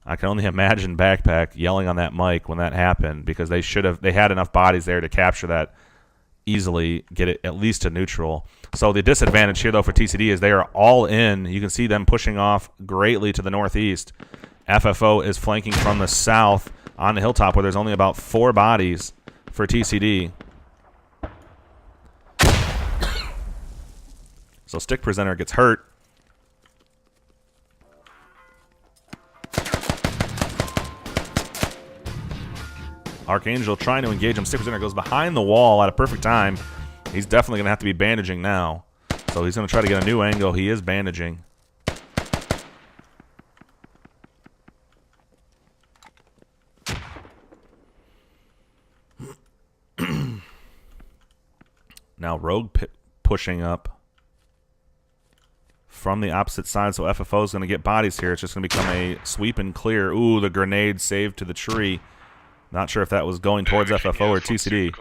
I can only imagine Backpack yelling on that mic when that happened, because they had enough bodies there to capture that easily, get it at least to neutral. So the disadvantage here, though, for TcD is they are all in. You can see them pushing off greatly to the northeast. FFO is flanking from the south on the hilltop where there's only about 4 bodies for TcD. So Stick Presenter gets hurt. Archangel trying to engage him. Stick Presenter goes behind the wall at a perfect time. He's definitely going to have to be bandaging now. So he's going to try to get a new angle. He is bandaging. Now Rogue pushing up from the opposite side, so FFO is going to get bodies here. It's just going to become a sweep and clear. Ooh, the grenade saved to the tree. Not sure if that was going towards FFO or TcD.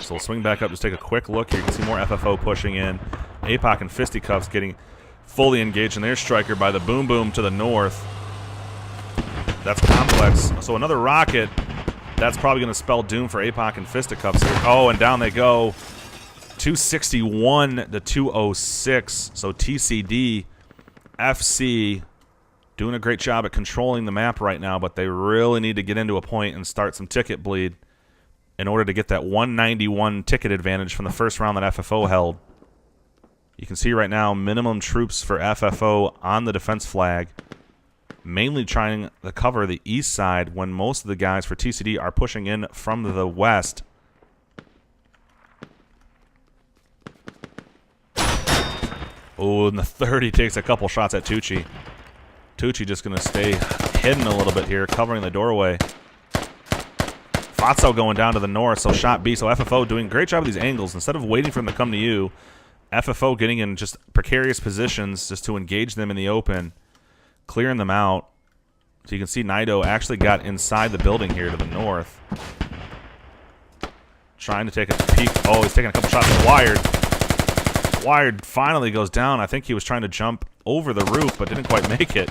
So we'll swing back up, just take a quick look here. You can see more FFO pushing in. APOC and Fisticuffs getting fully engaged in their striker by the Boom Boom to the north. That's Complex. So another rocket. That's probably going to spell doom for APOC and Fisticuffs here. Oh, and down they go. 261 to 206. So TcD, FC, doing a great job at controlling the map right now, but they really need to get into a point and start some ticket bleed in order to get that 191 ticket advantage from the first round that FFO held. You can see right now minimum troops for FFO on the defense flag, mainly trying to cover the east side when most of the guys for TcD are pushing in from the west. Oh, and the 30 takes a couple shots at Tucci. Tucci just going to stay hidden a little bit here, covering the doorway. Fatso going down to the north, so shot B. So FFO doing a great job with these angles. Instead of waiting for them to come to you, FFO getting in just precarious positions just to engage them in the open, clearing them out. So you can see Nido actually got inside the building here to the north. Trying to take a peek. Oh, he's taking a couple shots at Wired. Wired finally goes down. I think he was trying to jump over the roof, but didn't quite make it.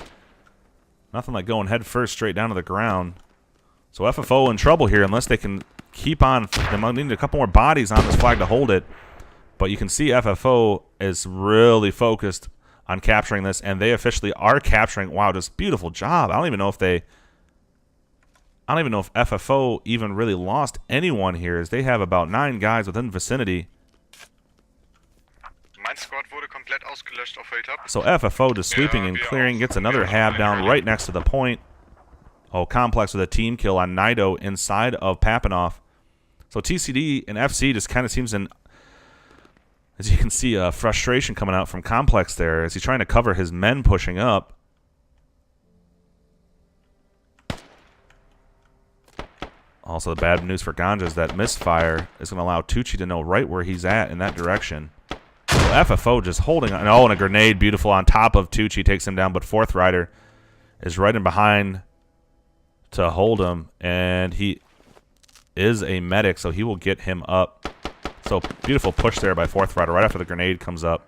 Nothing like going head first straight down to the ground. So FFO in trouble here unless they can keep on. They might need a couple more bodies on this flag to hold it. But you can see FFO is really focused on capturing this, and they officially are capturing. Wow, just beautiful job. I don't even know if FFO even really lost anyone here, as they have about 9 guys within the vicinity. So FFO just sweeping and clearing, gets another hab down right next to the point. Oh, Complex with a team kill on Nido inside of Papanoff. So TcD and FC just kind of seems in, as you can see, frustration coming out from Complex there as he's trying to cover his men pushing up. Also, the bad news for Ganja is that misfire is going to allow Tucci to know right where he's at in that direction. So FFO just holding on. Oh, and a grenade, beautiful, on top of Tucci, takes him down, but Fourth Rider is right in behind to hold him, and he is a medic, so he will get him up. So beautiful push there by Fourth Rider right after the grenade comes up.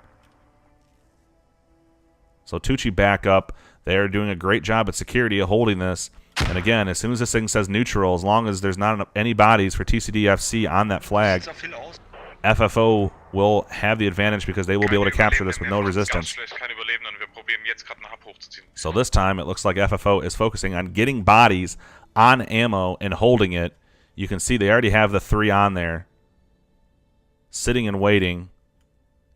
So Tucci back up. They are doing a great job at security of holding this. And again, as soon as this thing says neutral, as long as there's not any bodies for TcD-FC on that flag, FFO will have the advantage because they will be able to capture this with no resistance. So this time it looks like FFO is focusing on getting bodies on ammo and holding it. You can see they already have the 3 on there, sitting and waiting.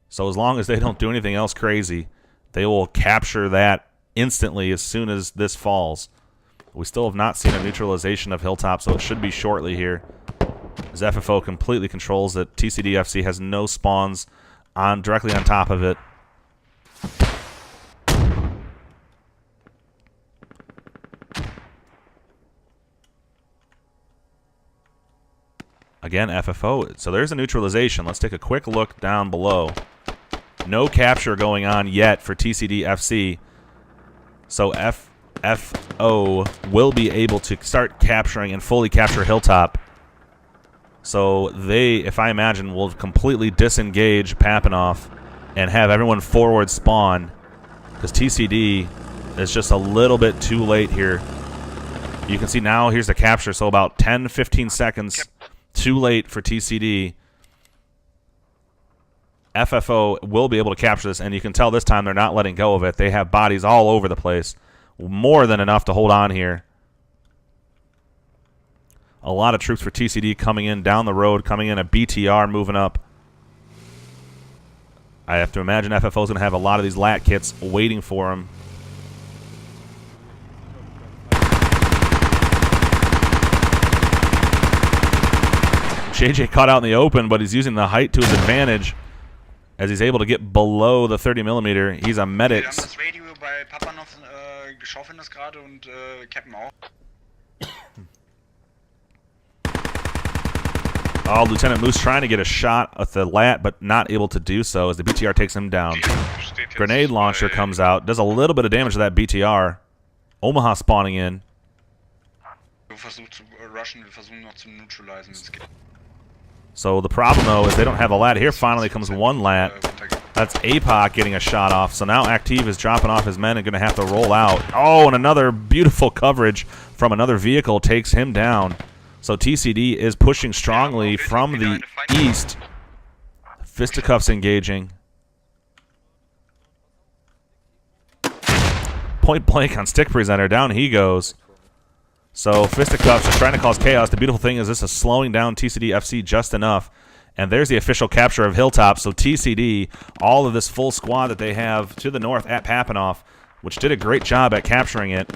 So as long as they don't do anything else crazy, they will capture that instantly as soon as this falls. We still have not seen a neutralization of Hilltop, so it should be shortly here, as FFO completely controls it. TcD-FC has no spawns directly on top of it. Again, FFO. So there's a neutralization. Let's take a quick look down below. No capture going on yet for TcD-FC. So FFO will be able to start capturing and fully capture Hilltop. So they, if I imagine, will completely disengage Papanoff and have everyone forward spawn, because TcD is just a little bit too late here. You can see now here's the capture, so about 10-15 seconds too late for TcD. FFO will be able to capture this, and you can tell this time they're not letting go of it. They have bodies all over the place. More than enough to hold on here. A lot of troops for TcD coming in down the road, coming in, a BTR moving up. I have to imagine FFO is going to have a lot of these lat kits waiting for him. JJ caught out in the open, but he's using the height to his advantage as he's able to get below the 30mm. He's a medic. Oh, Lieutenant Moose trying to get a shot at the lat, but not able to do so as the BTR takes him down. Grenade launcher comes out, does a little bit of damage to that BTR. Omaha spawning in. So the problem, though, is they don't have a lat. Here finally comes one lat. That's APOC getting a shot off. So now Active is dropping off his men and going to have to roll out. Oh, and another beautiful coverage from another vehicle takes him down. So TcD is pushing strongly from the east. Fisticuffs engaging. Point blank on Stick Presenter. Down he goes. So Fisticuffs is trying to cause chaos. The beautiful thing is this is slowing down TcD-FC just enough. And there's the official capture of Hilltop. So TcD, all of this full squad that they have to the north at Papanoff, which did a great job at capturing it,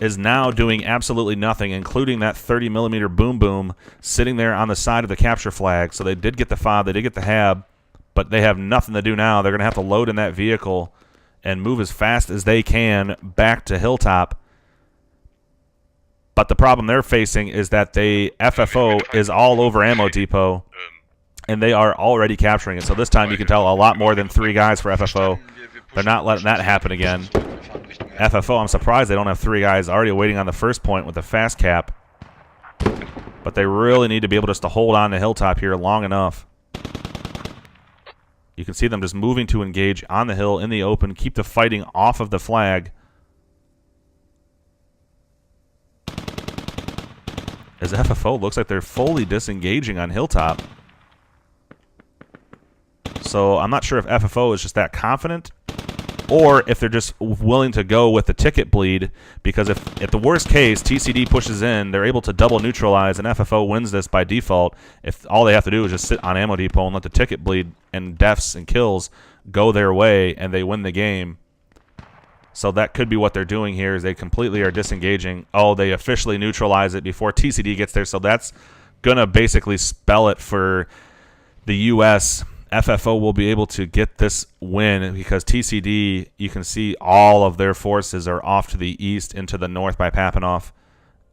is now doing absolutely nothing, including that 30mm boom boom sitting there on the side of the capture flag. So they did get the FOB, they did get the HAB, but they have nothing to do now. They're going to have to load in that vehicle and move as fast as they can back to Hilltop. But the problem they're facing is that FFO is all over Ammo Depot, and they are already capturing it. So this time you can tell a lot more than 3 guys for FFO. They're not letting that happen again. FFO, I'm surprised they don't have 3 guys already waiting on the first point with the fast cap. But they really need to be able just to hold on to Hilltop here long enough. You can see them just moving to engage on the hill in the open, keep the fighting off of the flag. as FFO looks like they're fully disengaging on Hilltop. So I'm not sure if FFO is just that confident or if they're just willing to go with the ticket bleed, because if the worst case TcD pushes in, they're able to double neutralize and FFO wins this by default if all they have to do is just sit on ammo depot and let the ticket bleed and deaths and kills go their way and they win the game. So that could be what they're doing here, is they completely are disengaging. Oh, they officially neutralize it before TcD gets there, so that's going to basically spell it for the U.S. FFO will be able to get this win because TcD, you can see all of their forces are off to the east into the north by Papanoff.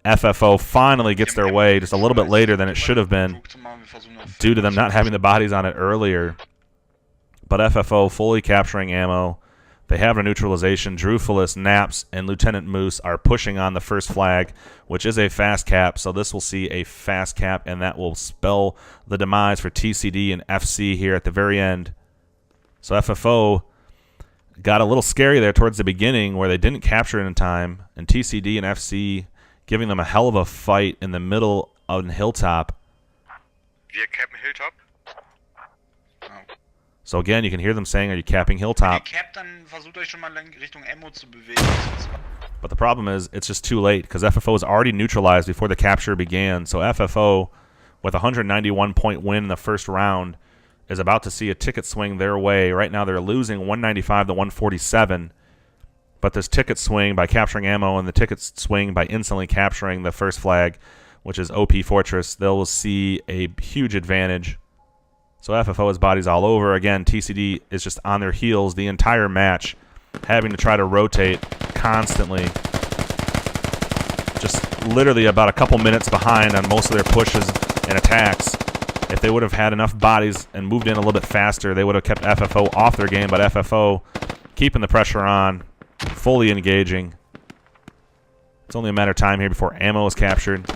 FFO finally gets their way just a little bit later than it should have been due to them not having the bodies on it earlier. But FFO fully capturing ammo. They have a neutralization. Drufulus, Naps, and Lieutenant Moose are pushing on the first flag, which is a fast cap. So this will see a fast cap, and that will spell the demise for TcD and FC here at the very end. So FFO got a little scary there towards the beginning where they didn't capture it in time, and TcD and FC giving them a hell of a fight in the middle of Hilltop.
Wir cappen Hilltop.
So again, you can hear them saying, are you capping Hilltop? But the problem is, it's just too late because FFO is already neutralized before the capture began. So FFO, with a 191-point win in the first round, is about to see a ticket swing their way. Right now they're losing 195 to 147. But this ticket swing by capturing ammo and the ticket swing by instantly capturing the first flag, which is OP Fortress, they'll see a huge advantage. So FFO has bodies all over. Again, TcD is just on their heels the entire match, having to try to rotate constantly. Just literally about a couple minutes behind on most of their pushes and attacks. If they would have had enough bodies and moved in a little bit faster, they would have kept FFO off their game, but FFO keeping the pressure on, fully engaging. It's only a matter of time here before ammo is captured.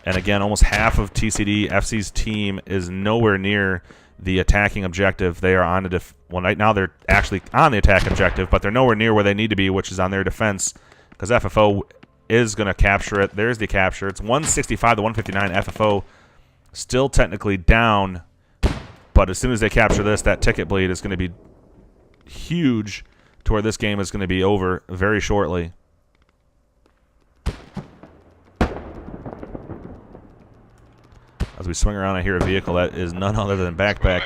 And again, almost half of TcD FC's team is nowhere near the attacking objective. They are on the well, right now they're actually on the attack objective, but they're nowhere near where they need to be, which is on their defense, because FFO is going to capture it. There's the capture. It's 165 to 159. FFO still technically down, but as soon as they capture this, that ticket bleed is going to be huge to where this game is going to be over very shortly. As we swing around, I hear a vehicle that is none other than Backpack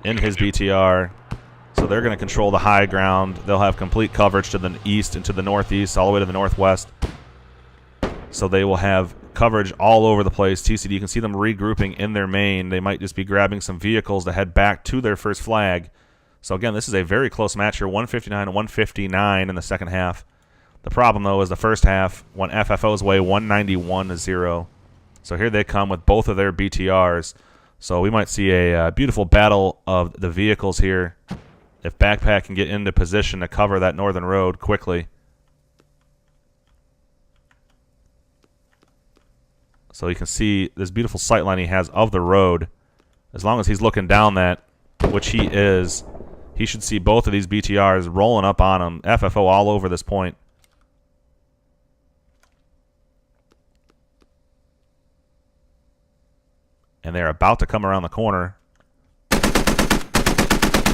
in his BTR. So they're going to control the high ground. They'll have complete coverage to the east and to the northeast, all the way to the northwest. So they will have coverage all over the place. TcD, you can see them regrouping in their main. They might just be grabbing some vehicles to head back to their first flag. So again, this is a very close match here, 159 to 159 in the second half. The problem, though, is the first half went FFO's way, 191 to 0. So here they come with both of their BTRs. So we might see a beautiful battle of the vehicles here if Backpack can get into position to cover that northern road quickly. So you can see this beautiful sightline he has of the road. As long as he's looking down that, which he is, he should see both of these BTRs rolling up on him. FFO all over this point. And they're about to come around the corner.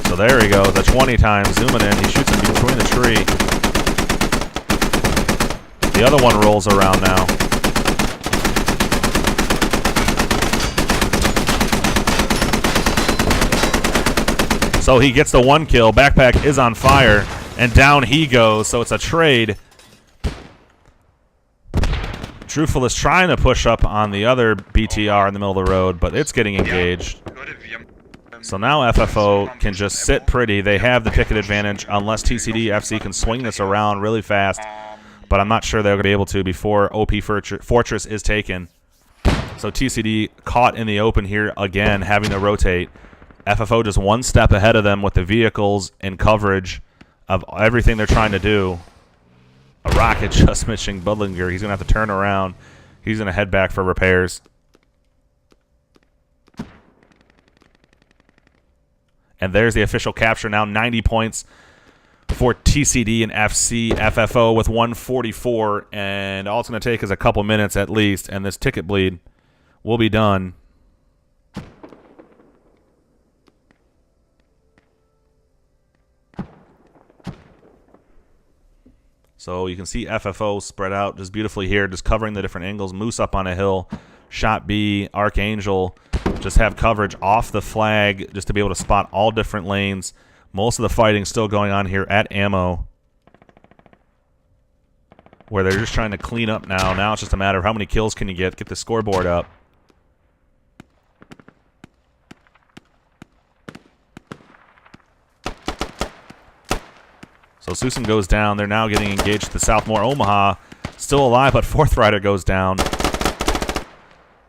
So there he goes, the 20 times, zooming in. He shoots him between the tree. The other one rolls around now. So he gets the one kill. Backpack is on fire, and down he goes. So it's a trade. Truthful is trying to push up on the other BTR in the middle of the road, but it's getting engaged. So now FFO can just sit pretty. They have the ticket advantage unless TcD FC can swing this around really fast, but I'm not sure they're going to be able to before OP Fortress is taken. So TcD caught in the open here again, having to rotate. FFO just one step ahead of them with the vehicles and coverage of everything they're trying to do. A rocket just missing Budlinger. He's going to have to turn around. He's going to head back for repairs. And there's the official capture now, 90 points for TcD and FFO with 144, and all it's going to take is a couple minutes at least, and this ticket bleed will be done. So you can see FFO spread out just beautifully here, just covering the different angles. Moose up on a hill. Shot B, Archangel just have coverage off the flag just to be able to spot all different lanes. Most of the fighting still going on here at Ammo, where they're just trying to clean up now. Now it's just a matter of how many kills can you get the scoreboard up. So Susan goes down. They're now getting engaged to the Southmore. Omaha still alive, but Fourth Rider goes down.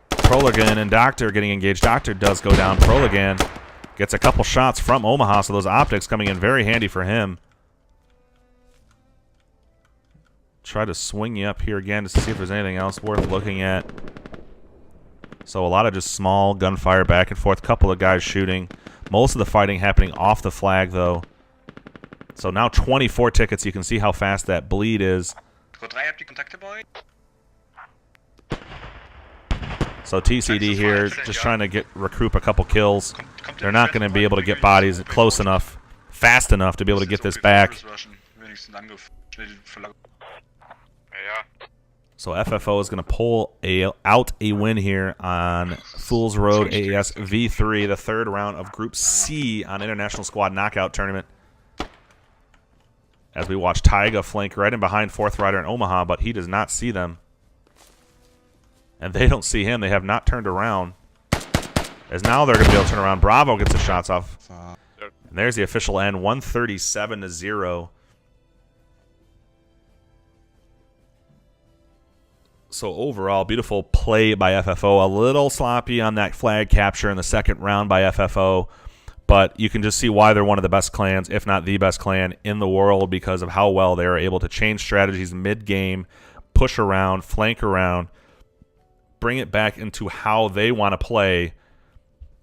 Proligan and Doctor getting engaged. Doctor does go down. Proligan gets a couple shots from Omaha, so those optics coming in very handy for him. Try to swing you up here again to see if there's anything else worth looking at. So a lot of just small gunfire back and forth. Couple of guys shooting. Most of the fighting happening off the flag, though. So now 24 tickets. You can see how fast that bleed is. So TcD here just trying to recoup a couple kills. They're not going to be able to get bodies close enough, fast enough to be able to get this back. So FFO is going to pull out a win here on Fool's Road AES V3, the third round of Group C on International Squad Knockout Tournament. As we watch Taiga flank right in behind Fourth Rider and Omaha, but he does not see them. And they don't see him. They have not turned around. As now they're going to be able to turn around. Bravo gets the shots off. And there's the official end, 137-0. So overall, beautiful play by FFO. A little sloppy on that flag capture in the second round by FFO. But you can just see why they're one of the best clans, if not the best clan in the world, because of how well they are able to change strategies mid-game, push around, flank around, bring it back into how they want to play,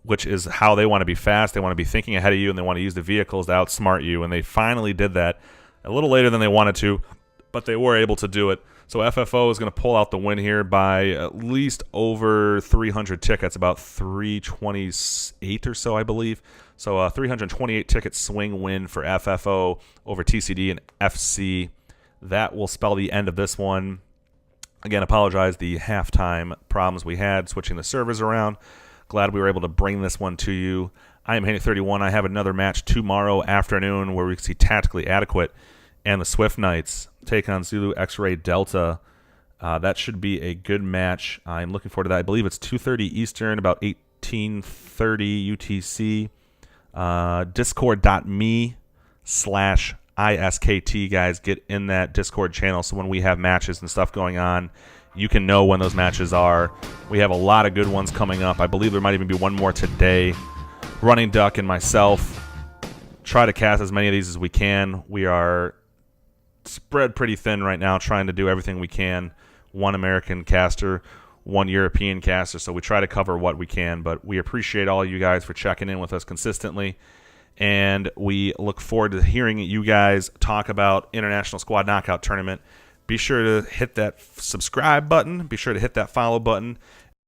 which is how they want to be fast. They want to be thinking ahead of you, and they want to use the vehicles to outsmart you. And they finally did that a little later than they wanted to, but they were able to do it. So FFO is going to pull out the win here by at least over 300 tickets, about 328 or so, I believe. So a 328 ticket swing win for FFO over TcD and FC. That will spell the end of this one. Again, apologize the halftime problems we had switching the servers around. Glad we were able to bring this one to you. I am Haney31. I have another match tomorrow afternoon where we can see Tactically Adequate and the Swift Knights take on Zulu X-Ray Delta. That should be a good match. I'm looking forward to that. I believe it's 2:30 Eastern, about 18:30 UTC. Discord.me/ISKT, guys. Get in that Discord channel so when we have matches and stuff going on, you can know when those matches are. We have a lot of good ones coming up. I believe there might even be one more today. Running Duck and myself try to cast as many of these as we can. We are spread pretty thin right now, trying to do everything we can. One American caster, one European caster, so we try to cover what we can, but we appreciate all you guys for checking in with us consistently, and we look forward to hearing you guys talk about International Squad Knockout Tournament. Be sure to hit that subscribe button, be sure to hit that follow button,